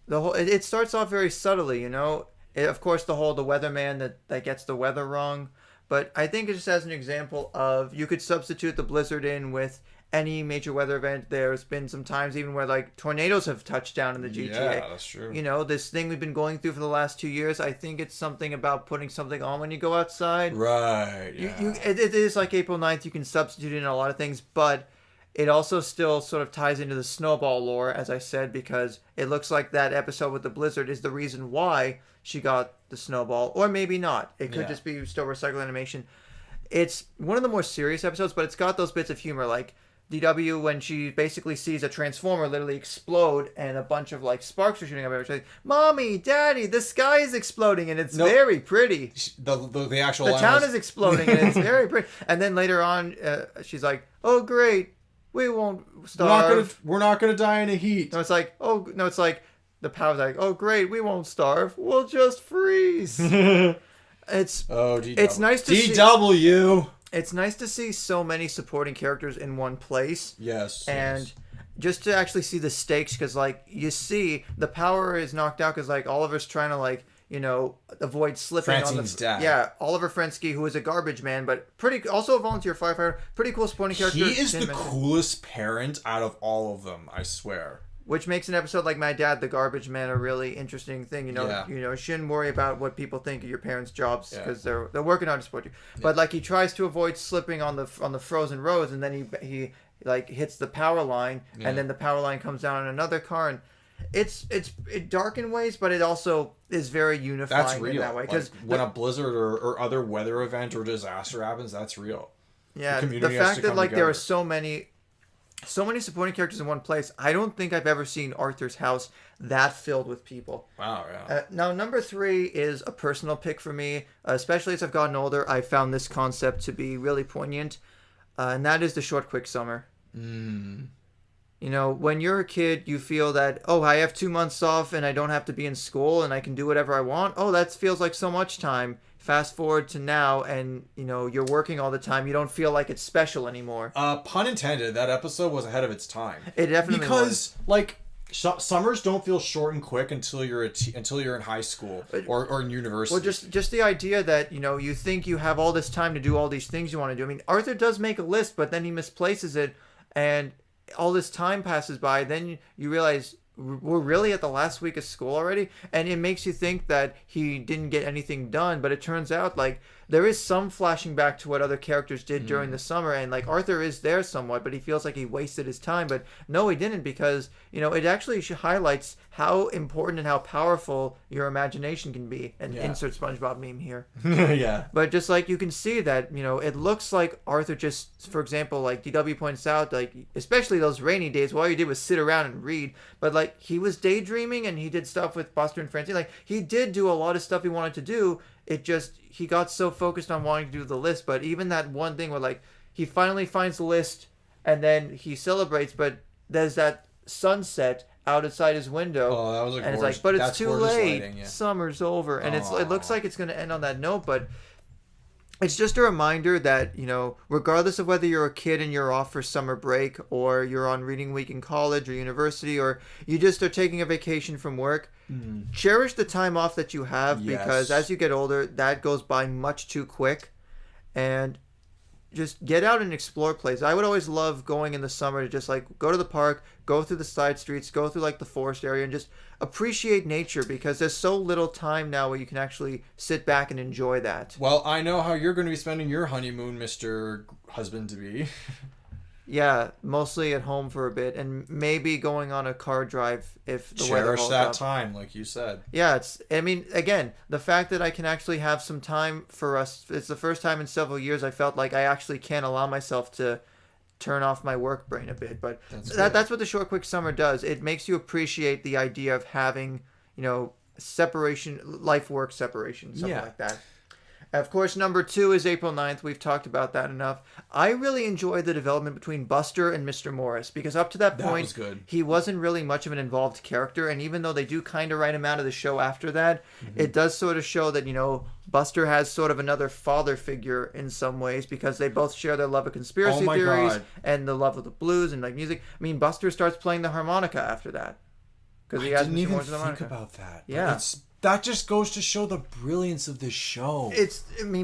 the whole. It starts off very subtly, of course, the weatherman that gets the weather wrong. But I think it just as an example of you could substitute the blizzard in with any major weather event. There's been some times even where tornadoes have touched down in the GTA.
Yeah, that's true.
This thing we've been going through for the last 2 years. I think it's something about putting something on when you go outside.
Right. Yeah.
It is like April 9th. You can substitute in a lot of things, but it also still sort of ties into the snowball lore, as I said, because it looks like that episode with the blizzard is the reason why she got the snowball, or maybe not. It could just be still recycled animation. It's one of the more serious episodes, but it's got those bits of humor, like DW when she basically sees a transformer literally explode and a bunch of sparks are shooting up. She's like, "Mommy, Daddy, the sky is exploding," and it's very pretty.
The actual
the town is exploding and it's very pretty. And then later on, she's like, "Oh great, we won't starve.
We're not gonna die in the heat."
No, it's like, the power's like, "Oh great, we won't starve. We'll just freeze." It's nice to see.
DW.
It's nice to see so many supporting characters in one place.
Yes.
And just to actually see the stakes, because you see the power is knocked out because Oliver's trying to avoid slipping
Francine's dad.
Yeah, Oliver Frensky, who is a garbage man, but also a volunteer firefighter. Pretty cool supporting character.
He is the coolest parent out of all of them, I swear.
Which makes an episode like My Dad, the Garbage Man, a really interesting thing. You shouldn't worry about what people think of your parents' jobs because they're working hard to support you. Yeah. But he tries to avoid slipping on the frozen roads, and then he hits the power line, and then the power line comes down on another car, and it's dark in ways, but it also is very unifying.
That's real.
In that way, because
when a blizzard or other weather event or disaster happens, that's real.
Yeah, the fact that there are so many supporting characters in one place. I don't think I've ever seen Arthur's house that filled with people.
Wow, yeah.
Now, number 3 is a personal pick for me. Especially as I've gotten older, I found this concept to be really poignant. And that is the short, quick summer.
Mm.
When you're a kid, you feel that, I have 2 months off and I don't have to be in school and I can do whatever I want. That feels like so much time. Fast forward to now, and you're working all the time. You don't feel like it's special anymore.
Pun intended. That episode was ahead of its time.
It definitely was.
Summers don't feel short and quick until you're in high school or in university.
Well, just the idea that you think you have all this time to do all these things you want to do. I mean, Arthur does make a list, but then he misplaces it, and all this time passes by. Then you realize, we're really at the last week of school already, and it makes you think that he didn't get anything done, but it turns out there is some flashing back to what other characters did during the summer, and Arthur is there somewhat, but he feels like he wasted his time. But no, he didn't, because it actually highlights how important and how powerful your imagination can be. And insert SpongeBob meme here.
Yeah.
But just you can see that it looks like Arthur just, for example, DW points out, especially those rainy days, all you did was sit around and read. But he was daydreaming, and he did stuff with Buster and Francine. He did do a lot of stuff he wanted to do. It just, he got so focused on wanting to do the list. But even that one thing where he finally finds the list and then he celebrates, but there's that sunset outside his window.
Oh, that was a gorgeous.
And it's but it's too late.
Lighting, yeah.
Summer's over, and it looks like it's going to end on that note. But it's just a reminder that regardless of whether you're a kid and you're off for summer break, or you're on reading week in college or university, or you just are taking a vacation from work, cherish the time off that you have, because as you get older, that goes by much too quick. And just get out and explore places. I would always love going in the summer to just like go to the park, go through the side streets, go through like the forest area, and just appreciate nature, because there's so little time now where you can actually sit back and enjoy that.
Well, I know how you're going to be spending your honeymoon, Mr. Husband-to-be.
Yeah, mostly at home for a bit, and maybe going on a car drive if the weather
Cherish
holds
that
up.
time, like you said.
Yeah, I mean, again, the fact that I can actually have some time for us, it's the first time in several years I felt like I actually can allow myself to turn off my work brain a bit. But that's what the Short Quick Summer does. It makes you appreciate the idea of having, separation, life-work separation, something like that. Of course, number 2 is April 9th. We've talked about that enough. I really enjoyed the development between Buster and Mr. Morris, because up to that point,
was good.
he wasn't really much of an involved character. And even though they do kind of write him out of the show after that, it does sort of show that, Buster has sort of another father figure in some ways, because they both share their love of conspiracy theories and the love of the blues and like music. I mean, Buster starts playing the harmonica after that. Because he
didn't even think about that.
Yeah.
That just goes to show the brilliance of this show.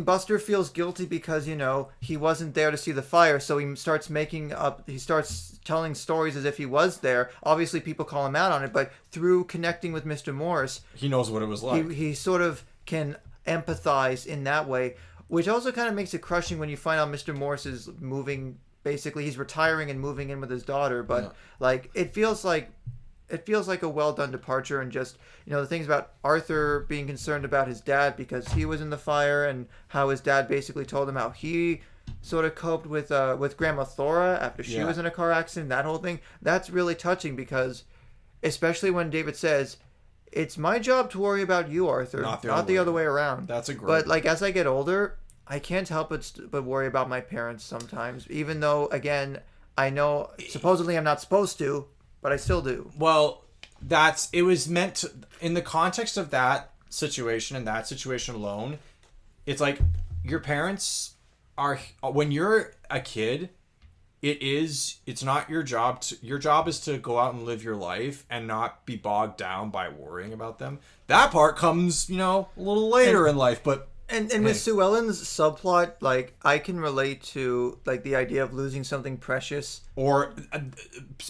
Buster feels guilty because, he wasn't there to see the fire, so he starts telling stories as if he was there. Obviously, people call him out on it, but through connecting with Mr. Morris,
he knows what it was like.
He sort of can empathize in that way, which also kind of makes it crushing when you find out Mr. Morris is moving, basically, he's retiring and moving in with his daughter, but, it feels like a well-done departure, and just, the things about Arthur being concerned about his dad because he was in the fire, and how his dad basically told him how he sort of coped with Grandma Thora after she was in a car accident, that whole thing. That's really touching, because especially when David says, "It's my job to worry about you, Arthur, not the other way around."
That's a great...
But, like, as I get older, I can't help but worry about my parents sometimes, even though, again, I know supposedly I'm not supposed to, but I still do.
Well, it was meant to, in the context of that situation and that situation alone, it's like your parents are, when you're a kid, it's not your job your job is to go out and live your life and not be bogged down by worrying about them. That part comes, a little later in life, but
And with Sue Ellen's subplot, like, I can relate to, like, the idea of losing something precious.
Or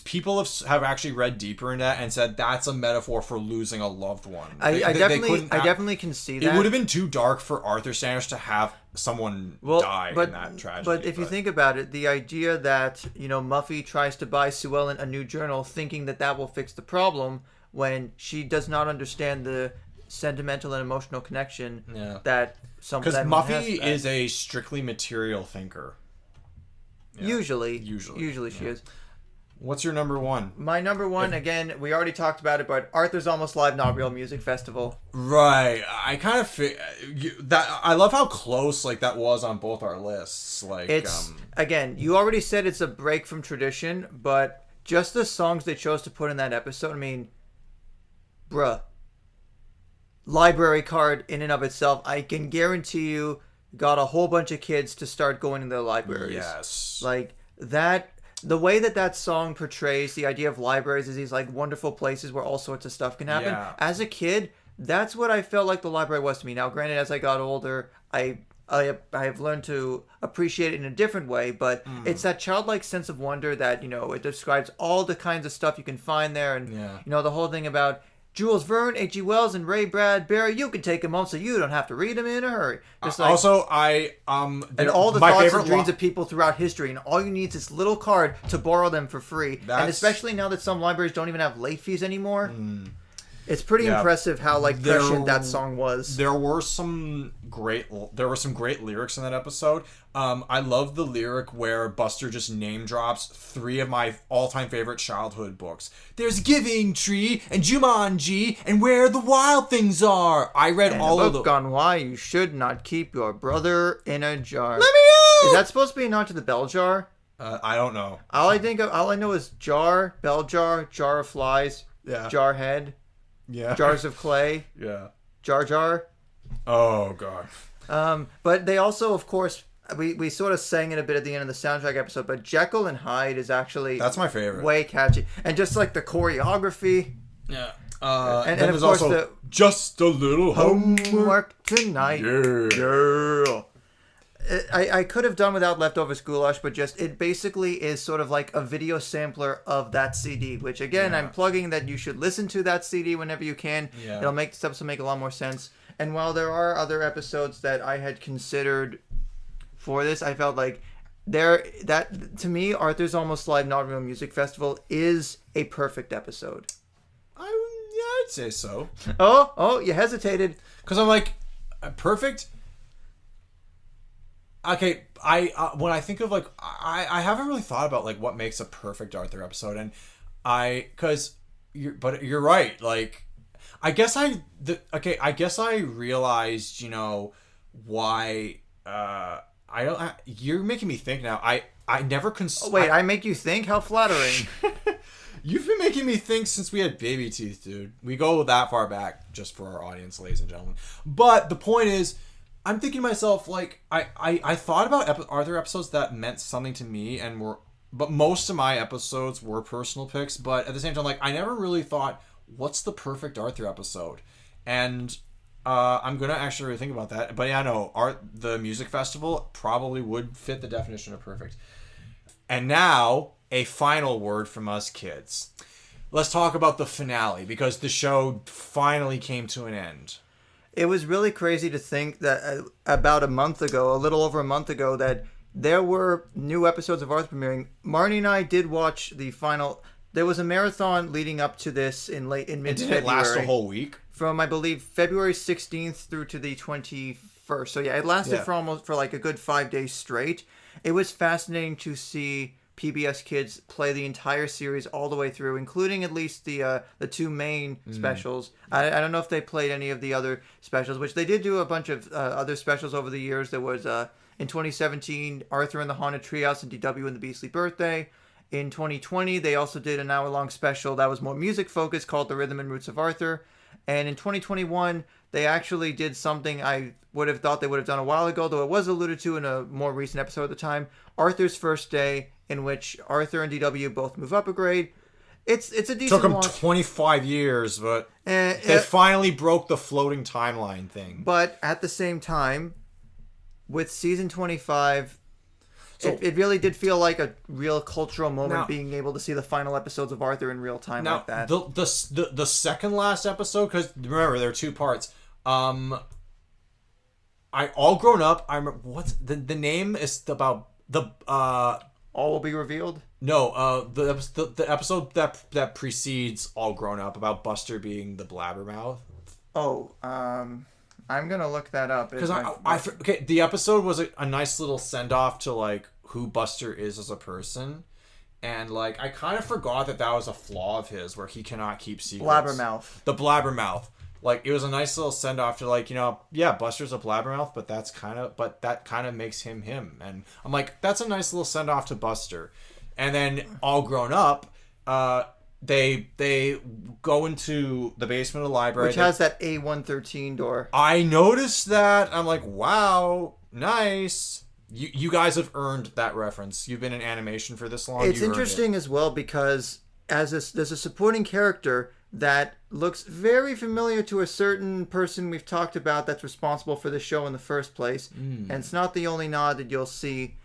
people have actually read deeper into that and said that's a metaphor for losing a loved one.
I definitely can see that.
It would have been too dark for Arthur Sanders to have someone die in that tragedy.
But if you think about it, the idea that, Muffy tries to buy Sue Ellen a new journal thinking that will fix the problem, when she does not understand the sentimental and emotional connection that someone has.
Because Muffy is a strictly material thinker.
Yeah. Usually she is.
What's your number 1?
My number 1, again, we already talked about it, but Arthur's Almost Live Not Real Music Festival.
Right. I kind of that. I love how close that was on both our lists.
Again, you already said it's a break from tradition, but just the songs they chose to put in that episode. I mean, bruh. Library card in and of itself, I can guarantee you, got a whole bunch of kids to start going to their libraries.
Yes.
Like, that, the way that song portrays the idea of libraries as these, wonderful places where all sorts of stuff can happen.
Yeah.
As a kid, that's what I felt like the library was to me. Now, granted, as I got older, I have learned to appreciate it in a different way, but it's that childlike sense of wonder that, it describes all the kinds of stuff you can find there, and, the whole thing about Jules Verne, H.G. Wells, and Ray Bradbury, you can take them home so you don't have to read them in a hurry.
Just and
all the thoughts and dreams of people throughout history, and all you need is this little card to borrow them for free. And especially now that some libraries don't even have late fees anymore. It's pretty impressive how prescient that song was.
There were some great lyrics in that episode. I love the lyric where Buster just name drops 3 of my all-time favorite childhood books. There's Giving Tree and Jumanji and Where the Wild Things Are. I read all of them.
A book on why you should not keep your brother in a jar.
Let me out!
Is that supposed to be a nod to the bell jar?
I don't know.
All I know is jar, bell jar, jar of flies, jar head.
Yeah.
Jars of clay.
Yeah.
Jar Jar.
Oh, God.
But they also, of course, we sort of sang it a bit at the end of the soundtrack episode, but Jekyll and Hyde is actually...
That's my favorite.
Way catchy. And just the choreography.
Yeah.
And of course also
just a little
homework tonight.
Yeah.
I could have done without Leftovers Goulash, but just it basically is sort of like a video sampler of that CD, which again, I'm plugging that you should listen to that CD whenever you can.
Yeah.
It'll make this episode make a lot more sense. And while there are other episodes that I had considered for this, I felt like that to me, Arthur's Almost Live Not Real Music Festival is a perfect episode.
I'd say so.
Oh, you hesitated.
Because I'm like, perfect. Okay, when I think of like, I haven't really thought about like what makes a perfect Arthur episode, and you're right. Like, I guess I realized, why. I don't. You're making me think now. I never
I make you think? How flattering.
You've been making me think since we had baby teeth, dude. We go that far back, just for our audience, ladies and gentlemen. But the point is, I'm thinking to myself, like, I thought about Arthur episodes that meant something to me, but most of my episodes were personal picks. But at the same time, like, I never really thought, what's the perfect Arthur episode? And I'm gonna actually really think about that. But yeah, no, the music festival probably would fit the definition of perfect. And now, a final word from us kids. Let's talk about the finale, because the show finally came to an end.
It was really crazy to think that about a little over a month ago, that there were new episodes of Arthur premiering. Marnie and I did watch the final. There was a marathon leading up to this in mid-February.
Did it last a whole week?
From, I believe, February 16th through to the 21st. So yeah, it lasted for like a good 5 days straight. It was fascinating to see PBS Kids play the entire series all the way through, including at least the two main specials. I don't know if they played any of the other specials, which they did do a bunch of other specials over the years. There was, in 2017, Arthur and the Haunted Treehouse and DW and the Beastly Birthday. In 2020, they also did an hour-long special that was more music-focused called The Rhythm and Roots of Arthur. And in 2021, they actually did something I would have thought they would have done a while ago, though it was alluded to in a more recent episode at the time, Arthur's First Day, in which Arthur and DW both move up a grade. It's a decent
Took them
watch.
25 years, but they finally broke the floating timeline thing.
But at the same time, with season 25, it really did feel like a real cultural moment, being able to see the final episodes of Arthur in real time like that.
The second last episode, because remember there are two parts. I All Grown Up. I remember what's the name is about the
All Will Be Revealed?
No, the episode that precedes All Grown Up, about Buster being the blabbermouth.
Oh, I'm gonna look that up.
Because the episode was a nice little send off to like who Buster is as a person, and like I kind of forgot that was a flaw of his, where he cannot keep secrets.
Blabbermouth.
The blabbermouth. Like, it was a nice little send off to like, Buster's a blabbermouth, but that kind of makes him him. And I'm like, that's a nice little send off to Buster. And then All Grown Up, they go into the basement of the library,
which has that A113 door.
I noticed that. I'm like, wow, nice. You guys have earned that reference. You've been in animation for this long.
It's interesting as well, because there's a supporting character that looks very familiar to a certain person we've talked about that's responsible for the show in the first place. And it's not the only nod that you'll see.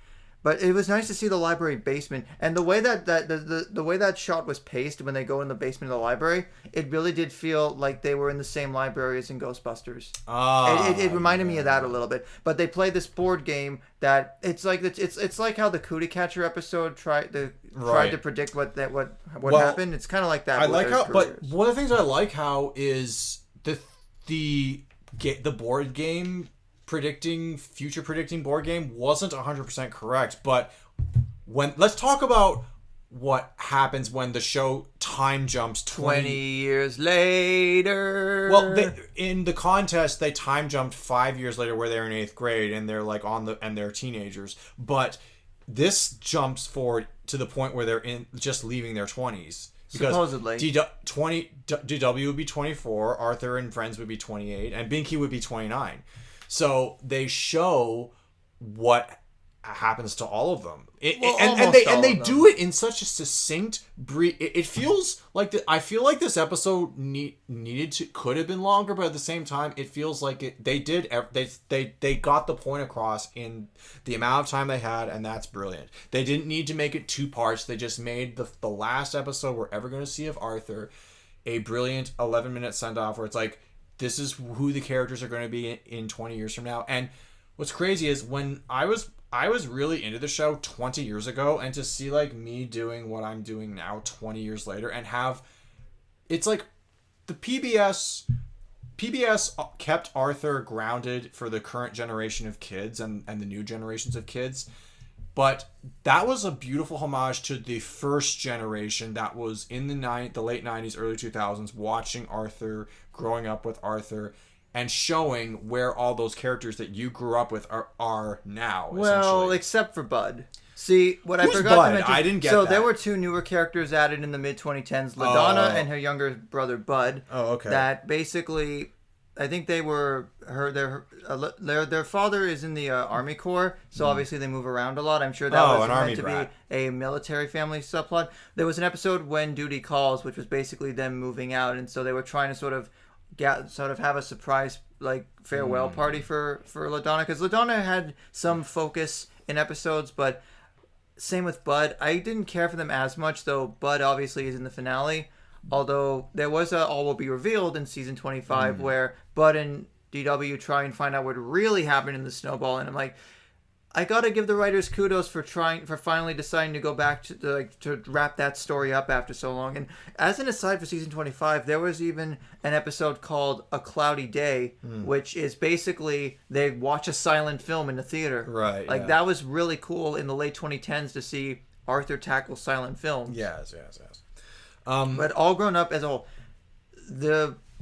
But it was nice to see the library basement, and the way that the way that shot was paced when they go in the basement of the library, it really did feel like they were in the same library as in Ghostbusters. It reminded me of that a little bit. But they play this board game that it's like how the Cootie Catcher episode tried to predict what happened. It's kind of like that.
I like how, but one of the things I like how is the board game. Predicting board game wasn't 100% correct, but let's talk about what happens when the show time jumps 20
years later.
Well, in the contest they time jumped 5 years later, where they're in 8th grade and they're like and they're teenagers, but this jumps forward to the point where they're just leaving their 20s. Because
supposedly
DW would be 24, Arthur and friends would be 28, and Binky would be 29. So they show what happens to all of them.
Almost
They
all of them.
do it in such a succinct brief. It feels like I feel like this episode could have been longer, but at the same time, it feels like they got the point across in the amount of time they had, and that's brilliant. They didn't need to make it 2 parts. They just made the last episode we're ever going to see of Arthur a brilliant 11-minute send off where it's like, this is who the characters are going to be in 20 years from now. And what's crazy is when I was really into the show 20 years ago, and to see like me doing what I'm doing now 20 years later and have, it's like the PBS kept Arthur grounded for the current generation of kids and the new generations of kids. But that was a beautiful homage to the first generation that was in the late 90s, early 2000s, watching Arthur, growing up with Arthur, and showing where all those characters that you grew up with are now.
Well, except for Bud. See, what
Who's
I forgot
Bud?
to mention.
I didn't get
so
that.
there were 2 newer characters added in the mid-2010s, LaDonna and her younger brother Bud.
Oh, okay.
That basically, I think they were their father is in the Army Corps, so obviously they move around a lot. I'm sure that was meant to be a military family subplot. There was an episode When Duty Calls, which was basically them moving out, and so they were trying to sort of have a surprise like farewell party for LaDonna, because LaDonna had some focus in episodes, but same with Bud. I didn't care for them as much, though Bud obviously is in the finale. Although there was a All Will Be Revealed in season 25 where Bud and DW try and find out what really happened in the snowball, and I'm like, I gotta give the writers kudos for finally deciding to go back to wrap that story up after so long. And as an aside for season 25, there was even an episode called A Cloudy Day, which is basically they watch a silent film in the theater.
Right.
Like that was really cool in the late 2010s to see Arthur tackle silent films.
Yes.
But all grown up as a whole,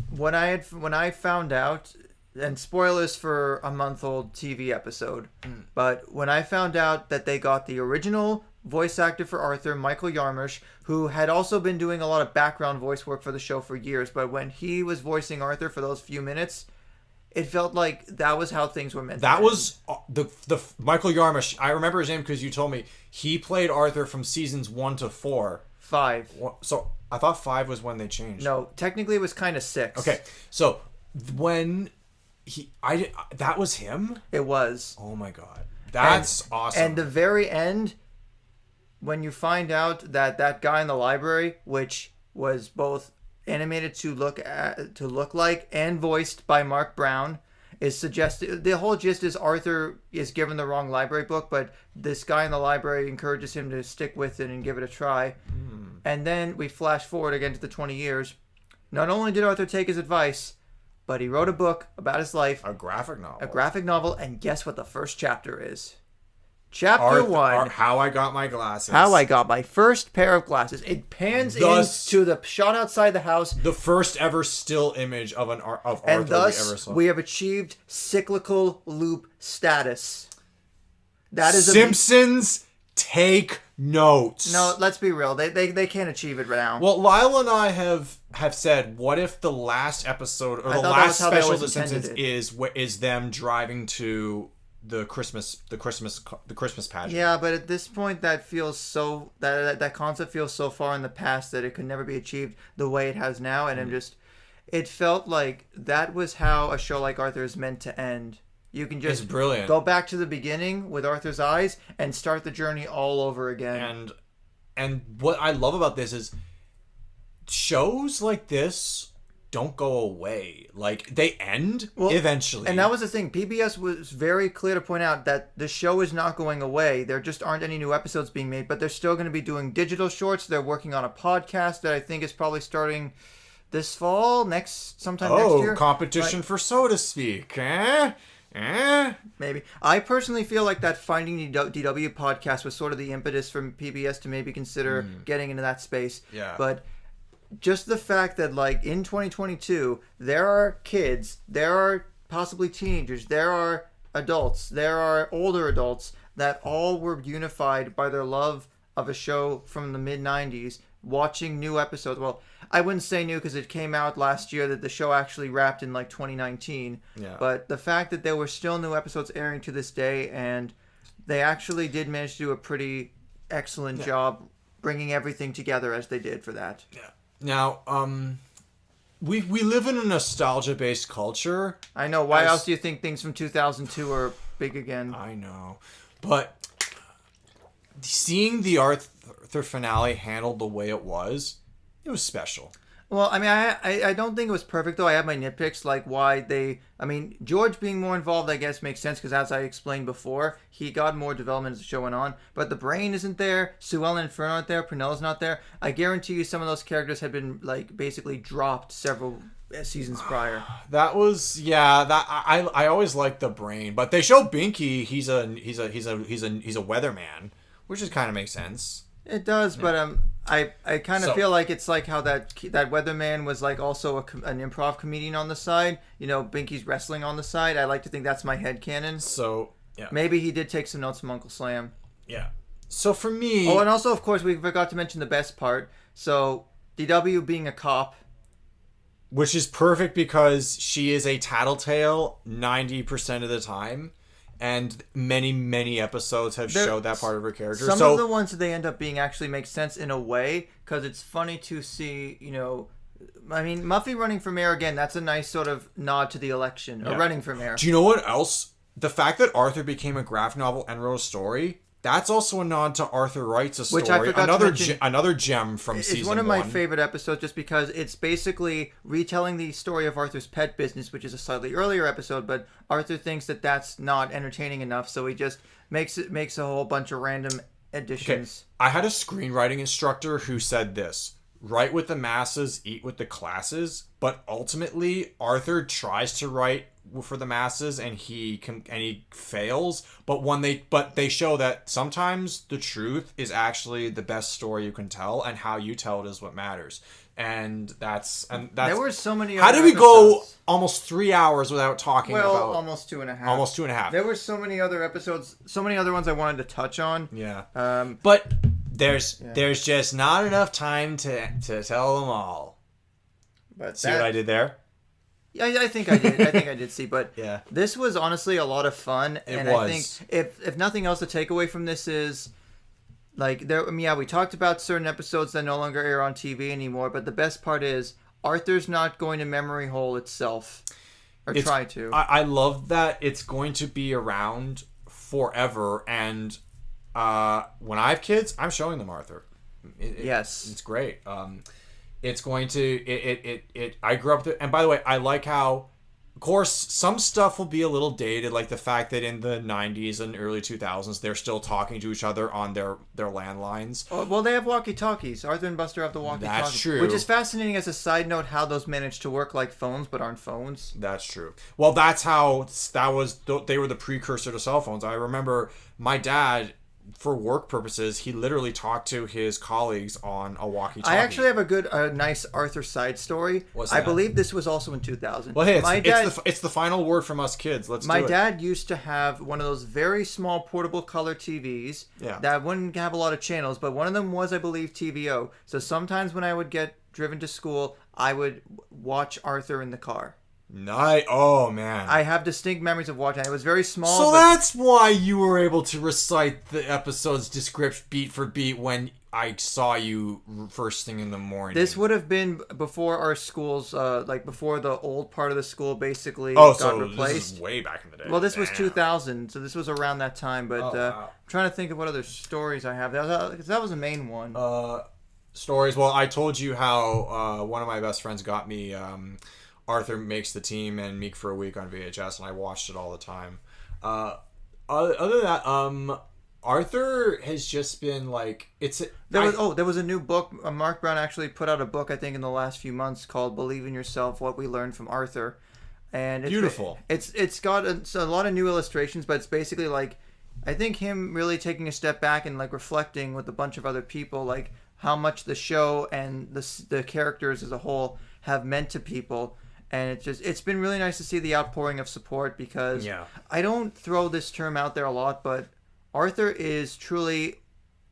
when I found out, and spoilers for a month-old TV episode, but when I found out that they got the original voice actor for Arthur, Michael Yarmush, who had also been doing a lot of background voice work for the show for years, but when he was voicing Arthur for those few minutes, it felt like that was how things were meant to
That
end.
was the Michael Yarmush. I remember his name because you told me he played Arthur from seasons 1 to 4.
5.
So I thought 5 was when they changed.
No, technically it was kind of 6.
Okay, so when that was him.
It was.
Oh my god, that's awesome.
And the very end, when you find out that guy in the library, which was both animated to look like and voiced by Mark Brown, is suggested. The whole gist is Arthur is given the wrong library book, but this guy in the library encourages him to stick with it and give it a try. And then we flash forward again to the 20 years. Not only did Arthur take his advice, but he wrote a book about his life.
a graphic novel.
And guess what the first chapter is? Chapter 1.
How I Got My Glasses.
How I got my first pair of glasses. It pans into the shot outside the house.
The first ever still image of Arthur
And thus,
we ever saw.
we have achieved cyclical loop status. That is
Simpsons, take notes.
No, let's be real. They can't achieve it right now.
Well, Lyle and I have said, what if the last episode or the last special of The Simpsons is them driving to the Christmas pageant?
Yeah, but at this point, that feels so that concept feels so far in the past that it could never be achieved the way it has now. And it felt like that was how a show like Arthur is meant to end. You can just
brilliant.
Go back to the beginning with Arthur's eyes and start the journey all over again.
And what I love about this is shows like this don't go away. Like, they end eventually.
And that was the thing. PBS was very clear to point out that the show is not going away. There just aren't any new episodes being made, but they're still going to be doing digital shorts. They're working on a podcast that I think is probably starting this fall, sometime next year.
Competition for so to speak, eh?
Maybe. I personally feel like that Finding DW podcast was sort of the impetus for PBS to maybe consider getting into that space.
Yeah.
But just the fact that, like, in 2022, there are kids, there are possibly teenagers, there are adults, there are older adults that all were unified by their love of a show from the mid-90s, watching new episodes. Well, I wouldn't say new because it came out last year, that the show actually wrapped in, like, 2019.
Yeah.
But the fact that there were still new episodes airing to this day, and they actually did manage to do a pretty excellent job bringing everything together as they did for that.
Yeah. Now, we live in a nostalgia-based culture.
I know. Why else do you think things from 2002 are big again?
I know. But seeing the Arthur finale handled the way it was special.
Well, I mean, I don't think it was perfect, though. I have my nitpicks, like why they... I mean, George being more involved, I guess, makes sense, because as I explained before, he got more development as the show went on. But the brain isn't there, Sue Ellen and Inferno aren't there, Penelo's not there. I guarantee you some of those characters had been, like, basically dropped several seasons prior.
That was... Yeah, that I always liked the brain. But they show Binky, he's a weatherman, which just kind of makes sense.
It does, but I kind of feel like it's like how that weatherman was like also an improv comedian on the side. You know, Binky's wrestling on the side. I like to think that's my headcanon.
So, yeah.
Maybe he did take some notes from Uncle Slam.
Yeah. So for me...
Oh, and also, of course, we forgot to mention the best part. So, DW being a cop.
Which is perfect because she is a tattletale 90% of the time. And many, many episodes have showed that part of her character.
Some of the ones that they end up being actually make sense in a way, because it's funny to see, you know... I mean, Muffy running for mayor, again, that's a nice sort of nod to the election, or running for mayor.
Do you know what else? The fact that Arthur became a graphic novel and wrote a story... That's also a nod to Arthur Wright's a story.
Which I forgot to mention,
another gem from season 1.
It's one of my favorite episodes just because it's basically retelling the story of Arthur's pet business, which is a slightly earlier episode, but Arthur thinks that that's not entertaining enough, so he just makes a whole bunch of random additions.
Okay. I had a screenwriting instructor who said this: write with the masses, eat with the classes. But ultimately, Arthur tries to write for the masses and he fails, but they show that sometimes the truth is actually the best story you can tell, and how you tell it is what matters. And that's
there were so many
how
other
did we
episodes.
Go almost 3 hours without talking about
almost 2.5
almost 2.5.
There were so many other episodes, so many other ones I wanted to touch on.
But there's just not enough time to tell them all.
But
see what I did there?
Yeah, I think I did. I think I did see, but
yeah.
This was honestly a lot of fun,
and
I think if nothing else, the takeaway from this is like we talked about certain episodes that no longer air on TV anymore, but the best part is Arthur's not going to memory hole itself, or try to.
I love that it's going to be around forever, and when I have kids, I'm showing them Arthur.
Yes,
it's great. It's going to I grew up and by the way, I like how, of course, some stuff will be a little dated, like the fact that in the 90s and early 2000s they're still talking to each other on their landlines.
Oh, well, they have walkie-talkies. Arthur and Buster have the walkie-talkies.
That's true.
Which is fascinating as a side note, how those manage to work like phones but aren't phones.
That's true. Well, that's how they were the precursor to cell phones. I remember my dad, for work purposes, he literally talked to his colleagues on a walkie-talkie.
I actually have a nice Arthur side story.
What's that?
I believe this was also in 2000.
Well, hey, it's the final word from us kids. Let's do it.
My dad used to have one of those very small portable color TVs that wouldn't have a lot of channels, but one of them was, I believe, TVO. So sometimes when I would get driven to school, I would watch Arthur in the car.
Nice. Oh, man.
I have distinct memories of watching it. It was very small.
So that's why you were able to recite the episode's description beat for beat when I saw you first thing in the morning.
This would have been before our schools, before the old part of the school basically got replaced.
This is way back in the day.
Well, this was 2000, so this was around that time. But I'm trying to think of what other stories I have. That was the main one.
Stories. Well, I told you how one of my best friends got me Arthur Makes the Team and Meek for a Week on VHS, and I watched it all the time. Other than that, Arthur has just been like
there was a new book. Mark Brown actually put out a book, I think, in the last few months called "Believe in Yourself: What We Learned from Arthur," and it's
beautiful.
It's got a lot of new illustrations, but it's basically like I think him really taking a step back and like reflecting with a bunch of other people, like how much the show and the characters as a whole have meant to people. And it's been really nice to see the outpouring of support, because I don't throw this term out there a lot, but Arthur is truly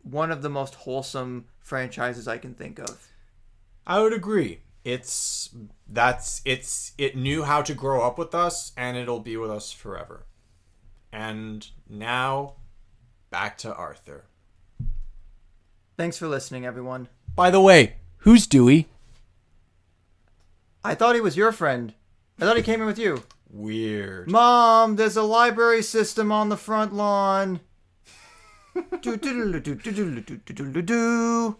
one of the most wholesome franchises I can think of.
I would agree. It knew how to grow up with us, and it'll be with us forever. And now back to Arthur.
Thanks for listening, everyone.
By the way, who's Dewey?
I thought he was your friend. I thought he came in with you.
Weird.
Mom, there's a library system on the front lawn. Do do do do do do do do do do.